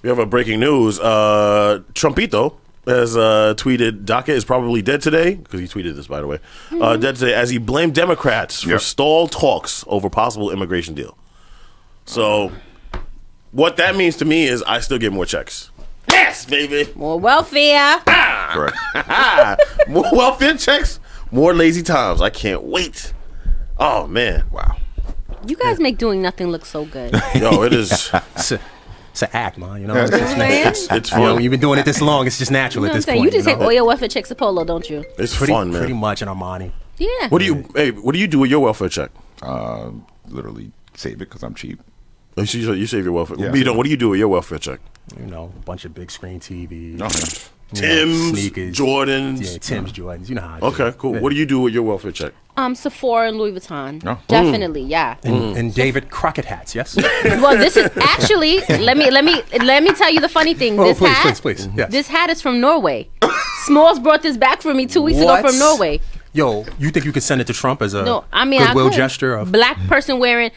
We have a breaking news. Trumpito has tweeted DACA is probably dead today, because he tweeted this, by the way. Dead today as he blamed Democrats for stalled talks over possible immigration deal. So what that means to me is I still get more checks. Yes, baby. More welfare. Correct. More welfare checks. More lazy times. I can't wait. Oh, man. Wow. You guys make doing nothing look so good. Yo, it is. It's an act, man. You know, it's fun. You know, you've been doing it this long. It's just natural at this point. You just take all your welfare checks to Polo, don't you? It's fun, man. Pretty much in Armani. Yeah. What do you do with your welfare check? Literally save it because I'm cheap. You save your welfare. Yeah. What do you do with your welfare check? You know, a bunch of big screen TVs. Tim's, sneakers, Jordans. Yeah, Tim's, Jordans. You know how. Okay, cool. Yeah. What do you do with your welfare check? Sephora and Louis Vuitton. Oh. Definitely, yeah. And David Crockett hats, yes. Well, this is actually. Let me tell you the funny thing. Oh, This hat, please. Yes. This hat is from Norway. Smalls brought this back for me 2 weeks ago from Norway. Yo, you think you could send it to Trump as a goodwill gesture? Of Black person wearing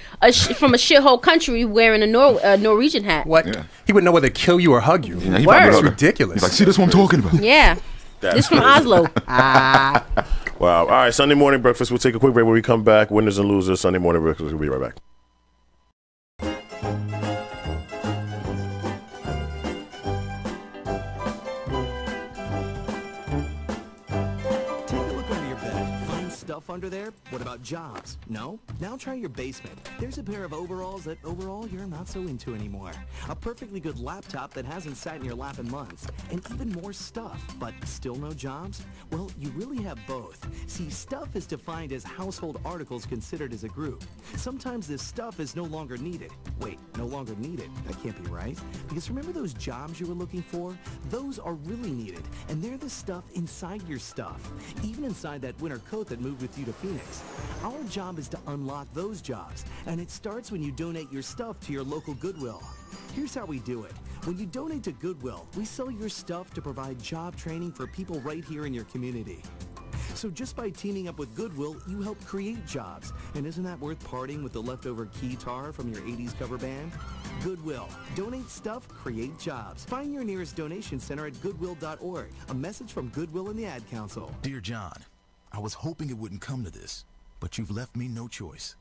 from a shithole country wearing a Norwegian hat. What? Yeah. He wouldn't know whether to kill you or hug you. Yeah, That's ridiculous. He's like, see, that's what I'm talking about. Yeah. This from Oslo. Wow. All right, Sunday morning breakfast. We'll take a quick break. When we come back, winners and losers, Sunday morning breakfast. We'll be right back. Under there? What about jobs? No? Now try your basement. There's a pair of overalls that overall you're not so into anymore. A perfectly good laptop that hasn't sat in your lap in months. And even more stuff, but still no jobs? Well, you really have both. See, stuff is defined as household articles considered as a group. Sometimes this stuff is no longer needed. Wait, no longer needed? That can't be right. Because remember those jobs you were looking for? Those are really needed. And they're the stuff inside your stuff. Even inside that winter coat that moved with you to Phoenix. Our job is to unlock those jobs, and it starts when you donate your stuff to your local Goodwill. Here's how we do it. When you donate to Goodwill, we sell your stuff to provide job training for people right here in your community. So just by teaming up with Goodwill, you help create jobs. And isn't that worth parting with the leftover keytar from your 80s cover band? Goodwill. Donate stuff, create jobs. Find your nearest donation center at goodwill.org. A message from Goodwill and the Ad Council. Dear John, I was hoping it wouldn't come to this, but you've left me no choice.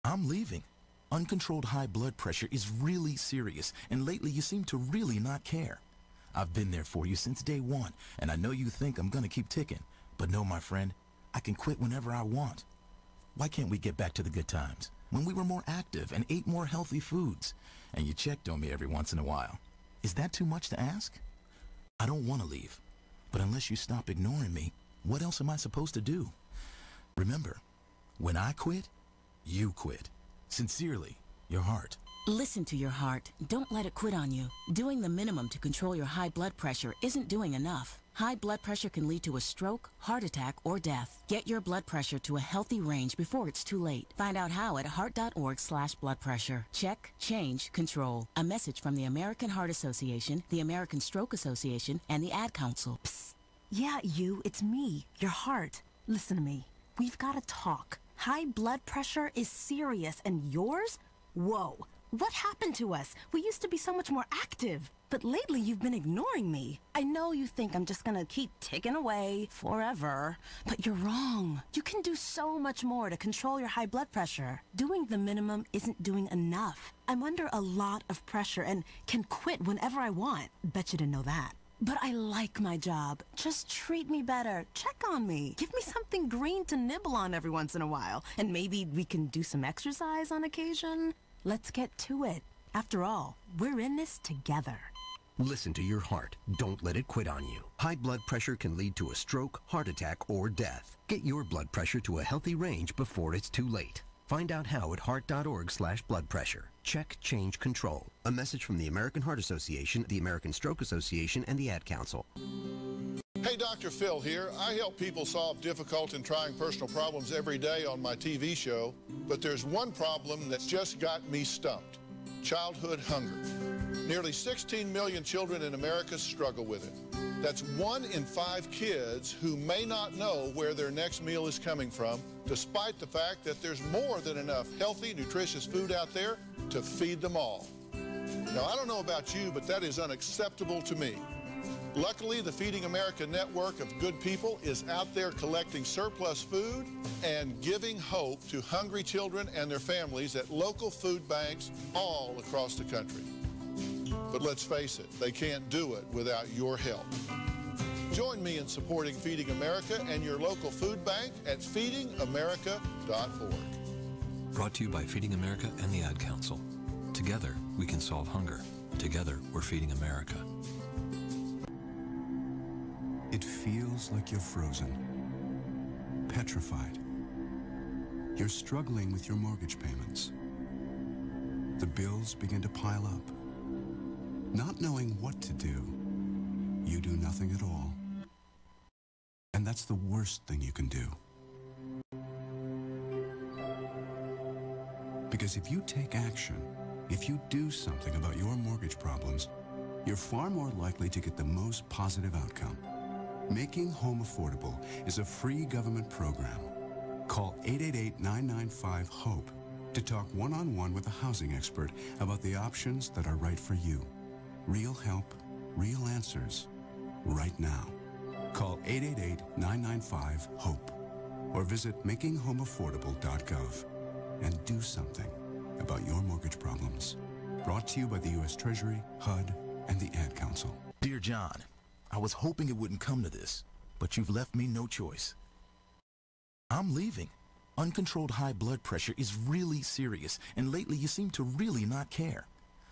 I'm leaving. Uncontrolled high blood pressure is really serious, and lately you seem to really not care. I've been there for you since day one, and I know you think I'm gonna keep ticking. But no, my friend, I can quit whenever I want. Why can't we get back to the good times, when we were more active and ate more healthy foods, and you checked on me every once in a while? Is that too much to ask? I don't want to leave, but unless you stop ignoring me, what else am I supposed to do? Remember, when I quit, you quit. Sincerely, your heart. Listen to your heart. Don't let it quit on you. Doing the minimum to control your high blood pressure isn't doing enough. High blood pressure can lead to a stroke, heart attack, or death. Get your blood pressure to a healthy range before it's too late. Find out how at heart.org/bloodpressure. Check, change, control. A message from the American Heart Association, the American Stroke Association, and the Ad Council. Psst. Yeah, it's me, your heart. Listen to me. We've got to talk. High blood pressure is serious, and yours? Whoa. What happened to us? We used to be so much more active. But lately you've been ignoring me. I know you think I'm just gonna keep ticking away forever, but you're wrong. You can do so much more to control your high blood pressure. Doing the minimum isn't doing enough. I'm under a lot of pressure and can quit whenever I want. Bet you didn't know that. But I like my job. Just treat me better. Check on me. Give me something green to nibble on every once in a while. And maybe we can do some exercise on occasion. Let's get to it. After all, we're in this together. Listen to your heart. Don't let it quit on you. High blood pressure can lead to a stroke, heart attack, or death. Get your blood pressure to a healthy range before it's too late. Find out how at heart.org/bloodpressure. Check, change, control. A message from the American Heart Association, the American Stroke Association, and the Ad Council. Hey, Doc, Dr. Phil here. I help people solve difficult and trying personal problems every day on my TV show, but there's one problem that's just got me stumped: childhood hunger. Nearly 16 million children in America struggle with it. That's 1 in 5 kids who may not know where their next meal is coming from, despite the fact that there's more than enough healthy, nutritious food out there to feed them all. Now, I don't know about you, but that is unacceptable to me. Luckily, the Feeding America network of good people is out there collecting surplus food and giving hope to hungry children and their families at local food banks all across the country. But let's face it, they can't do it without your help. Join me in supporting Feeding America and your local food bank at feedingamerica.org. Brought to you by Feeding America and the Ad Council. Together, we can solve hunger. Together, we're feeding America. It feels like you're frozen, petrified. You're struggling with your mortgage payments. The bills begin to pile up. Not knowing what to do, you do nothing at all. And that's the worst thing you can do. Because if you take action, if you do something about your mortgage problems, you're far more likely to get the most positive outcome. Making Home Affordable is a free government program. Call 888-995-HOPE to talk one-on-one with a housing expert about the options that are right for you. Real help, real answers, right now. Call 888-995-HOPE or visit makinghomeaffordable.gov and do something about your mortgage problems. Brought to you by the U.S. Treasury, HUD, and the Ad Council. Dear John, I was hoping it wouldn't come to this, but you've left me no choice. I'm leaving. Uncontrolled high blood pressure is really serious, and lately you seem to really not care.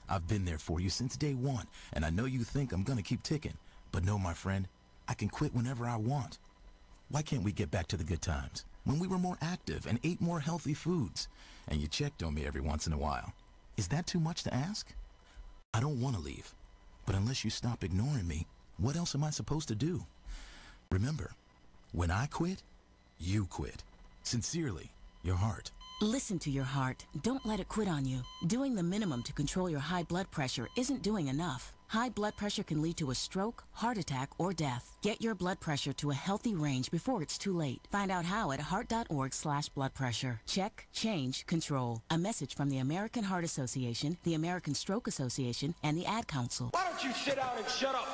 I've been there for you since day one, and I know you think I'm gonna keep ticking, but no, my friend, I can quit whenever I want. Why can't we get back to the good times, when we were more active and ate more healthy foods, and you checked on me every once in a while? Is that too much to ask? I don't want to leave, but unless you stop ignoring me, what else am I supposed to do? Remember, when I quit, you quit. Sincerely, your heart. Listen to your heart. Don't let it quit on you. Doing the minimum to control your high blood pressure isn't doing enough. High blood pressure can lead to a stroke, heart attack, or death. Get your blood pressure to a healthy range before it's too late. Find out how at heart.org/bloodpressure. Check, change, control. A message from the American Heart Association, the American Stroke Association, and the Ad Council. Why don't you sit down and shut up?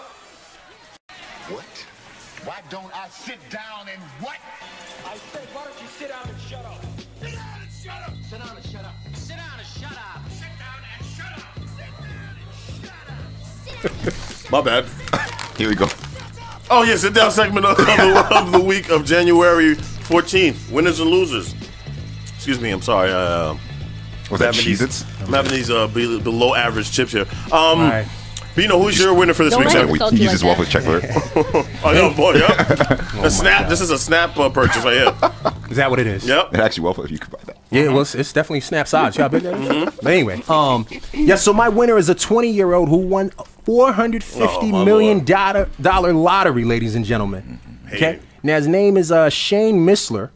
What? Why don't I sit down and what? I said, why don't you sit down and shut up? Sit down and shut up! Sit down and shut up! Sit down and shut up! Sit down and shut up! Sit down and shut up! My bad. Here we go. Oh, yeah, sit down segment of the week of January 14th. Winners and losers. Excuse me, I'm sorry. Was that Cheez-Its? I'm having these below average chips here. Bino, who's your winner for this week's segment? He uses waffle checkler. I know, boy, yep. A snap. This is a snap purchase right here. Is that what it is? Yep. It actually waffle if you could buy that. Yeah, well, it's definitely snap size. You know how big that is? But anyway, yeah, so my winner is a 20-year-old who won $450 million lottery, ladies and gentlemen. Okay? Now, his name is Shane Missler,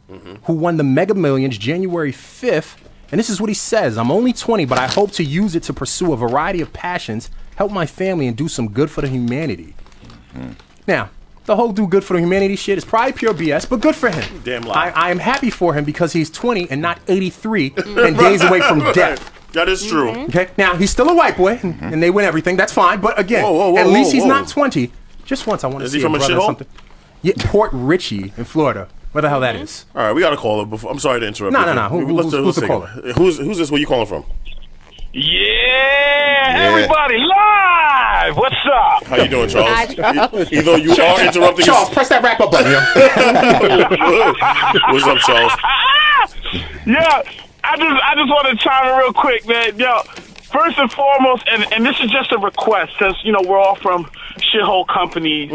who won the Mega Millions January 5th. And this is what he says: I'm only 20, but I hope to use it to pursue a variety of passions, help my family, and do some good for the humanity. Now, the whole do good for the humanity shit is probably pure BS, but good for him. Damn lie. I am happy for him because he's 20 and not 83 and days away from death. That is true. Okay, now he's still a white boy, and they win everything. That's fine, but again, at least he's not 20. Just once, I want to see he from a brother shithole? something. Yeah, Port Richey in Florida. Where the hell that is? All right, we got to call him. I'm sorry to interrupt. No. Who's the caller? Who's this? Where you calling from? Yeah, everybody live. What's up? How you doing, Charles? Either you are interrupting. Charles, press that wrap up button. What's up, Charles? Yeah, I just want to chime in real quick, man. Yo, first and foremost, and this is just a request, since we're all from shithole countries.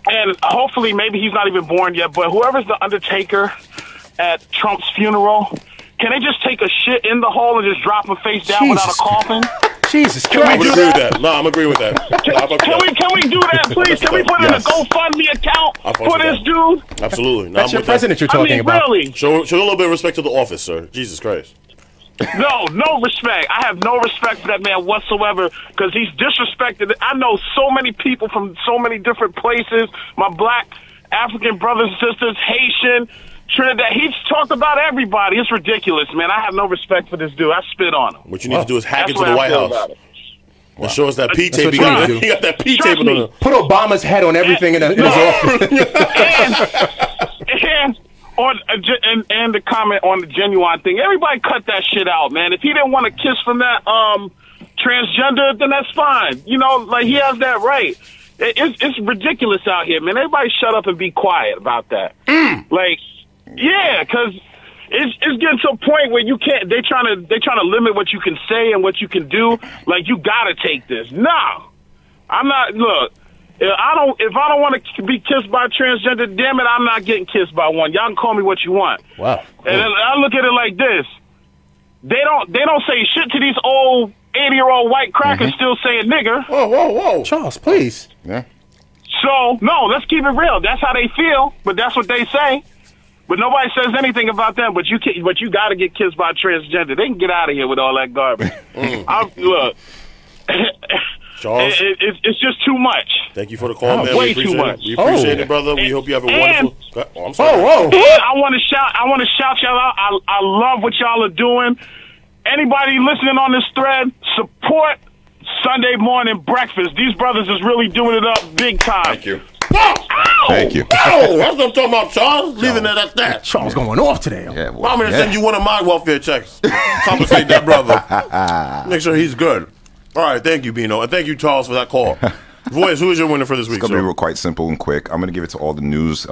And hopefully, maybe he's not even born yet, but whoever's the undertaker at Trump's funeral, can they just take a shit in the hole and just drop him face down without a coffin? Jesus Can we Christ. agree with that? No, I'm agreeing with that. Can we do that, please? Can we put in a GoFundMe account for this dude? Absolutely. No, That's I'm your with president that. you're talking about. Really? Show a little bit of respect to the office, sir. Jesus Christ. No respect. I have no respect for that man whatsoever because he's disrespected. I know so many people from so many different places. My black African brothers and sisters, Haitian, Trinidad. He's talked about everybody. It's ridiculous, man. I have no respect for this dude. I spit on him. What you need to do is hack That's into the what I White feel House. about it. And show us that P That's tape. what He you got, need to do. he got that P Trust tape on me. the. Put Obama's head on everything in his office. And and the comment on the Genuine thing. Everybody cut that shit out, man. If he didn't want a kiss from that transgender, then that's fine. You know, like he has that right. It's ridiculous out here, man. Everybody shut up and be quiet about that. Like, yeah, because it's getting to a point where you can't. They trying to limit what you can say and what you can do. Like, you gotta take this. No, I'm not. Look, if I don't want to be kissed by a transgender, damn it, I'm not getting kissed by one. Y'all can call me what you want. Wow. And I look at it like this: they don't say shit to these old 80-year-old white crackers still saying nigger. Whoa. Charles, please. Yeah. So, no, let's keep it real. That's how they feel, but that's what they say. But nobody says anything about them. But you got to get kissed by a transgender. They can get out of here with all that garbage. Look, Charles, it's just too much. thank you for the call, man. Way We appreciate too much. it. We appreciate it, brother. We hope you have a And- wonderful. Oh, I'm sorry. And I want to shout y'all out. I love what y'all are doing. Anybody listening on this thread, support Sunday morning breakfast. These brothers is really doing it up big time. Thank you. Ow! Thank you. Oh, that's what I'm talking about, Charles. Leaving it at that. Charles going off today. Yeah, well, I'm going to yeah. send you one of my welfare checks. Compensate that brother. Make sure he's good. All right, thank you, Bino. And thank you, Charles, for that call. Voice, who is your winner for this week, It's going to be sir? real quite simple and quick. I'm going to give it to all the news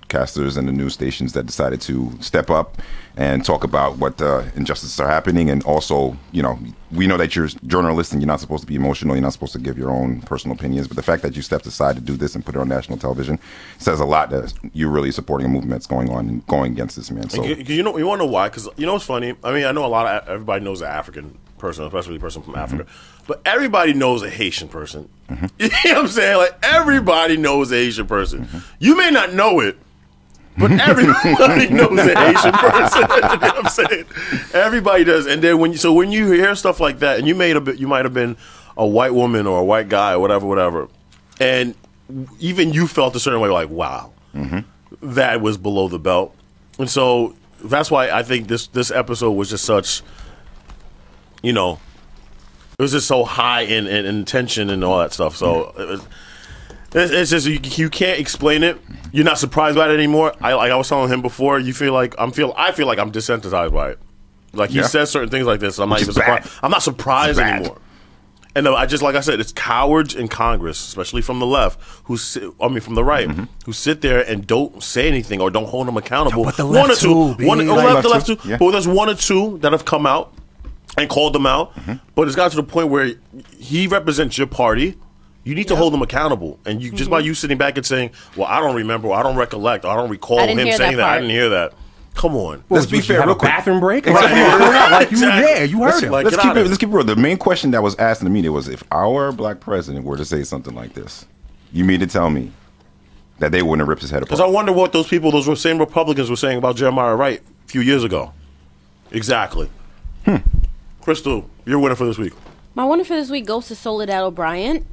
casters and the news stations that decided to step up and talk about what injustices are happening. And also, you know, we know that you're journalists and you're not supposed to be emotional. You're not supposed to give your own personal opinions. But the fact that you stepped aside to do this and put it on national television says a lot that you're really supporting a movement that's going on and going against this, man. So You know, you want to know why? Because you know what's funny? I mean, I know everybody knows an African person, especially a person from Africa. But everybody knows a Haitian person. You know what I'm saying? Like, everybody knows a Haitian person. You may not know it, but everybody knows a Haitian person. You know what I'm saying? Everybody does. And then when you hear stuff like that, and you might have been a white woman or a white guy or whatever, and even you felt a certain way, like, wow, that was below the belt. And so that's why I think this episode was just such, you know, it was just so high in tension and all that stuff. So it's just you can't explain it. You're not surprised by it anymore. I was telling him before. I feel like I'm desensitized by it. Like he says certain things like this. I'm not even surprised. I'm not surprised anymore. And like I said, it's cowards in Congress, especially from the left, from the right, who sit there and don't say anything or don't hold them accountable. But the left too, the left too. But there's one or two that have come out and called them out. But it's got to the point where he represents your party. You need to hold them accountable. And you just by you sitting back and saying, well, I don't remember, or I don't recollect, or I don't recall him saying that. I didn't hear that. Come on. Let's be fair. Real quick. Bathroom break? Like you were there. You heard him. Let's keep it real. The main question that was asked in the media was, if our black president were to say something like this, you mean to tell me that they wouldn't have ripped his head apart? Because I wonder what those same Republicans were saying about Jeremiah Wright a few years ago. Exactly. Crystal, your winner for this week. My winner for this week goes to Soledad O'Brien.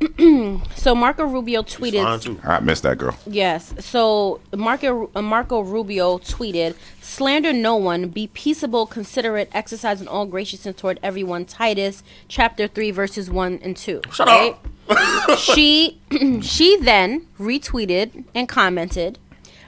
So Marco Rubio tweeted. I missed that girl. Yes. So Marco Rubio tweeted, "Slander no one, be peaceable, considerate, exercise in all graciousness toward everyone." Titus chapter 3 verses 1 and 2. Shut up. She then retweeted and commented,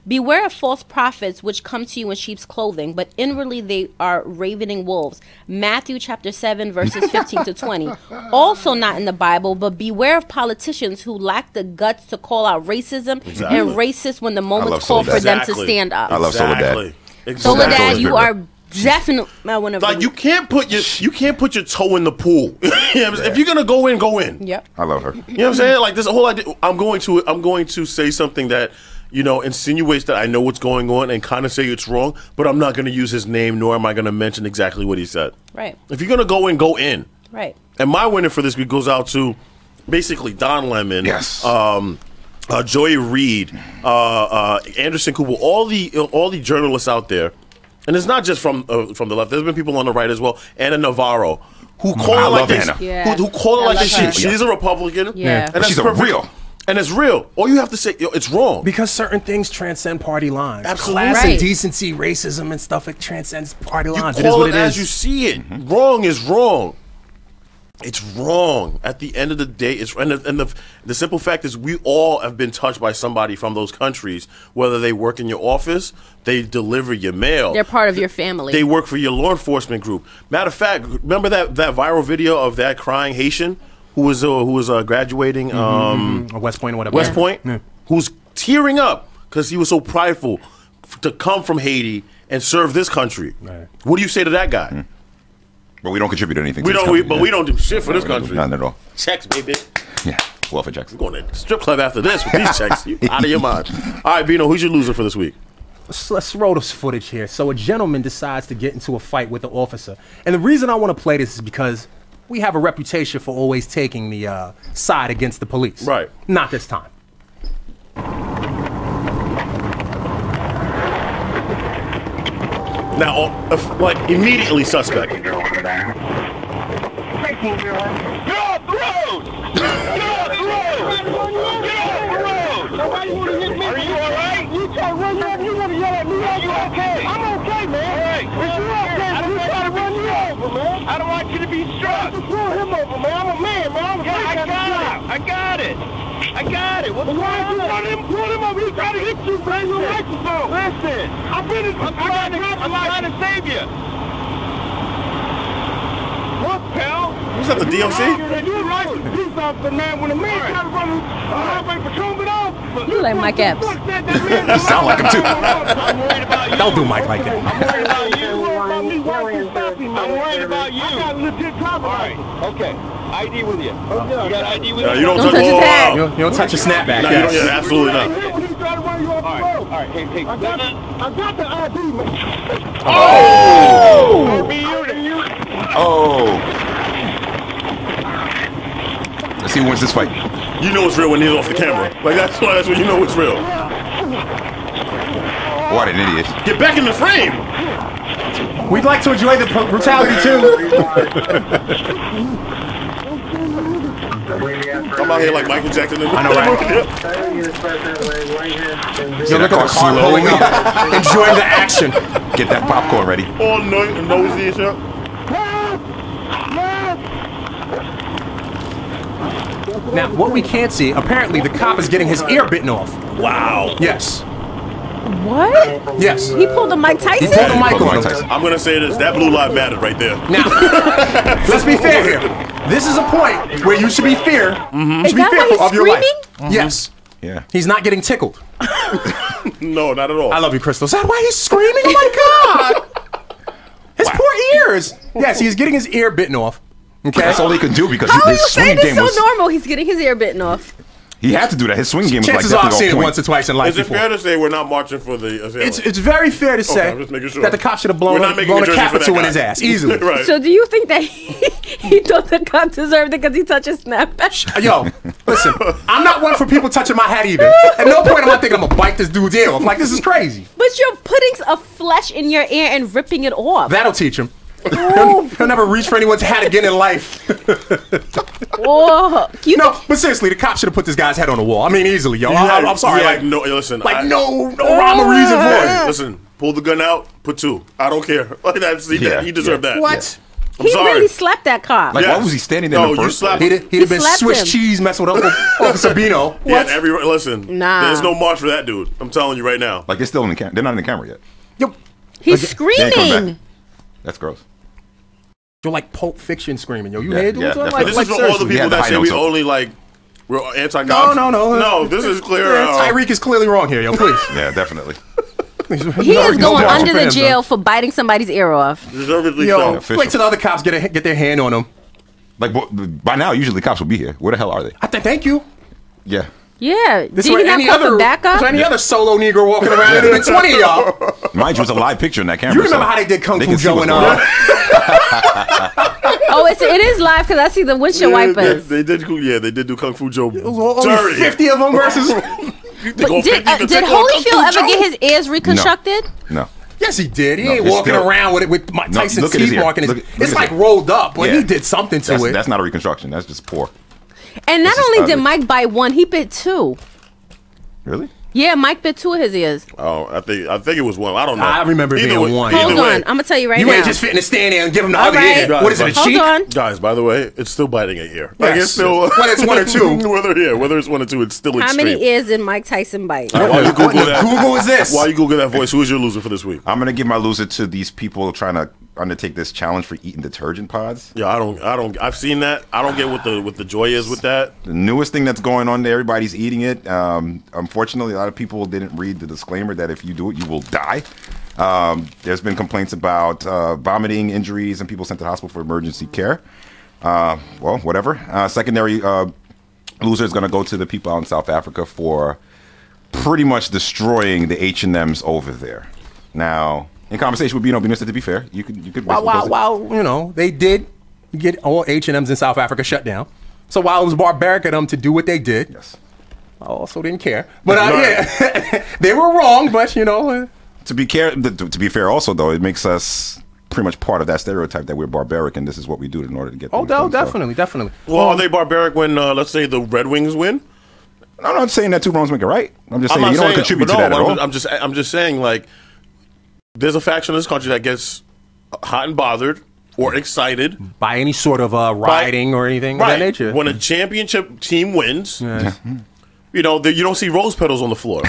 "Beware of false prophets which come to you in sheep's clothing, but inwardly they are ravening wolves." Matthew chapter 7 verses 15 to 20. Also not in the Bible, but beware of politicians who lack the guts to call out racism and racists when the moment's called for them to stand up. I love Soledad. Soledad, you are definitely my winner. Like you can't put your toe in the pool. You know what I'm saying? If you're gonna go in, go in. Yep. I love her. You know what I'm saying? Like this whole idea. I'm going to say something that, you know, insinuates that I know what's going on and kind of say it's wrong, but I'm not going to use his name, nor am I going to mention exactly what he said. Right. If you're going to go in, go in. Right. And my winner for this week goes out to basically Don Lemon, Joy Reid, Anderson Cooper, all the journalists out there, and it's not just from the left. There's been people on the right as well. Anna Navarro, who call it like this, who call it like this. She's a Republican, and but she's real. And it's real. All you have to say, it's wrong. Because certain things transcend party lines. Absolutely. Class and decency, racism and stuff, it transcends party lines. It is Call what it it as is. you see it. Wrong is wrong. It's wrong. At the end of the day, the simple fact is we all have been touched by somebody from those countries, whether they work in your office, they deliver your mail. They're part of your family. They work for your law enforcement group. Matter of fact, remember that viral video of that crying Haitian who was graduating West Point or whatever. West Point, who's tearing up because he was so prideful to come from Haiti and serve this country. Right. What do you say to that guy? But we don't contribute anything. We don't. We don't do shit for this country. None at all. Checks, baby. Yeah, welfare checks. We're going to strip club after this with these checks. You out of your mind. All right, Bino, who's your loser for this week? Let's roll this footage here. So a gentleman decides to get into a fight with an officer, and the reason I want to play this is because we have a reputation for always taking the side against the police. Right. Not this time. Now, like, immediately suspect. Get off the road! Get off the road! Nobody want to hit me. Are you all right? You try to run me over. You want to yell at me? Are you okay? I'm okay, man. All right. If you okay, I'm trying to run you over, man. I don't want you to be struck. Just throw him over, man. I'm a man, man. I got it. I got it. What's going on? Pull him over. He's trying to hit you, man. Your microphone. Listen. I'm trying to save you. Look, pal. Who's that, the DOC? You're right. He's off the man. When a man tries to run a highway patrolman off. You like Mike Epps. Sound like him too. I'm worried about you. Don't do Mike like that. I'm worried about you. I'm worried about you. I got a legit driver. All right. Okay. ID with you. Okay. You got ID with you? You don't touch his hat. You don't touch your snapback. No, you don't, absolutely not. All right. Hey. I got the ID, man. Oh! Let's see who wins this fight. You know it's real when he's off the camera. Like that's when you know it's real. What an idiot! Get back in the frame. We'd like to enjoy the brutality too. I'm out here like Michael Jackson. I know, right? You look at the car pulling up, enjoying the action. Get that popcorn ready. All nosy and shit. Now, what we can't see, apparently the cop is getting his ear bitten off. Wow. Yes. What? Yes. He pulled a Mike Tyson? He pulled a Mike on him. I'm going to say this. That blue light mattered right there. Now, let's be fair here. This is a point where you should be fearful of your life. Yes. Yeah. He's not getting tickled. No, not at all. I love you, Crystal. Is that why he's screaming? Oh my God. His poor ears. Yes, he's getting his ear bitten off. Okay. That's all he could do because How are his you swing saying game it's was. so normal? He's getting his ear bitten off. He had to do that. His swing game was like Chances are I've seen it once or twice in life Is it before. fair to say we're not marching for the assailant? It's very fair to say I'm just making sure. that the cop should have We're blown not a making a jersey for that capital in guy. his ass easily. Right. So do you think that he thought the cop deserved it because he touched his snapback? Yo, listen, I'm not one for people touching my hat either. At no point am I thinking I'm gonna bite this dude's ear off. Like, this is crazy. But you're putting a flesh in your ear and ripping it off. That'll teach him. He'll never reach for anyone's hat again in life. Whoa. But seriously, the cop should have put this guy's head on the wall. I mean, easily, yo. I'm sorry. Like, no, listen. no rhyme or reason for it. Listen, pull the gun out, put 2. I don't care. Like that's he deserved that. What? I'm He sorry. really slapped that cop. Like, why was he standing there? No, in the you first slapped place? He'd have been slapped Swiss him. cheese messing with Officer Bino. Yeah, listen. Nah. There's no march for that dude. I'm telling you right now. Like, they're still in the camera. They're not in the camera yet. Yo, He's They ain't come screaming. back. That's gross. you're like Pulp Fiction screaming. Yo, you Yeah, hear dudes? yeah, Like, definitely. This like, is for all seriously. the He had people the that high say we notes up. only like we're anti-cops. No. This is clear. Tyreek is clearly wrong here, yo. Please. Yeah, definitely. He is going under the jail for biting somebody's ear off. Deservedly Yo, so. wait till the other cops get their hand on him. Like, by now, usually cops will be here. Where the hell are they? Thank you. Yeah. Yeah. This Did he not call for backup? Is there any other solo Negro walking around? There's been 20 of y'all. Mind you, it's a live picture in that camera. You remember so how they did Kung they Fu can see Joe what's and going on. Oh, it is live because I see the windshield wipers. They did do Kung Fu Joe. Only 50 of them versus. But did Holyfield ever get his ears reconstructed? No. Yes, he did. He ain't walking around with Mike Tyson's teeth marking his. It's like rolled up, but he did something to it. That's not a reconstruction. That's just poor. And not only did Mike bite one, he bit two. Really? Yeah, Mike bit two of his ears. Oh, I think it was one. I don't know. I remember it being one. Hold on, I'm gonna tell you right now. You ain't just fitting to stand there and give him the All other right. ear. What is it, a Hold cheek? on. Guys, by the way, it's still biting a ear. Like Yes. it's still Whether it's one or two. whether it's one or two, it's still How extreme. many ears did Mike Tyson bite? All right, while you Google that, Google is this? While you Google that voice, who is your loser for this week? I'm gonna give my loser to these people trying to undertake this challenge for eating detergent pods. Yeah, I don't. I've seen that. I don't get what the joy is with that. The newest thing that's going on there, everybody's eating it. Unfortunately, a lot of people didn't read the disclaimer that if you do it, you will die. There's been complaints about vomiting, injuries, and people sent to the hospital for emergency care. Well, whatever. Secondary loser is going to go to the people out in South Africa for pretty much destroying the H&Ms over there. Now, in conversation with Bino Benissa, to be fair, you could. While they did get all H&Ms in South Africa shut down. So while it was barbaric of them to do what they did, yes, I also didn't care. But yeah, they were wrong. But to be fair, also though, it makes us pretty much part of that stereotype that we're barbaric and this is what we do in order to get. Oh, definitely. Well, are they barbaric when let's say the Red Wings win? I'm not saying that two wrongs make it right. I'm just saying you don't want to contribute to that at all. I'm just saying like. There's a faction in this country that gets hot and bothered or excited by any sort of rioting or anything of that nature. When a championship team wins, you don't see rose petals on the floor.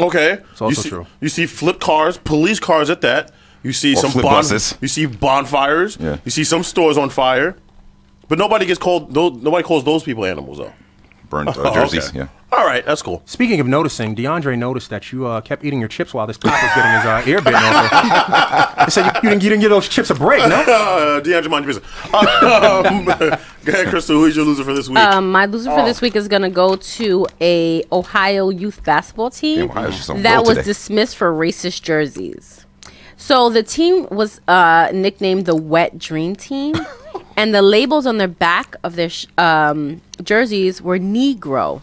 Okay, it's also true. You see flipped cars, police cars at that. You see some buses. You see bonfires. Yeah. You see some stores on fire, but nobody calls those people animals though. Burned jerseys. Okay. Yeah. All right, that's cool. Speaking of noticing, DeAndre noticed that you kept eating your chips while this cop was getting his ear bitten off. He said you didn't give those chips a break, no? DeAndre, mind your business. Go ahead, Crystal. Who's your loser for this week? My loser for this week is going to go to a Ohio youth basketball team that was dismissed for racist jerseys. So the team was nicknamed the Wet Dream Team, and the labels on their back of their jerseys were Negro.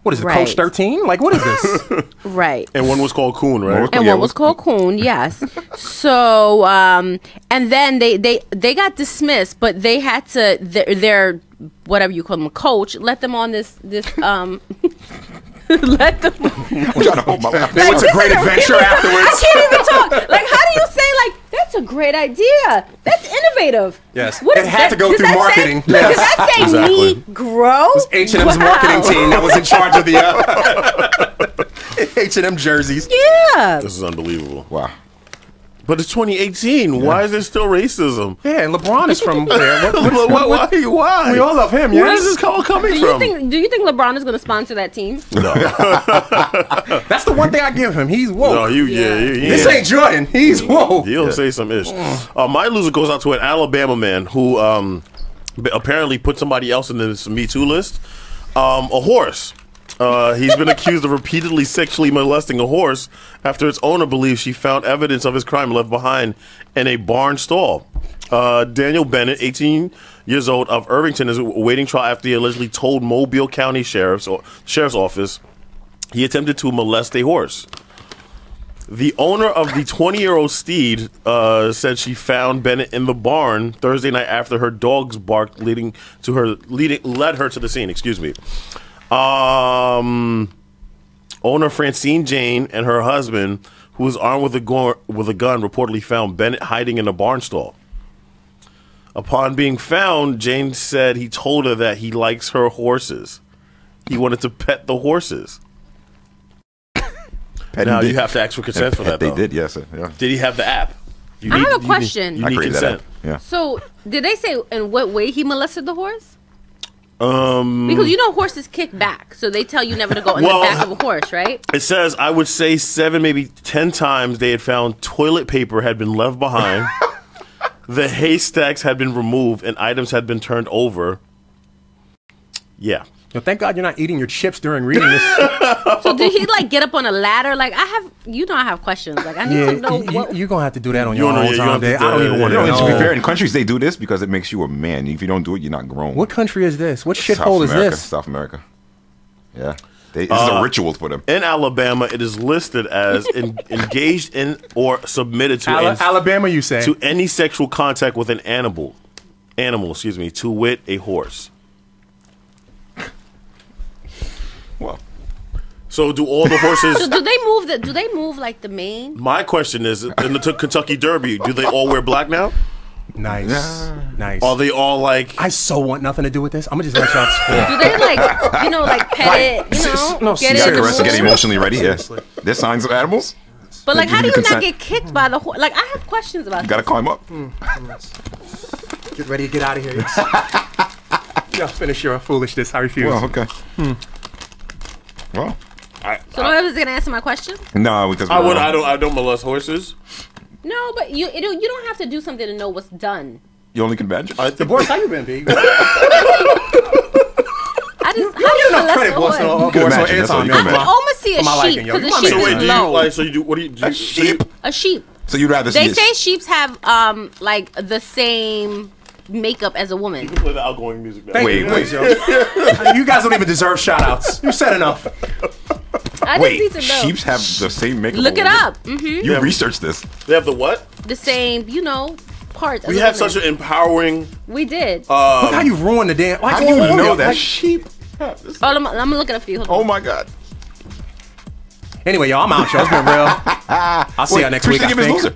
What is it, Coach 13? Like, what is this? Right. And one was called Coon, right? And one was called Coon, yes. So, and then they got dismissed, but they had to, their whatever you call them, coach, let them on this let them. They went to great adventure afterwards. I can't even talk. Like, how do you say, like, that's a great idea? That's innovative. Yes. What it had to go through marketing. Does that say Negro? It was H&M's marketing team that was in charge of the H&M jerseys. Yeah. This is unbelievable. Wow. But it's 2018. Why is there still racism? Yeah, and LeBron is from there. Why? We all love him, yes? Where is this call coming from? Do you think LeBron is going to sponsor that team? No. That's the one thing I give him. He's woke. No, this ain't Jordan. He's woke. He'll say some ish. My loser goes out to an Alabama man who apparently put somebody else in this Me Too list. A horse. He's been accused of repeatedly sexually molesting a horse after its owner believes she found evidence of his crime left behind in a barn stall. Daniel Bennett, 18 years old, of Irvington, is awaiting trial after he allegedly told Mobile County Sheriff's Office he attempted to molest a horse. The owner of the 20-year-old steed said she found Bennett in the barn Thursday night after her dog's bark led her to the scene. Excuse me. Owner Francine Jane and her husband, who was armed with a gun, reportedly found Bennett hiding in a barn stall. Upon being found, Jane said he told her that he likes her horses. He wanted to pet the horses. Now you have to ask for consent for that, though. They did, yes. Yeah. Did he have the app? I have a question. You need consent. Yeah. So, did they say in what way he molested the horse? Because horses kick back, so they tell you never to go in the back of a horse, right? It says, I would say 7, maybe 10 times they had found toilet paper had been left behind, the haystacks had been removed, and items had been turned over. Yeah. Yo, thank God you're not eating your chips during reading this. So did he like get up on a ladder? Like I have questions. Like I need to know what. You're gonna have to do that on You your don't know, own yeah, you time. have to Dave. do I don't that, even yeah, want to yeah. know. To be fair, in countries they do this because it makes you a man. If you don't do it, you're not grown. What country is this? What South shithole is America, this? South America. Yeah. This is a ritual for them. In Alabama, it is listed as engaged in or submitted to Alabama, you say? to any sexual contact with an animal, to wit, a horse. Well, so do all the horses? So do they move like the mane? My question is, in the Kentucky Derby, do they all wear black now? Nice. Nice. Are they all like? I so want nothing to do with this. I'm gonna just let y'all explore. Do they like pet it? No, get you it in the got to get mood? emotionally ready. Yes. There's signs of animals. But like, Give how do you you not consent. get kicked by the horse? Like, I have questions about You got to this. climb up. Get ready to get out of here. Y'all finish your foolishness. I refuse. Well, okay. Well, So no one was gonna answer my question? no, because I don't molest horses. No, but you don't have to do something to know what's done. You only can badger. Boris, how you been, B? I just You don't get enough credit, Boris. You can imagine, that's all you can I can imagine. almost see a For my sheep liking, yo. because You a my sheep man. So is wait, do you low. like? So you do? What do you? Do A you sheep. A sheep. So you'd rather They see say sheeps have like the same makeup as a woman. play the outgoing music now. Thank Wait, you. wait. Yo. You guys don't even deserve shout outs. You said enough. I Wait, just need to know. sheeps have the same makeup. Look it as women? up. Mm-hmm. You researched this. They have the what? The same, parts. We as a had woman. such an empowering. We did. Look how you ruined the damn. Like, How do you whoa, whoa, know yo, that like- sheep? I'm gonna look it up for you. Hold on. Oh my God. Anyway, y'all, I'm out, y'all. It's been real. I'll see y'all next week. I think. Loser.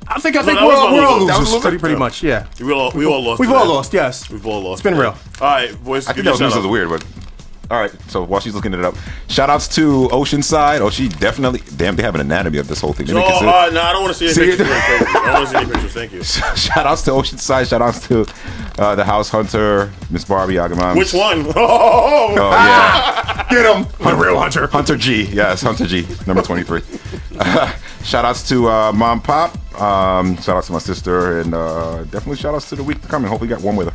I think that was we're my all loser. That was losers. loser. Pretty much, yeah. We all lost. We've today. all lost, yes. We've all lost. It's been real. All right, boys. I give think me that a was shout out. weird, but all right. So while she's looking it up, shout outs to Oceanside. Oh, she definitely. Damn, they have an anatomy of this whole thing. They No, make it so- no, I don't want to see any See pictures. it? Thank you. I don't want to see any pictures. Thank you. Shout outs to Oceanside. Shout outs to the House Hunter, Miss Barbie Agamon. Which one? Oh yeah, Get him. The real Hunter. Hunter G. Yes, Hunter G. Number 23. Shout outs to Mom Pop. Shout outs to my sister, and definitely shout outs to the week to come. And hopefully, we got warm weather.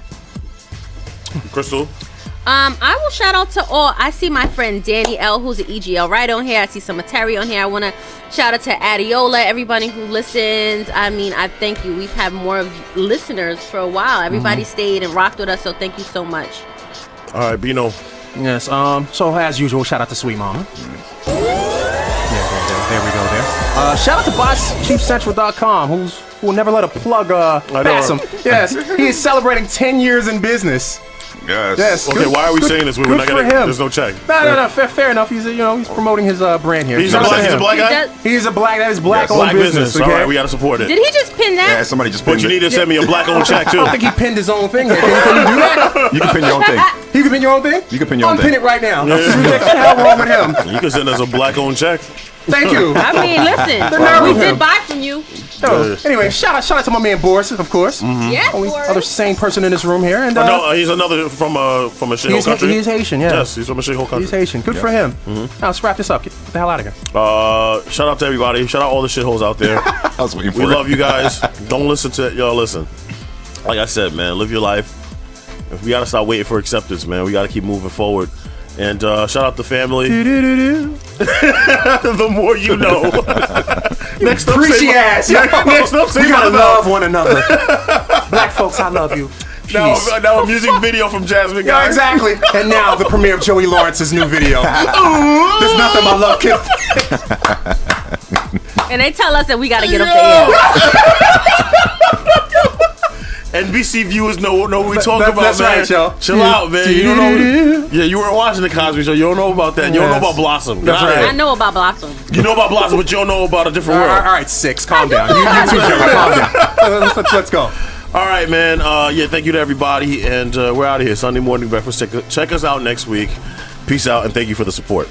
Crystal. I will shout out to all. I see my friend Danny L, who's an EGL right on here. I see some Terry on here. I want to shout out to Adiola, everybody who listens. I mean, I thank you. We've had more of listeners for a while. Everybody stayed and rocked with us, so thank you so much. All right, Bino. Yes. So as usual, shout out to Sweet Mama. Yeah, there we go. There. Shout out to BossCheapCentral.com, who will never let a plug pass him. Yes, he is celebrating 10 years in business. Yes. Okay, why are we saying this? We're good not for gonna. him. There's no check. No. Fair enough. He's he's promoting his brand here. He's Shout a out to black him. guy. He's a black. That is black owned Black business. All Okay? right, we gotta support it. Did he just pin that? Yeah, somebody just. But pinned you it. need to send me a black owned check I too. don't think he pinned his own thing here. Can you do that? You can pin your own thing. You can pin your own thing? You can pin your own Unpin thing. it right now. Yeah. What the hell wrong with him? You can send us a black owned check. Thank you. I mean, listen, nerve we of him. did buy from you. So, anyway, shout out to my man Boris, of course. Yeah, Only Boris. other sane person in this room here. And No, he's another from a shithole country. he's Haitian, yeah. Yes, he's from a shithole country. He's Haitian. Good for him. Now let's wrap this up. Get the hell out of here. Shout out to everybody. Shout out all the shitholes out there. I was waiting for We it. love you guys. Don't listen to y'all. Listen, like I said, man, live your life. If we gotta stop waiting for acceptance, man, we gotta keep moving forward. And shout out the family. The more you know. Next up, Preachy say ass. next up, say We gotta my love one another. Black folks, I love you. Peace. Now a music video from Jasmine. Yeah, guys. exactly. And now the premiere of Joey Lawrence's new video. There's nothing my love can. And they tell us that we got to get up the air. NBC viewers know what we talking about, that's man. right, yo. Chill out, man. You don't know. Yeah, you weren't watching the Cosby Show. You don't know about that. You don't know about Blossom. That's Nah, right. I know about Blossom. You know about Blossom, but you don't know about a different All world. right, 6. Calm down. You too, Joey. Calm down. Let's go. All right, man. Yeah, thank you to everybody, and we're out of here. Sunday morning breakfast. Check us out next week. Peace out, and thank you for the support.